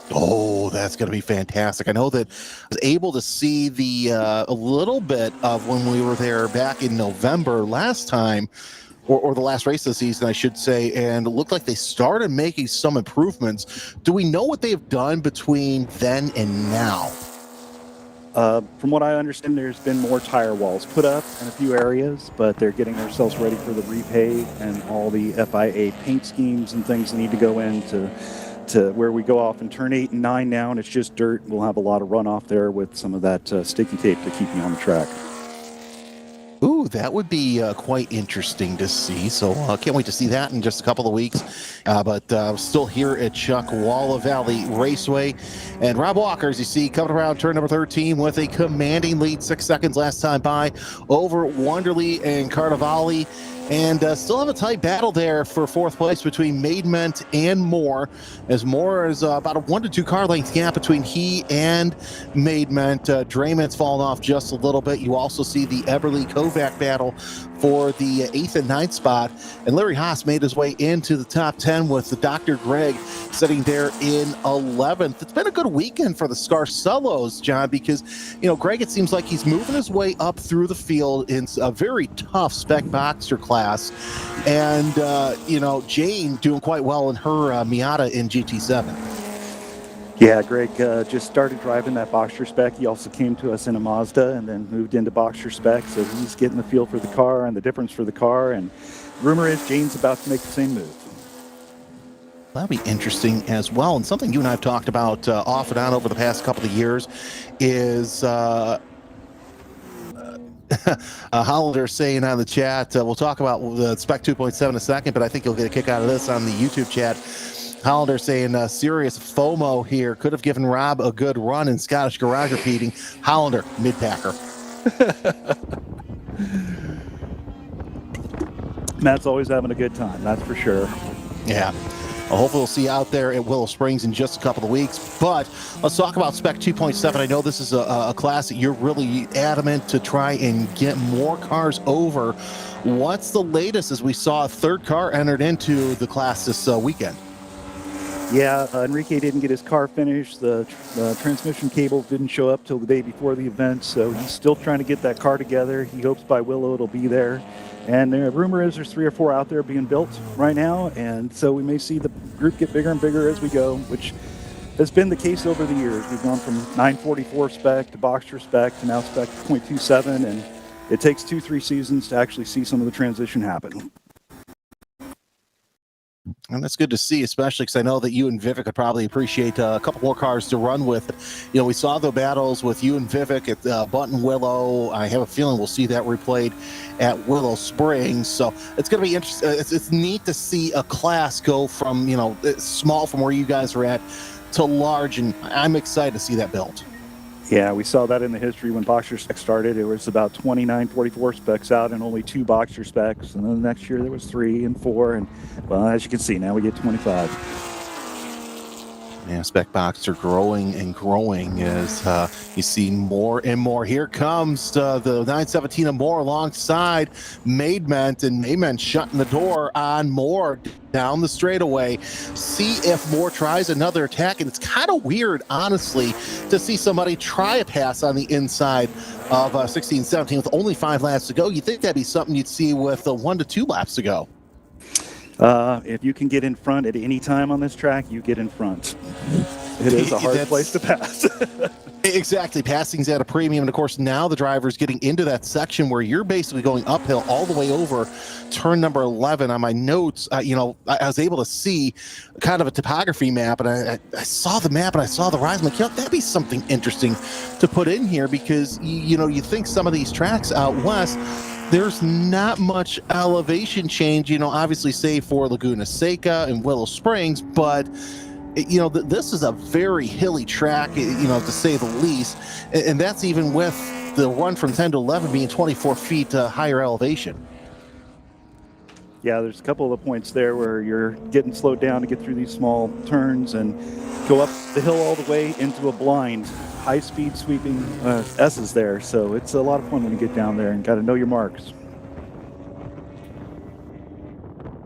Oh, that's going to be fantastic. I know that I was able to see a little bit of when we were there back in November last time, or the last race of the season, I should say, and it looked like they started making some improvements. Do we know what they've done between then and now? From what I understand, there's been more tire walls put up in a few areas, but they're getting themselves ready for the repave and all the FIA paint schemes and things that need to go into where we go off in turn 8 and 9 now, and it's just dirt. We'll have a lot of runoff there with some of that sticky tape to keep you on the track. Ooh, that would be quite interesting to see. So can't wait to see that in just a couple of weeks. But still here at Chuckwalla Valley Raceway. And Rob Walker, as you see, coming around turn number 13 with a commanding lead, 6 seconds last time by over Wonderly and Carnivali. And still have a tight battle there for 4th place between Maidment and Moore, as Moore is about a 1 to 2 car length gap between he and Maidment. Draymont's fallen off just a little bit. You also see the Eberly-Kovac battle for the 8th and 9th spot. And Larry Haas made his way into the top 10 with the Dr. Greg sitting there in 11th. It's been a good weekend for the Scarcellos, John, because, you know, Greg, it seems like he's moving his way up through the field in a very tough spec boxer class. And, you know, Jane doing quite well in her Miata in GT7. Yeah, Greg just started driving that Boxster spec. He also came to us in a Mazda and then moved into Boxster spec. So he's getting the feel for the car and the difference for the car. And rumor is Jane's about to make the same move. That'll be interesting as well. And something you and I have talked about off and on over the past couple of years is Hollander saying on the chat, we'll talk about the Spec 2.7 in a second, but I think you'll get a kick out of this on the YouTube chat. Hollander saying, serious FOMO here. Could have given Rob a good run in Scottish Garage repeating. Hollander, mid-packer. Matt's always having a good time, that's for sure. Yeah. Well, hopefully we'll see you out there at Willow Springs in just a couple of weeks. But let's talk about Spec 2.7. I know this is a class that you're really adamant to try and get more cars over. What's the latest as we saw a third car entered into the class this weekend? Yeah, Enrique didn't get his car finished. The transmission cables didn't show up till the day before the event, so he's still trying to get that car together. He hopes by Willow it'll be there. And the rumor is there's 3 or 4 out there being built right now, and so we may see the group get bigger and bigger as we go, which has been the case over the years. We've gone from 944 spec to Boxster spec to now spec 0.27, and it takes 2-3 seasons to actually see some of the transition happen. And that's good to see, especially because I know that you and Vivek could probably appreciate a couple more cars to run with. You know, we saw the battles with you and Vivek at Button Willow. I have a feeling we'll see that replayed at Willow Springs. So it's going to be interesting. It's neat to see a class go from, you know, small from where you guys are at to large, and I'm excited to see that built. Yeah, we saw that in the history when Boxster spec started. It was about 29, 44 specs out and only 2 Boxster specs. And then the next year there was 3 and 4. And, well, as you can see, now we get 25. Yeah, spec Boxster growing and growing as you see more and more. Here comes the 917 and more alongside Maidment, and Maidment shutting the door on Moore down the straightaway. See if Moore tries another attack, and it's kind of weird, honestly, to see somebody try a pass on the inside of 16-17 with only 5 laps to go. You'd think that'd be something you'd see with 1 to 2 laps to go. If you can get in front at any time on this track, you get in front. It is a hard place to pass. Exactly. Passing's at a premium. And of course, now the driver's getting into that section where you're basically going uphill all the way over turn number 11. On my notes, you know, I was able to see kind of a topography map, and I saw the map and I saw the rise. I'm like, you know, that'd be something interesting to put in here because, you know, you think some of these tracks out west, there's not much elevation change, you know, obviously save for Laguna Seca and Willow Springs, but you know, this is a very hilly track, you know, to say the least, and that's even with the run from 10 to 11 being 24 feet higher elevation. Yeah, there's a couple of points there where you're getting slowed down to get through these small turns and go up the hill all the way into a blind, high-speed sweeping S's there. So it's a lot of fun when you get down there and got to know your marks.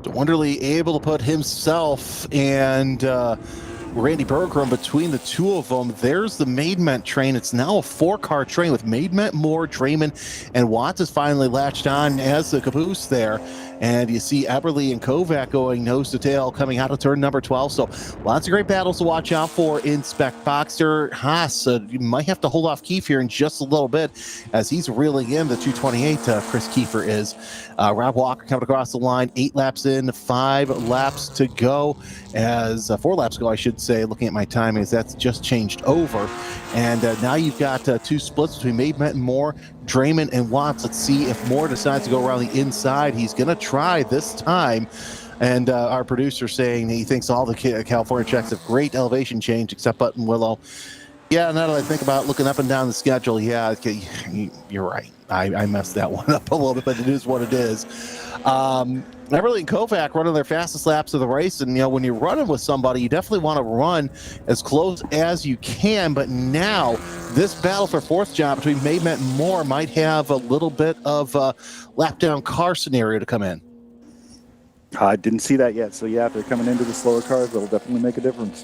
Wonderly able to put himself and Randy Bergrum between the two of them. There's the Maidment train. It's now a 4-car train with Maidment, Moore, Draymond, and Watts is finally latched on as the caboose there. And you see Eberly and Kovac going nose to tail coming out of turn number 12. So lots of great battles to watch out for in Spec Boxster. Haas, you might have to hold off Keefe here in just a little bit as he's reeling in the 228. Chris Kiefer is. Rob Walker coming across the line, 8 laps in, 5 laps to go. As 4 laps ago, I should say, looking at my timing, as that's just changed over. And now you've got 2 splits between Maidment and Moore, Draymond and Watts. Let's see if Moore decides to go around the inside. He's going to try this time. And our producer saying he thinks all the California tracks have great elevation change except Button Willow. Yeah, now that I think about looking up and down the schedule, yeah, you're right. I messed that one up a little bit, but it is what it is. Eberly and Kovac running their fastest laps of the race, and you know, when you're running with somebody, you definitely want to run as close as you can. But now, this battle for 4th job between Maidment and Moore might have a little bit of a lap down car scenario to come in. I didn't see that yet, so yeah, if they're coming into the slower cars, that'll definitely make a difference.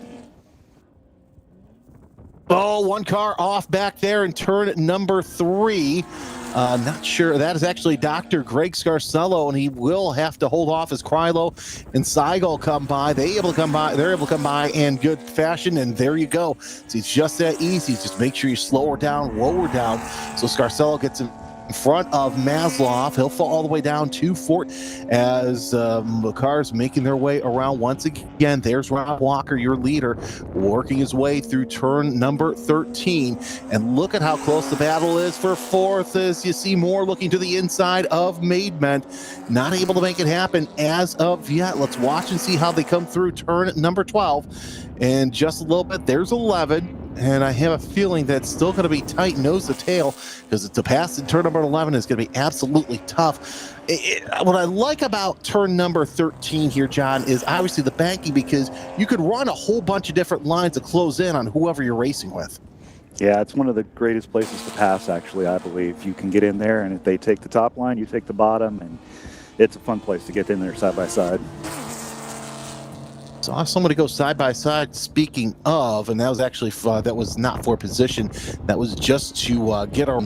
Oh, 1 car off back there in turn number 3. Not sure. That is actually Dr. Greg Scarcello, and he will have to hold off as Krylo and Seigel come by. They're able to come by in good fashion, and there you go. So it's just that easy. Just make sure you slow her down, lower down. So Scarcello gets him in front of Maslow. He'll fall all the way down to Fort as the cars making their way around once again. There's Rob Walker, your leader, working his way through turn number 13. And look at how close the battle is for fourth as you see Moore looking to the inside of Maidment. Not able to make it happen as of yet. Let's watch and see how they come through turn number 12. And just a little bit, there's 11. And I have a feeling that's still going to be tight nose to tail because to pass in turn number 11 is going to be absolutely tough. What I like about turn number 13 here, John, is obviously the banking, because you could run a whole bunch of different lines to close in on whoever you're racing with. Yeah, it's one of the greatest places to pass, actually, I believe. You can get in there, and if they take the top line, you take the bottom, and it's a fun place to get in there side by side. Saw somebody go side by side. Speaking of, and that was actually that was not for position. That was just to get our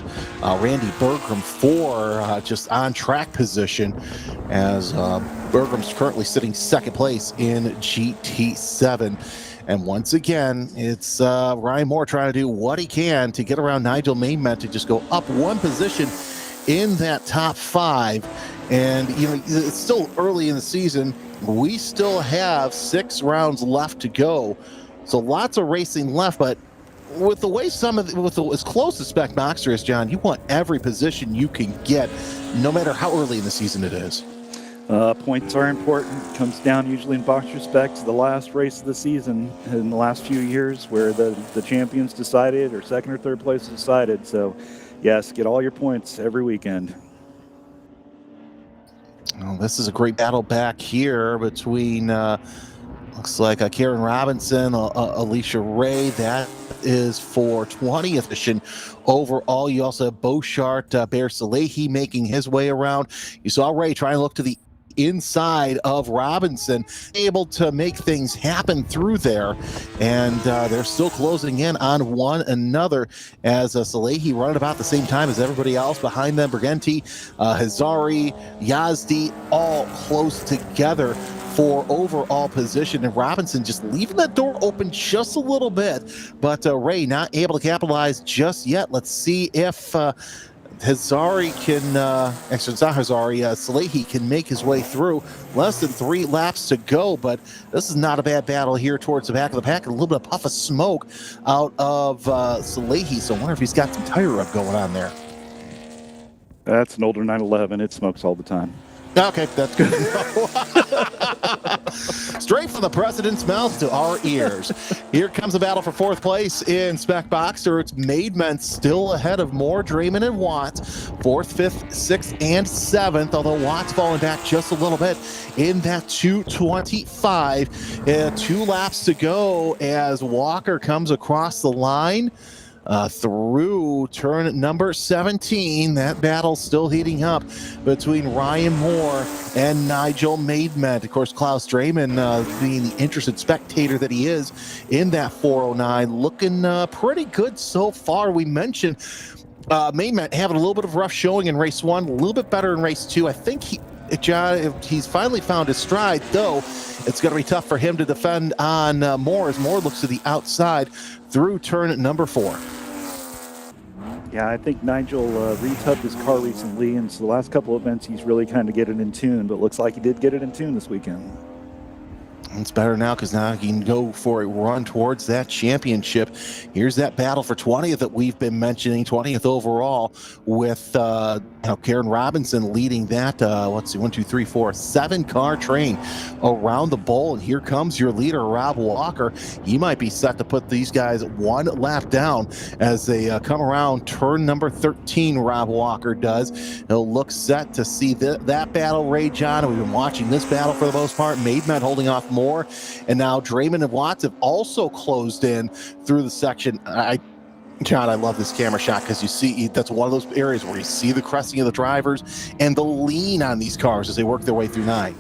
Randy Bergram for just on track position, as Bergram's currently sitting second place in GT7. And once again, it's Ryan Moore trying to do what he can to get around Nigel Maidment to just go up one position in that top 5. And you know, it's still early in the season. We still have 6 rounds left to go, so lots of racing left. But with the way as close as Spec Boxer is, John, you want every position you can get, no matter how early in the season it is. Points are important. It comes down usually in Boxer Spec to the last race of the season in the last few years, where the champions decided, or second or third place decided. So, yes, get all your points every weekend. Oh, this is a great battle back here between, looks like Karen Robinson, Alicia Ray. That is for 20th position overall. You also have Beauchart, Bear Salehi making his way around. You saw Ray trying to look to the inside of Robinson, able to make things happen through there, and they're still closing in on one another as Salehi running about the same time as everybody else behind them. Briganti, Hazari, Yazdi, all close together for overall position, and Robinson just leaving that door open just a little bit, but Ray not able to capitalize just yet. Let's see if Hazari can, actually it's not Hazari, Salehi can make his way through. Less than 3 laps to go, but this is not a bad battle here towards the back of the pack. A little bit of puff of smoke out of Salehi, so I wonder if he's got some tire rub going on there. That's an older 911. It smokes all the time. Okay, that's good to know. Straight from the president's mouth to our ears. Here comes a battle for 4th place in Spec Boxer. It's Maidment still ahead of Moore, Draymond, and Watts. 4th, 5th, 6th, and 7th, although Watts falling back just a little bit in that 2:25. 2 laps to go as Walker comes across the line. Through turn number 17. That battle still heating up between Ryan Moore and Nigel Maidment. Of course, Klaus Draymond, being the interested spectator that he is in that 409, looking pretty good so far. We mentioned Maidment having a little bit of rough showing in race 1, a little bit better in race 2. I think he's finally found his stride, though it's going to be tough for him to defend on Moore as Moore looks to the outside through turn number 4. Yeah, I think Nigel retubbed his car recently, and so the last couple events he's really kind of get it in tune, but looks like he did get it in tune this weekend. It's better now because now he can go for a run towards that championship. Here's that battle for 20th that we've been mentioning, 20th overall, with Karen Robinson leading that, 7-car train around the bowl. And here comes your leader, Rob Walker. He might be set to put these guys 1 lap down as they come around turn number 13, Rob Walker does. He'll look set to see that battle rage on. We've been watching this battle for the most part. Maidment holding off Moore, and now Draymond and Watts have also closed in through the section. John, I love this camera shot because you see that's one of those areas where you see the cresting of the drivers and the lean on these cars as they work their way through 9.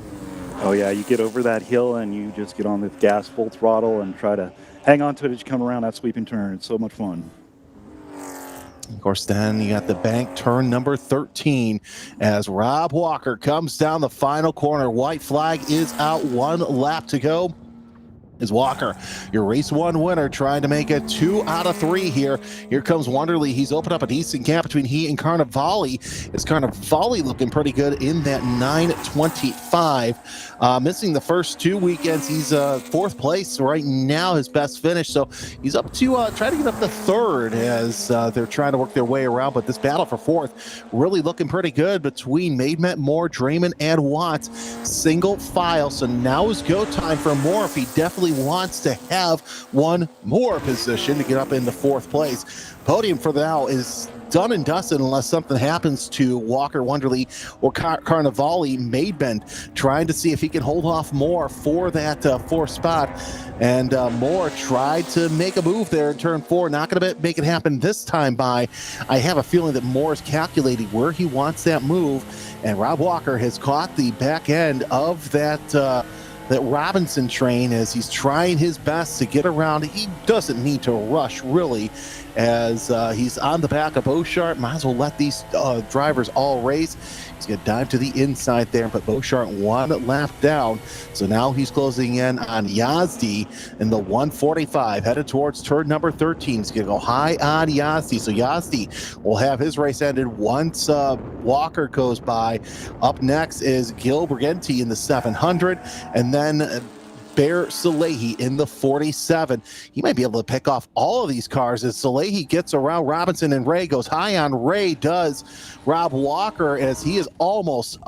Oh yeah, you get over that hill and you just get on the gas full throttle and try to hang on to it as you come around that sweeping turn. It's so much fun. Of course, then you got the bank turn number 13 as Rob Walker comes down the final corner. White flag is out, 1 lap to go. is Walker, your race 1 winner, trying to make it 2 out of 3 here. Here comes Wonderly. He's opened up a decent gap between he and Carnivale. It's Carnivale looking pretty good in that 9:25. Missing the first 2 weekends. He's 4th place right now, his best finish. So he's up to try to get up to 3rd as they're trying to work their way around. But this battle for 4th really looking pretty good between Maidment, Moore, Draymond, and Watts. Single file. So now is go time for Moore if he definitely wants to have one more position to get up into 4th place. Podium for now is done and dusted unless something happens to Walker, Wonderly, or Carnivale. Maidment trying to see if he can hold off Moore for that 4th spot. And Moore tried to make a move there in turn 4. Not going to make it happen this time by. I have a feeling that Moore's calculating where he wants that move. And Rob Walker has caught the back end of that Robinson train as he's trying his best to get around. He doesn't need to rush, really, as he's on the back of Beauchart. Might as well let these drivers all race. He's going to dive to the inside there, but Beauchart 1 lap down. So now he's closing in on Yazdi in the 145, headed towards turn number 13. He's going to go high on Yazdi. So Yazdi will have his race ended once Walker goes by. Up next is Gil Briganti in the 700, and then Bear Salehi in the 47. He might be able to pick off all of these cars as Salehi gets around Robinson, and Ray goes high on Ray, does Rob Walker, as he is almost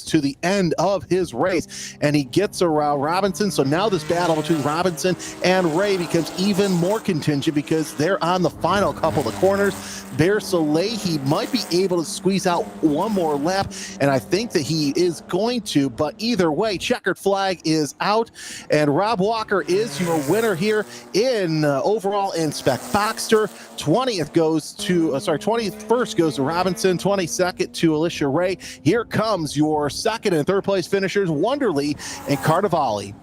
to the end of his race, and he gets around Robinson. So now this battle between Robinson and Ray becomes even more contingent because they're on the final couple of corners. Bear Salehi might be able to squeeze out one more lap, and I think that he is going to, but either way, checkered flag is out, and Rob Walker is your winner here in overall in Spec Boxster. 21st goes to Robinson, 22nd to Alicia Ray. Here comes your 2nd and 3rd place finishers, Wonderly and Carnivale.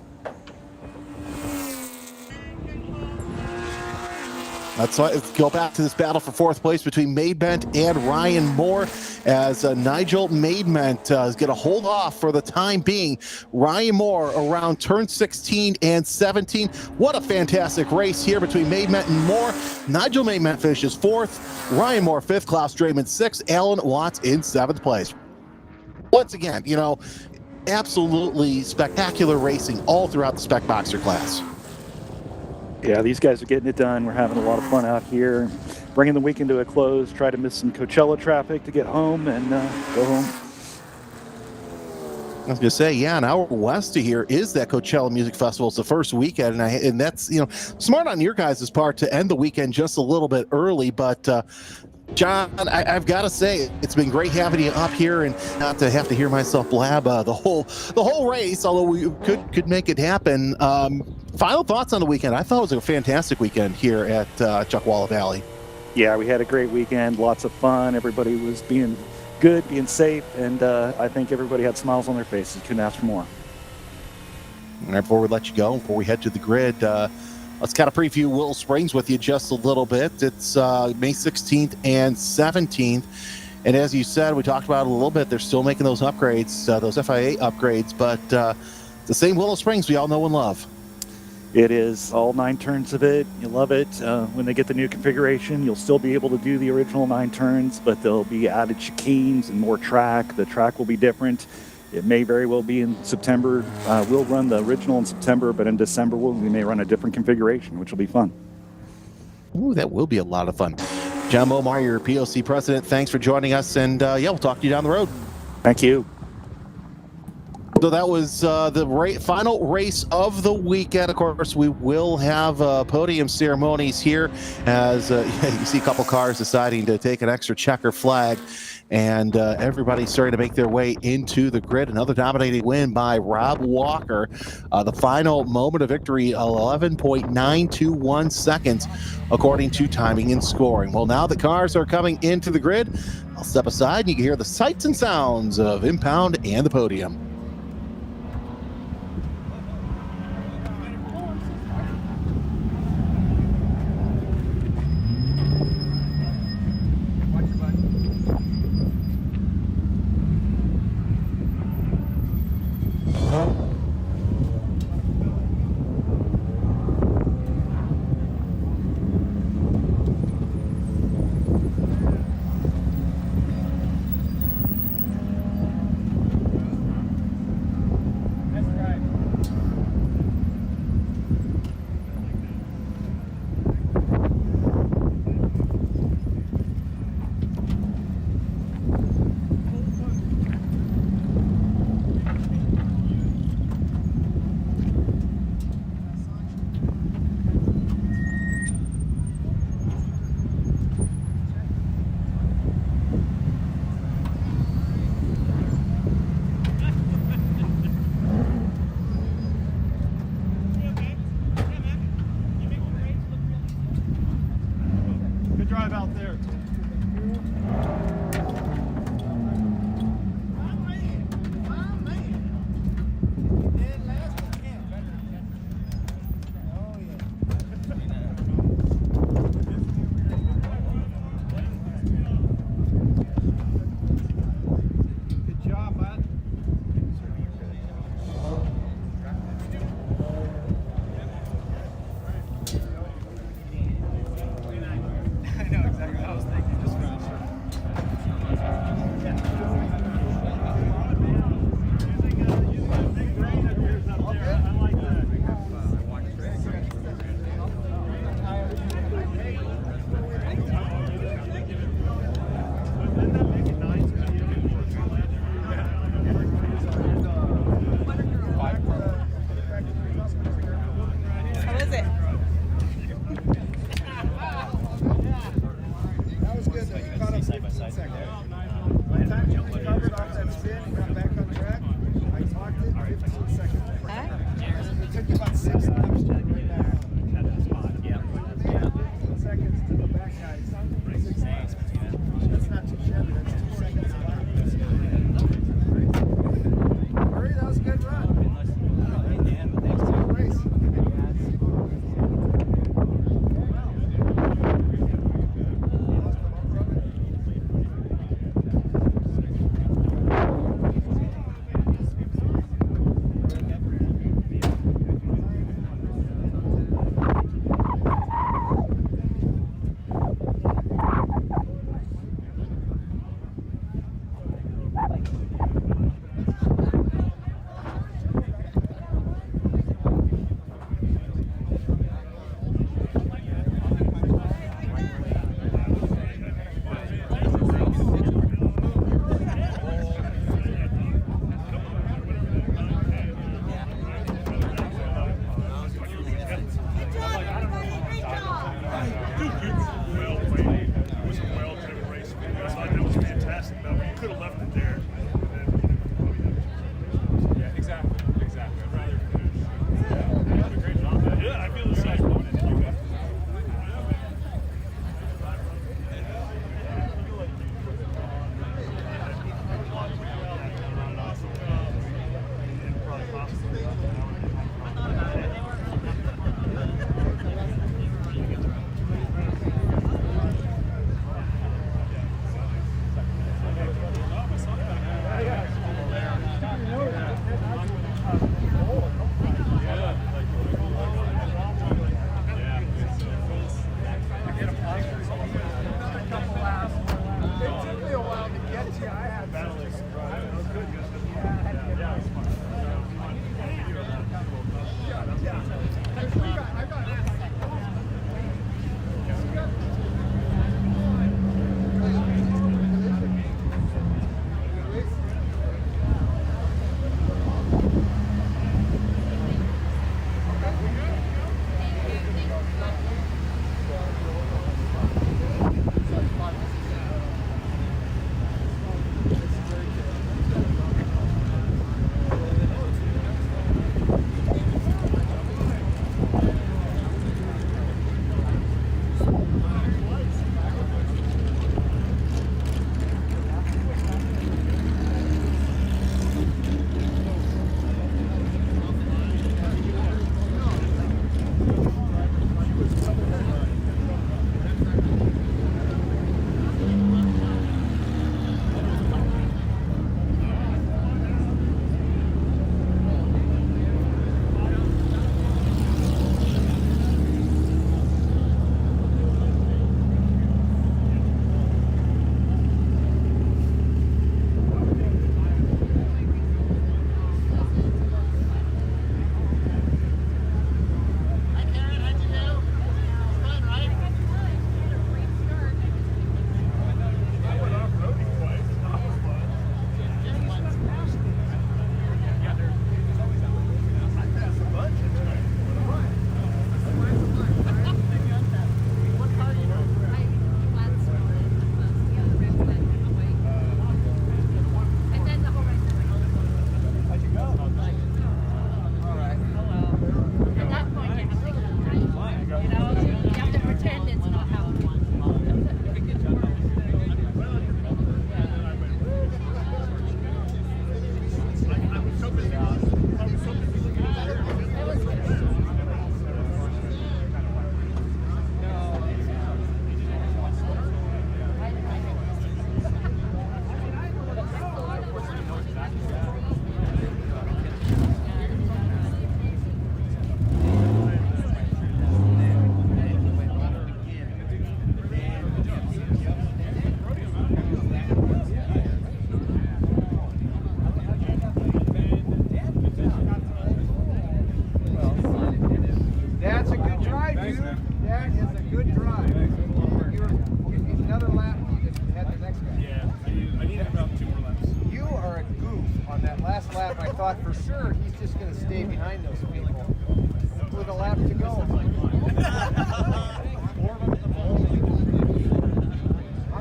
Let's go back to this battle for 4th place between Maidment and Ryan Moore, as Nigel Maidment is going to hold off for the time being. Ryan Moore around turn 16 and 17. What a fantastic race here between Maidment and Moore. Nigel Maidment finishes 4th, Ryan Moore 5th, Klaus Draymond 6th, Alan Watts in 7th place. Once again, absolutely spectacular racing all throughout the Spec Boxer class. Yeah, these guys are getting it done. We're having a lot of fun out here, bringing the weekend to a close, try to miss some Coachella traffic to get home and go home. I was going to say, yeah, an hour west of here is that Coachella Music Festival. It's the first weekend, and that's, smart on your guys' part to end the weekend just a little bit early, but John, I've got to say, it's been great having you up here and not to have to hear myself blab the whole race, although we could make it happen. Final thoughts on the weekend? I thought it was a fantastic weekend here at Chuckwalla Valley. Yeah, we had a great weekend, lots of fun. Everybody was being good, being safe, and I think everybody had smiles on their faces. Couldn't ask for more. All right, before we let you go, before we head to the grid, let's kind of preview Willow Springs with you just a little bit. It's May 16th and 17th. And as you said, we talked about it a little bit. They're still making those upgrades, those FIA upgrades, but the same Willow Springs we all know and love. It is all 9 turns of it. You love it. When they get the new configuration, you'll still be able to do the original 9 turns, but there'll be added chicanes and more track. The track will be different. It may very well be in September. We'll run the original in September, but in December we may run a different configuration, which will be fun. Ooh, that will be a lot of fun. John Momar, your POC president, thanks for joining us, and we'll talk to you down the road. Thank you. So that was the final race of the weekend. Of course, we will have podium ceremonies here as you see a couple cars deciding to take an extra checker flag, and everybody's starting to make their way into the grid. Another dominating win by Rob Walker. The final moment of victory, 11.921 seconds, according to timing and scoring. Well, now the cars are coming into the grid. I'll step aside and you can hear the sights and sounds of Impound and the podium. would have left it there. Yeah, exactly. I'd rather finish. Yeah, you did a great job. Yeah, I feel the same. For sure, he's just going to stay behind those people with a lap to go. I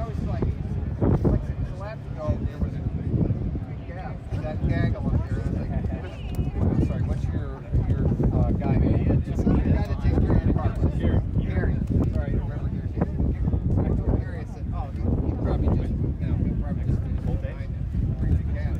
was like, a lap to go, there was a big gap, that gaggle up there. I was like, I'm sorry, what's your guy name? The guy that takes care of the car. Gary. Sorry, I don't remember Gary's name. I told Gary, I said, oh, he probably just, he probably just finished behind and bring the gap.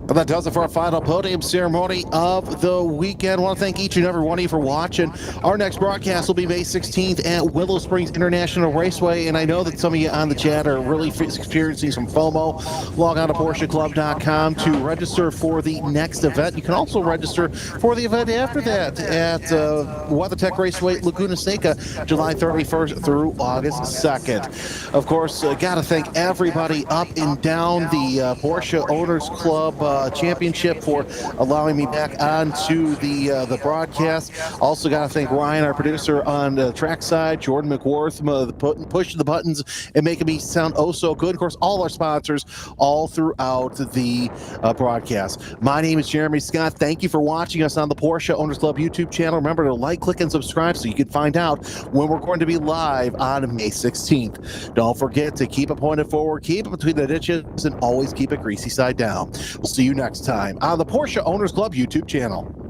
And that does it for our final podium ceremony of the weekend. I want to thank each and every one of you for watching. Our next broadcast will be May 16th at Willow Springs International Raceway, and I know that some of you on the chat are really experiencing some FOMO. Log on to PorscheClub.com to register for the next event. You can also register for the event after that at WeatherTech Raceway, Laguna Seca, July 31st through August 2nd. Of course, got to thank everybody up and down the Porsche Owners Club Championship for allowing me back onto the broadcast. Also got to thank Ryan, our producer on the trackside, Jordan McWorth, pushing the buttons and making me sound oh so good. Of course, all our sponsors all throughout the broadcast. My name is Jeremy Scott. Thank you for watching us on the Porsche Owners Club YouTube channel. Remember to like, click, and subscribe so you can find out when we're going to be live on May 16th. Don't forget to keep it pointed forward, keep it between the ditches, and always keep it greasy side down. We'll see you next time on the Porsche Owners Club YouTube channel.